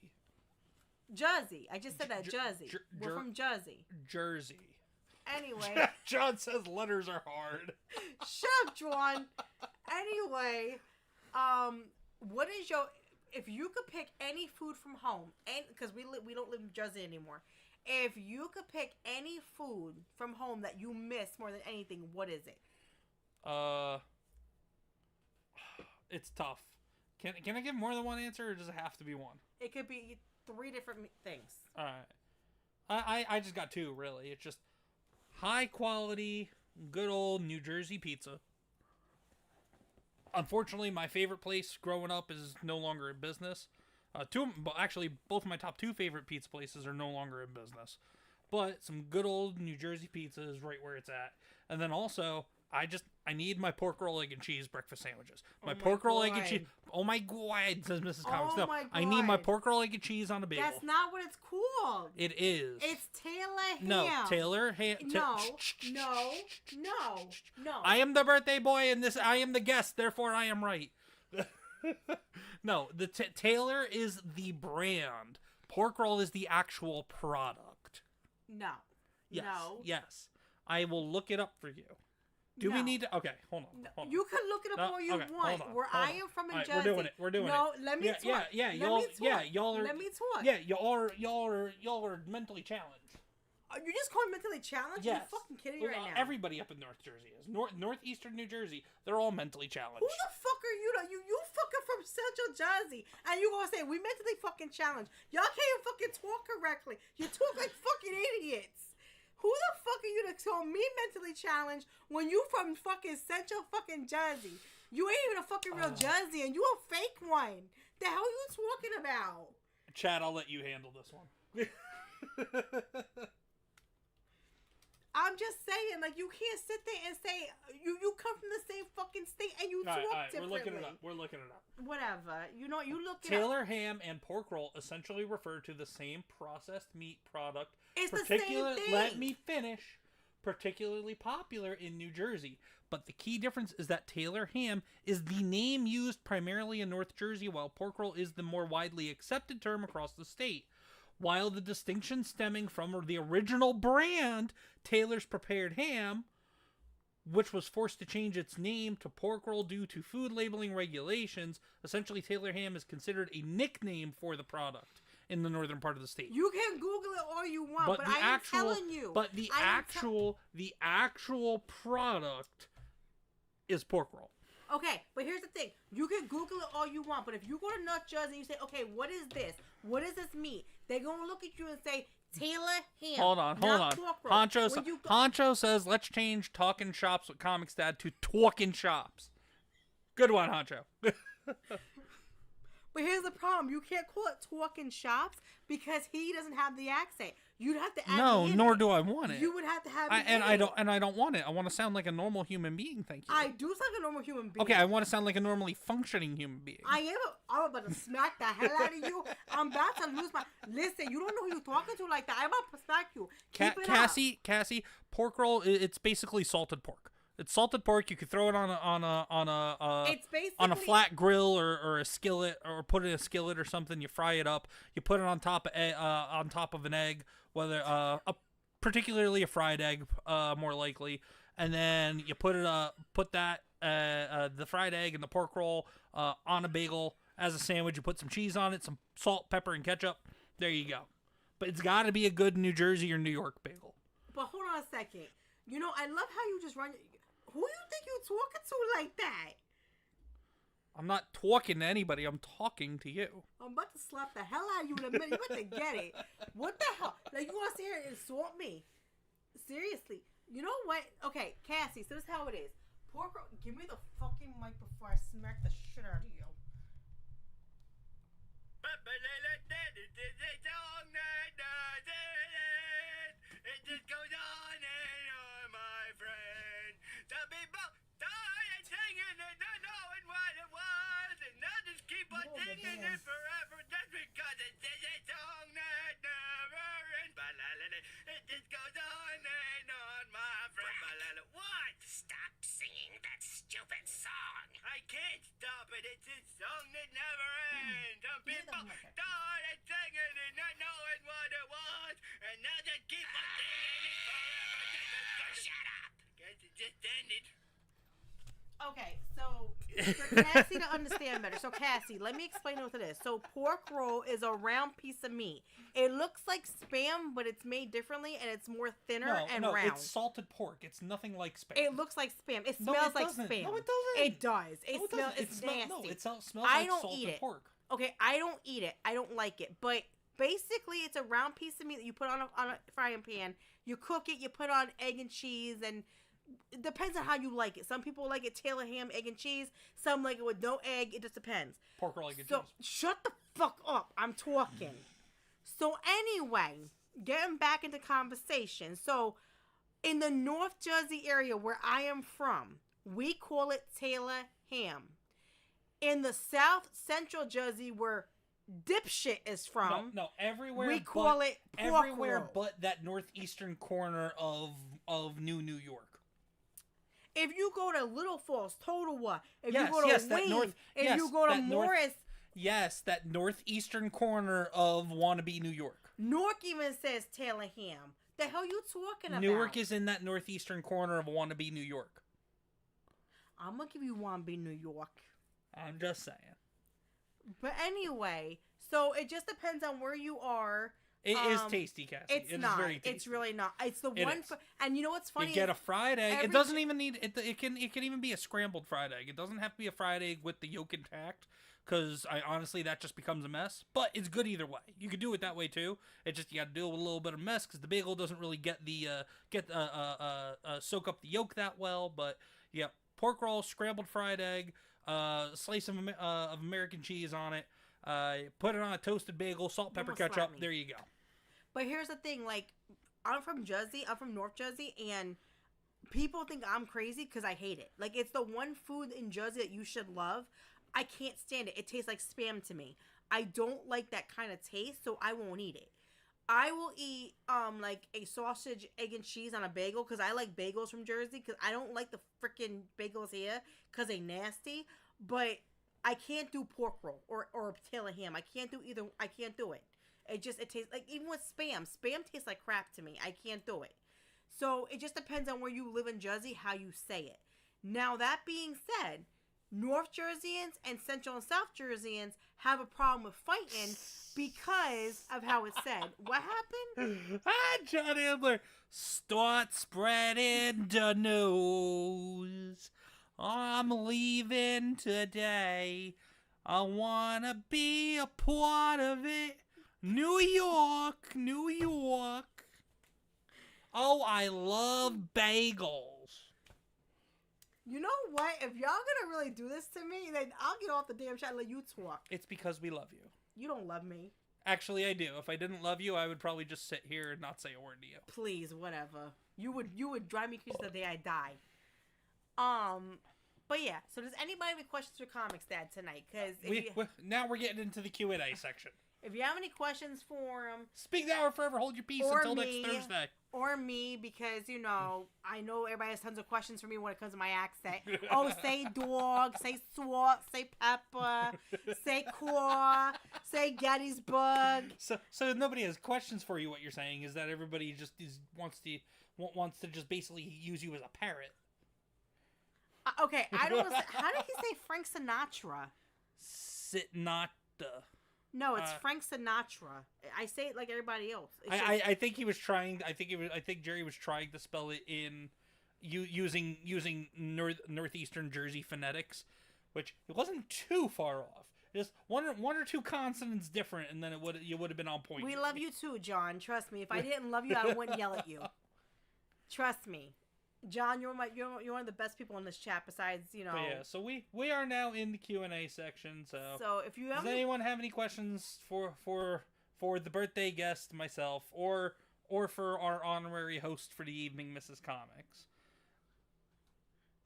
S1: Jersey. I just said that. Jersey. We're from Jersey.
S2: Jersey.
S1: Anyway.
S2: John says letters are hard.
S1: Shut up, John. Anyway, what is your... If you could pick any food from home, and because we don't live in Jersey anymore, if you could pick any food from home that you miss more than anything, what is it?
S2: It's tough. Can I give more than one answer, or does it have to be one?
S1: It could be 3 different things.
S2: All right. I just got 2, really. It's just high quality, good old New Jersey pizza. Unfortunately, my favorite place growing up is no longer in business. Both of my top 2 favorite pizza places are no longer in business. But some good old New Jersey pizza is right where it's at. And then also, I need my pork roll, egg, and cheese breakfast sandwiches. My pork roll, egg, and cheese. Oh my god, says Mrs. Comics.
S1: Oh
S2: No,
S1: my
S2: I need my
S1: God.
S2: pork roll, egg, and cheese on a bagel.
S1: That's not what it's called.
S2: It is.
S1: It's Taylor Ham.
S2: No, Taylor Ham.
S1: No.
S2: I am the birthday boy, and I am the guest. Therefore, I am right. No, the Taylor is the brand. Pork roll is the actual product.
S1: No.
S2: Yes.
S1: No.
S2: Yes. I will look it up for you. Do we need to? Okay, hold on.
S1: You can look it up all you want.
S2: hold on,
S1: Where
S2: hold
S1: I
S2: on.
S1: am from in
S2: All right,
S1: Jersey.
S2: We're doing it.
S1: No, let me talk.
S2: Yeah,
S1: Y'all
S2: are.
S1: Let me talk.
S2: Yeah, y'all are mentally challenged.
S1: You just call me mentally challenged?
S2: Yes.
S1: You're fucking kidding me right now.
S2: Everybody up in North Jersey is. Northeastern New Jersey, they're all mentally challenged.
S1: Who the fuck are you? You fucking from Central Jersey, and you gonna say we mentally fucking challenged? Y'all can't even fucking talk correctly. You talk like fucking idiots. Who the fuck are you to call me mentally challenged when you from fucking Central fucking Jersey? You ain't even a fucking real Jersey, and you a fake one. The hell are you talking about?
S2: Chad, I'll let you handle this one.
S1: I'm just saying, like, you can't sit there and say you come from the same fucking state and you talk differently.
S2: We're looking it up.
S1: Whatever. You know, you look it
S2: Taylor
S1: up.
S2: ham and pork roll essentially refer to the same processed meat product.
S1: It's the same thing.
S2: Let me finish. Particularly popular in New Jersey. But the key difference is that Taylor ham is the name used primarily in North Jersey, while pork roll is the more widely accepted term across the state. While the distinction stemming from the original brand, Taylor's Prepared Ham, which was forced to change its name to pork roll due to food labeling regulations, essentially Taylor Ham is considered a nickname for the product in the northern part of the state.
S1: You can Google it all you want, but I am telling you.
S2: But the actual product is pork roll.
S1: Okay, but here's the thing. You can Google it all you want, but if you go to North Jersey and you say, okay, what is this? What does this mean? They're going to look at you and say, Taylor Ham.
S2: Hold on. Honcho says, let's change Talking Shops with Comics Dad to Talking Shops. Good one, Honcho.
S1: But here's the problem. You can't call it Talking Shops because he doesn't have the accent. You'd have to add
S2: No,
S1: me in
S2: nor
S1: it.
S2: do I want it.
S1: You would have to have
S2: I don't want it. I want to sound like a normal human being, thank you.
S1: I do sound like a normal human being.
S2: Okay, I want to sound like a normally functioning human being.
S1: I'm about to smack the hell out of you. I'm about to lose my... Listen, you don't know who you're talking to like that. I'm about to smack you. Keep it up.
S2: Cassie, pork roll, it's basically salted pork. It's salted pork. You could throw it on a flat grill or a skillet, or put it in a skillet or something. You fry it up. You put it on top of an egg, whether particularly a fried egg, more likely, and then you put the fried egg and the pork roll on a bagel, as a sandwich. You put some cheese on it, some salt, pepper, and ketchup. There you go. But it's got to be a good New Jersey or New York bagel.
S1: But hold on a second. You know, I love how you just run. Who you think you talking to like that?
S2: I'm not talking to anybody. I'm talking to you.
S1: I'm about to slap the hell out of you in a minute. You about to get it. What the hell? Like, you want to sit here and insult me? Seriously. You know what? Okay, Cassie, so this is how it is. Pork roll, give me the fucking mic before I smack the shit out of you.
S5: It just goes on and on, my friend. The people die and singing and not knowing what it was, and they'll just keep on singing it forever just because it's a song that never ends. It just goes on and on, my friend. What? Stop singing that stupid song. I can't stop it. It's a song that never ends. Some people died and singing and not knowing what it was, and now they keep on singing it forever. Shut up. Guess it just ended.
S1: Okay, so for Cassie to understand better. So Cassie, let me explain what it is. So pork roll is a round piece of meat. It looks like Spam, but it's made differently and it's more thinner and round.
S2: It's salted pork. It's nothing like Spam.
S1: It looks like Spam. It smells like Spam.
S2: No, it doesn't.
S1: It does. It smells. It's nasty.
S2: No, it smells
S1: I
S2: like
S1: don't
S2: salted
S1: eat it.
S2: pork.
S1: Okay, I don't eat it. I don't like it. But basically, it's a round piece of meat that you put on a frying pan. You cook it. You put on egg and cheese, and it depends on how you like it. Some people like it Taylor ham, egg and cheese. Some like it with no egg. It just depends.
S2: Pork roll, egg and
S1: So
S2: cheese.
S1: shut the fuck up. I'm talking. So anyway, getting back into conversation. So in the North Jersey area where I am from, we call it Taylor ham. In the South Central Jersey where dipshit is from,
S2: No, everywhere
S1: we call it pork
S2: everywhere
S1: roll.
S2: but that northeastern corner of New York.
S1: If you go to Little Falls, Totowa, if
S2: Yes,
S1: you go to
S2: yes, that
S1: Wayne,
S2: north-
S1: if
S2: yes,
S1: you go to
S2: that north-
S1: Morris,
S2: Yes, that northeastern corner of wannabe New York.
S1: Newark even says Taylor ham. The hell you talking about?
S2: Newark is in that northeastern corner of wannabe New York.
S1: I'm gonna give you wannabe New York.
S2: I'm just saying.
S1: But anyway, so it just depends on where you are.
S2: It is tasty, Cassie.
S1: It's
S2: It is
S1: not.
S2: very tasty.
S1: It's really not. It's the
S2: It
S1: one.
S2: is.
S1: And you know what's funny?
S2: You get a
S1: is
S2: fried egg.
S1: every
S2: It doesn't even need it. It can even be a scrambled fried egg. It doesn't have to be a fried egg with the yolk intact, because honestly that just becomes a mess. But it's good either way. You could do it that way too. It just you got to deal with a little bit of mess because the bagel doesn't really get the soak up the yolk that well. But yeah, pork roll, scrambled fried egg, slice of American cheese on it. Put it on a toasted bagel, salt, pepper,
S1: almost slapped
S2: ketchup.
S1: me.
S2: There you go.
S1: But here's the thing, like, I'm from Jersey. I'm from North Jersey, and people think I'm crazy because I hate it. Like, it's the one food in Jersey that you should love. I can't stand it. It tastes like Spam to me. I don't like that kind of taste, so I won't eat it. I will eat, like, a sausage, egg, and cheese on a bagel because I like bagels from Jersey because I don't like the freaking bagels here because they nasty. But I can't do pork roll or Taylor ham. I can't do either. I can't do it. It tastes like, even with Spam tastes like crap to me. I can't do it. So it just depends on where you live in Jersey, how you say it. Now, that being said, North Jerseyans and Central and South Jerseyans have a problem with fighting because of how it's said. What happened?
S2: John Ambler, start spreading the news. I'm leaving today. I wanna be a part of it. New York, New York. Oh, I love bagels.
S1: You know what? If y'all gonna really do this to me, then I'll get off the damn shot and let you talk.
S2: It's because we love you.
S1: You don't love me.
S2: Actually, I do. If I didn't love you, I would probably just sit here and not say a word to you.
S1: Please, whatever. You would drive me crazy the day I die. But yeah. So does anybody have any questions for ComixDad tonight? Because
S2: now we're getting into the Q&A section.
S1: if you have any questions for him,
S2: Speak now or forever hold your peace
S1: Or
S2: until
S1: me.
S2: next Thursday.
S1: or me, because I know everybody has tons of questions for me when it comes to my accent. Oh, say dog, say salt, say pepper, say core, say Gettysburg.
S2: So nobody has questions for you. What you're saying is that everybody just wants to just basically use you as a parrot.
S1: Okay, I don't. How did he say Frank Sinatra?
S2: Sinatra.
S1: No, it's Frank Sinatra. I say it like everybody else.
S2: I think he was trying. I think Jerry was trying to spell it in using northeastern Jersey phonetics, which it wasn't too far off. Just one or two consonants different, and then you would have been on point.
S1: We love you too, John. Trust me. If I didn't love you, I wouldn't yell at you. Trust me, John. You're one of the best people in this chat. Besides,
S2: But yeah. So we are now in the Q&A section. So
S1: if you
S2: does anyone have any questions for the birthday guest, myself, or for our honorary host for the evening, Mrs. Comix?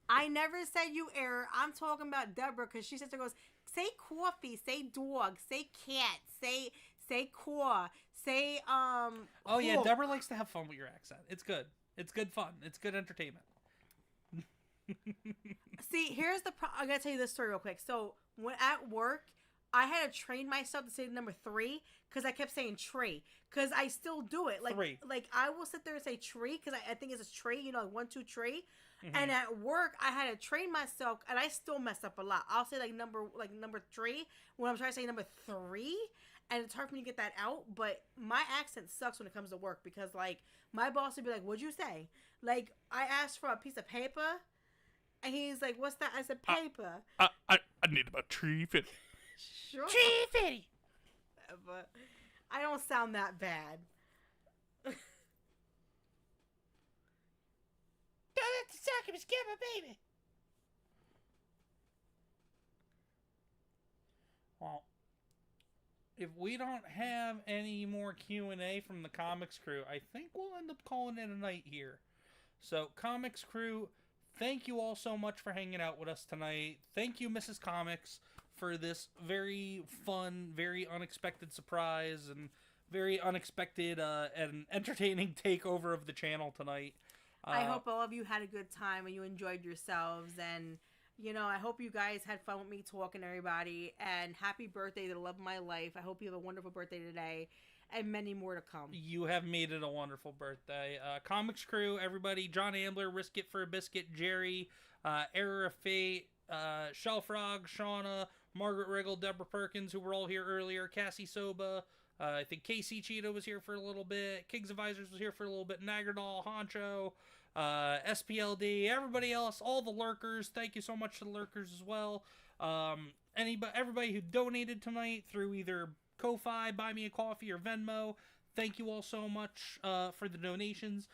S1: I never said you error. I'm talking about Deborah because she goes, say coffee, say dog, say cat, say core, say
S2: Oh yeah, Deborah likes to have fun with your accent. It's good. It's good fun. It's good entertainment.
S1: See, here's the I gotta tell you this story real quick. So when at work, I had to train myself to say the number 3 because I kept saying tree because I still do it. Like
S2: 3.
S1: Like I will sit there and say tree because I think it's a tree. You know, like 1, 2, tree.
S2: Mm-hmm.
S1: And at work, I had to train myself, and I still mess up a lot. I'll say like number 3 when I'm trying to say number 3, and it's hard for me to get that out. But my accent sucks when it comes to work because like my boss would be like, "What'd you say?" Like I asked for a piece of paper, and he's like, "What's that?" I said, "Paper."
S2: I need about tree fit.
S1: Sure.
S2: Tree fitty.
S1: But I don't sound that bad.
S2: Baby. Well, if we don't have any more Q&A from the Comix crew, I think we'll end up calling it a night here. So, Comix crew, thank you all so much for hanging out with us tonight. Thank you, Mrs. Comix, for this very fun, very unexpected surprise and very unexpected and entertaining takeover of the channel tonight.
S1: I hope all of you had a good time and you enjoyed yourselves. And, you know, I hope you guys had fun with me talking to everybody. And happy birthday to the love of my life. I hope you have a wonderful birthday today and many more to come.
S2: You have made it a wonderful birthday. Comix crew, everybody, John Ambler, Risk It for a Biscuit, Jerry, Error of Fate, Shellfrog, Shauna, Margaret Riggle, Deborah Perkins, who were all here earlier, Cassie Soba, I think Casey Cheetah was here for a little bit, Kings Advisors was here for a little bit, Nagardal, Honcho, SPLD, everybody else, all the lurkers, thank you so much to the lurkers as well. Everybody who donated tonight through either Ko-Fi, Buy Me a Coffee, or Venmo, thank you all so much for the donations.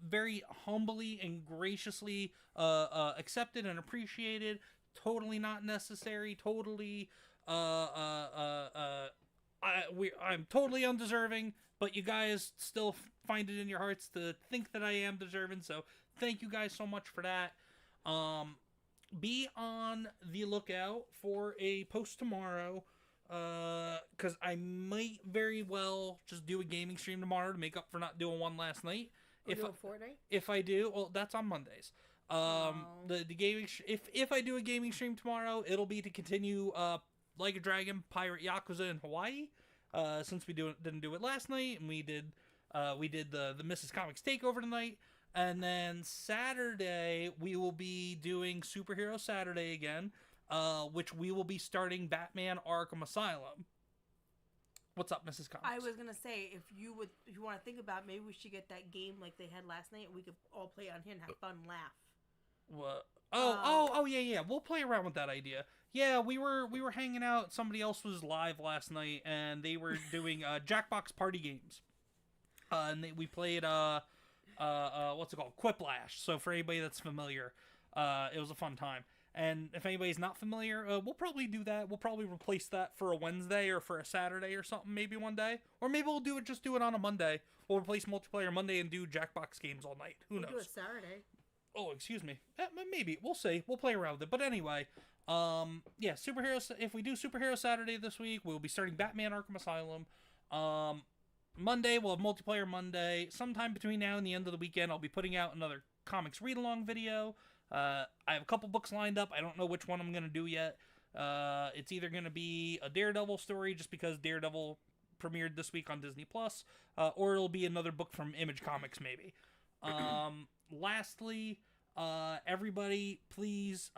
S2: Very humbly and graciously accepted and appreciated. Totally not necessary. Totally, I'm totally undeserving, but you guys still find it in your hearts to think that I am deserving. So thank you guys so much for that. Be on the lookout for a post tomorrow. Because I might very well just do a gaming stream tomorrow to make up for not doing one last night. If I do, well, that's on Mondays. The gaming if I do a gaming stream tomorrow, it'll be to continue Like a Dragon Pirate Yakuza in Hawaii. Since we didn't do it last night, and we did the Mrs. Comix takeover tonight. And then Saturday we will be doing Superhero Saturday again. Which we will be starting Batman Arkham Asylum. What's up, Mrs. Comix?
S1: I was gonna say if you want to think about it, maybe we should get that game like they had last night and we could all play on here and have fun and laugh.
S2: What? Oh yeah. We'll play around with that idea. Yeah, we were hanging out. Somebody else was live last night and they were doing Jackbox party games. And we played what's it called? Quiplash. So for anybody that's familiar, it was a fun time. And if anybody's not familiar, we'll probably do that. We'll probably replace that for a Wednesday or for a Saturday or something maybe one day. Or maybe we'll do it on a Monday. We'll replace multiplayer Monday and do Jackbox games all night. Who knows?
S1: Do it Saturday.
S2: Oh, excuse me. Maybe. We'll see. We'll play around with it. But anyway, yeah, Superheroes. If we do Superhero Saturday this week, we'll be starting Batman Arkham Asylum. Monday, we'll have multiplayer Monday. Sometime between now and the end of the weekend, I'll be putting out another comics read-along video. I have a couple books lined up. I don't know which one I'm going to do yet. It's either going to be a Daredevil story, just because Daredevil premiered this week on Disney+, or it'll be another book from Image Comics, maybe. Lastly, everybody, please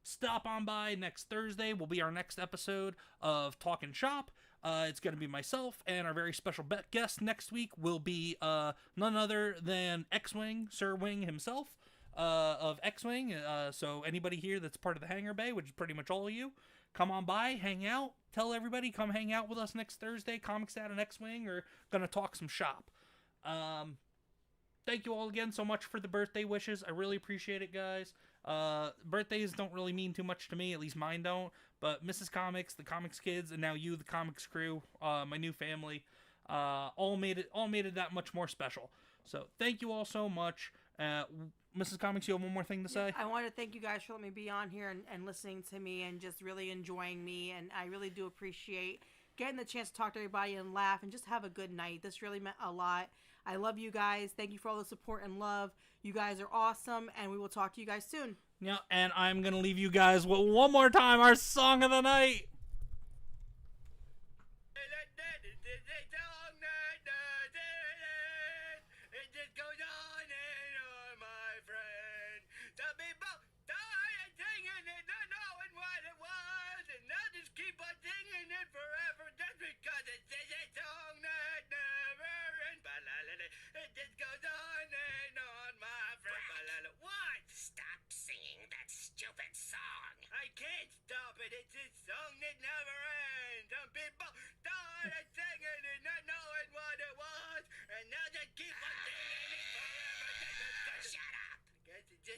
S2: stop on by next Thursday. Will be our next episode of Talkin' Shop. It's going to be myself, and our very special guest next week will be none other than X-Wing, Sir Wing himself, of X-Wing. So anybody here that's part of the Hangar Bay, which is pretty much all of you, come on by, hang out, tell everybody, come hang out with us next Thursday. ComixDad and X-Wing are going to talk some shop. Thank you all again so much for the birthday wishes. I really appreciate it, guys. Birthdays don't really mean too much to me, at least mine don't. But Mrs. Comics, the Comics kids, and now you, the Comics crew, my new family, all made it that much more special. So thank you all so much. Mrs. Comics, you have one more thing to say?
S1: I want to thank you guys for letting me be on here and listening to me and just really enjoying me. And I really do appreciate getting the chance to talk to everybody and laugh and just have a good night. This really meant a lot. I love you guys. Thank you for all the support and love. You guys are awesome, and we will talk to you guys soon.
S2: Yeah, and I'm going to leave you guys with one more time our song of the night.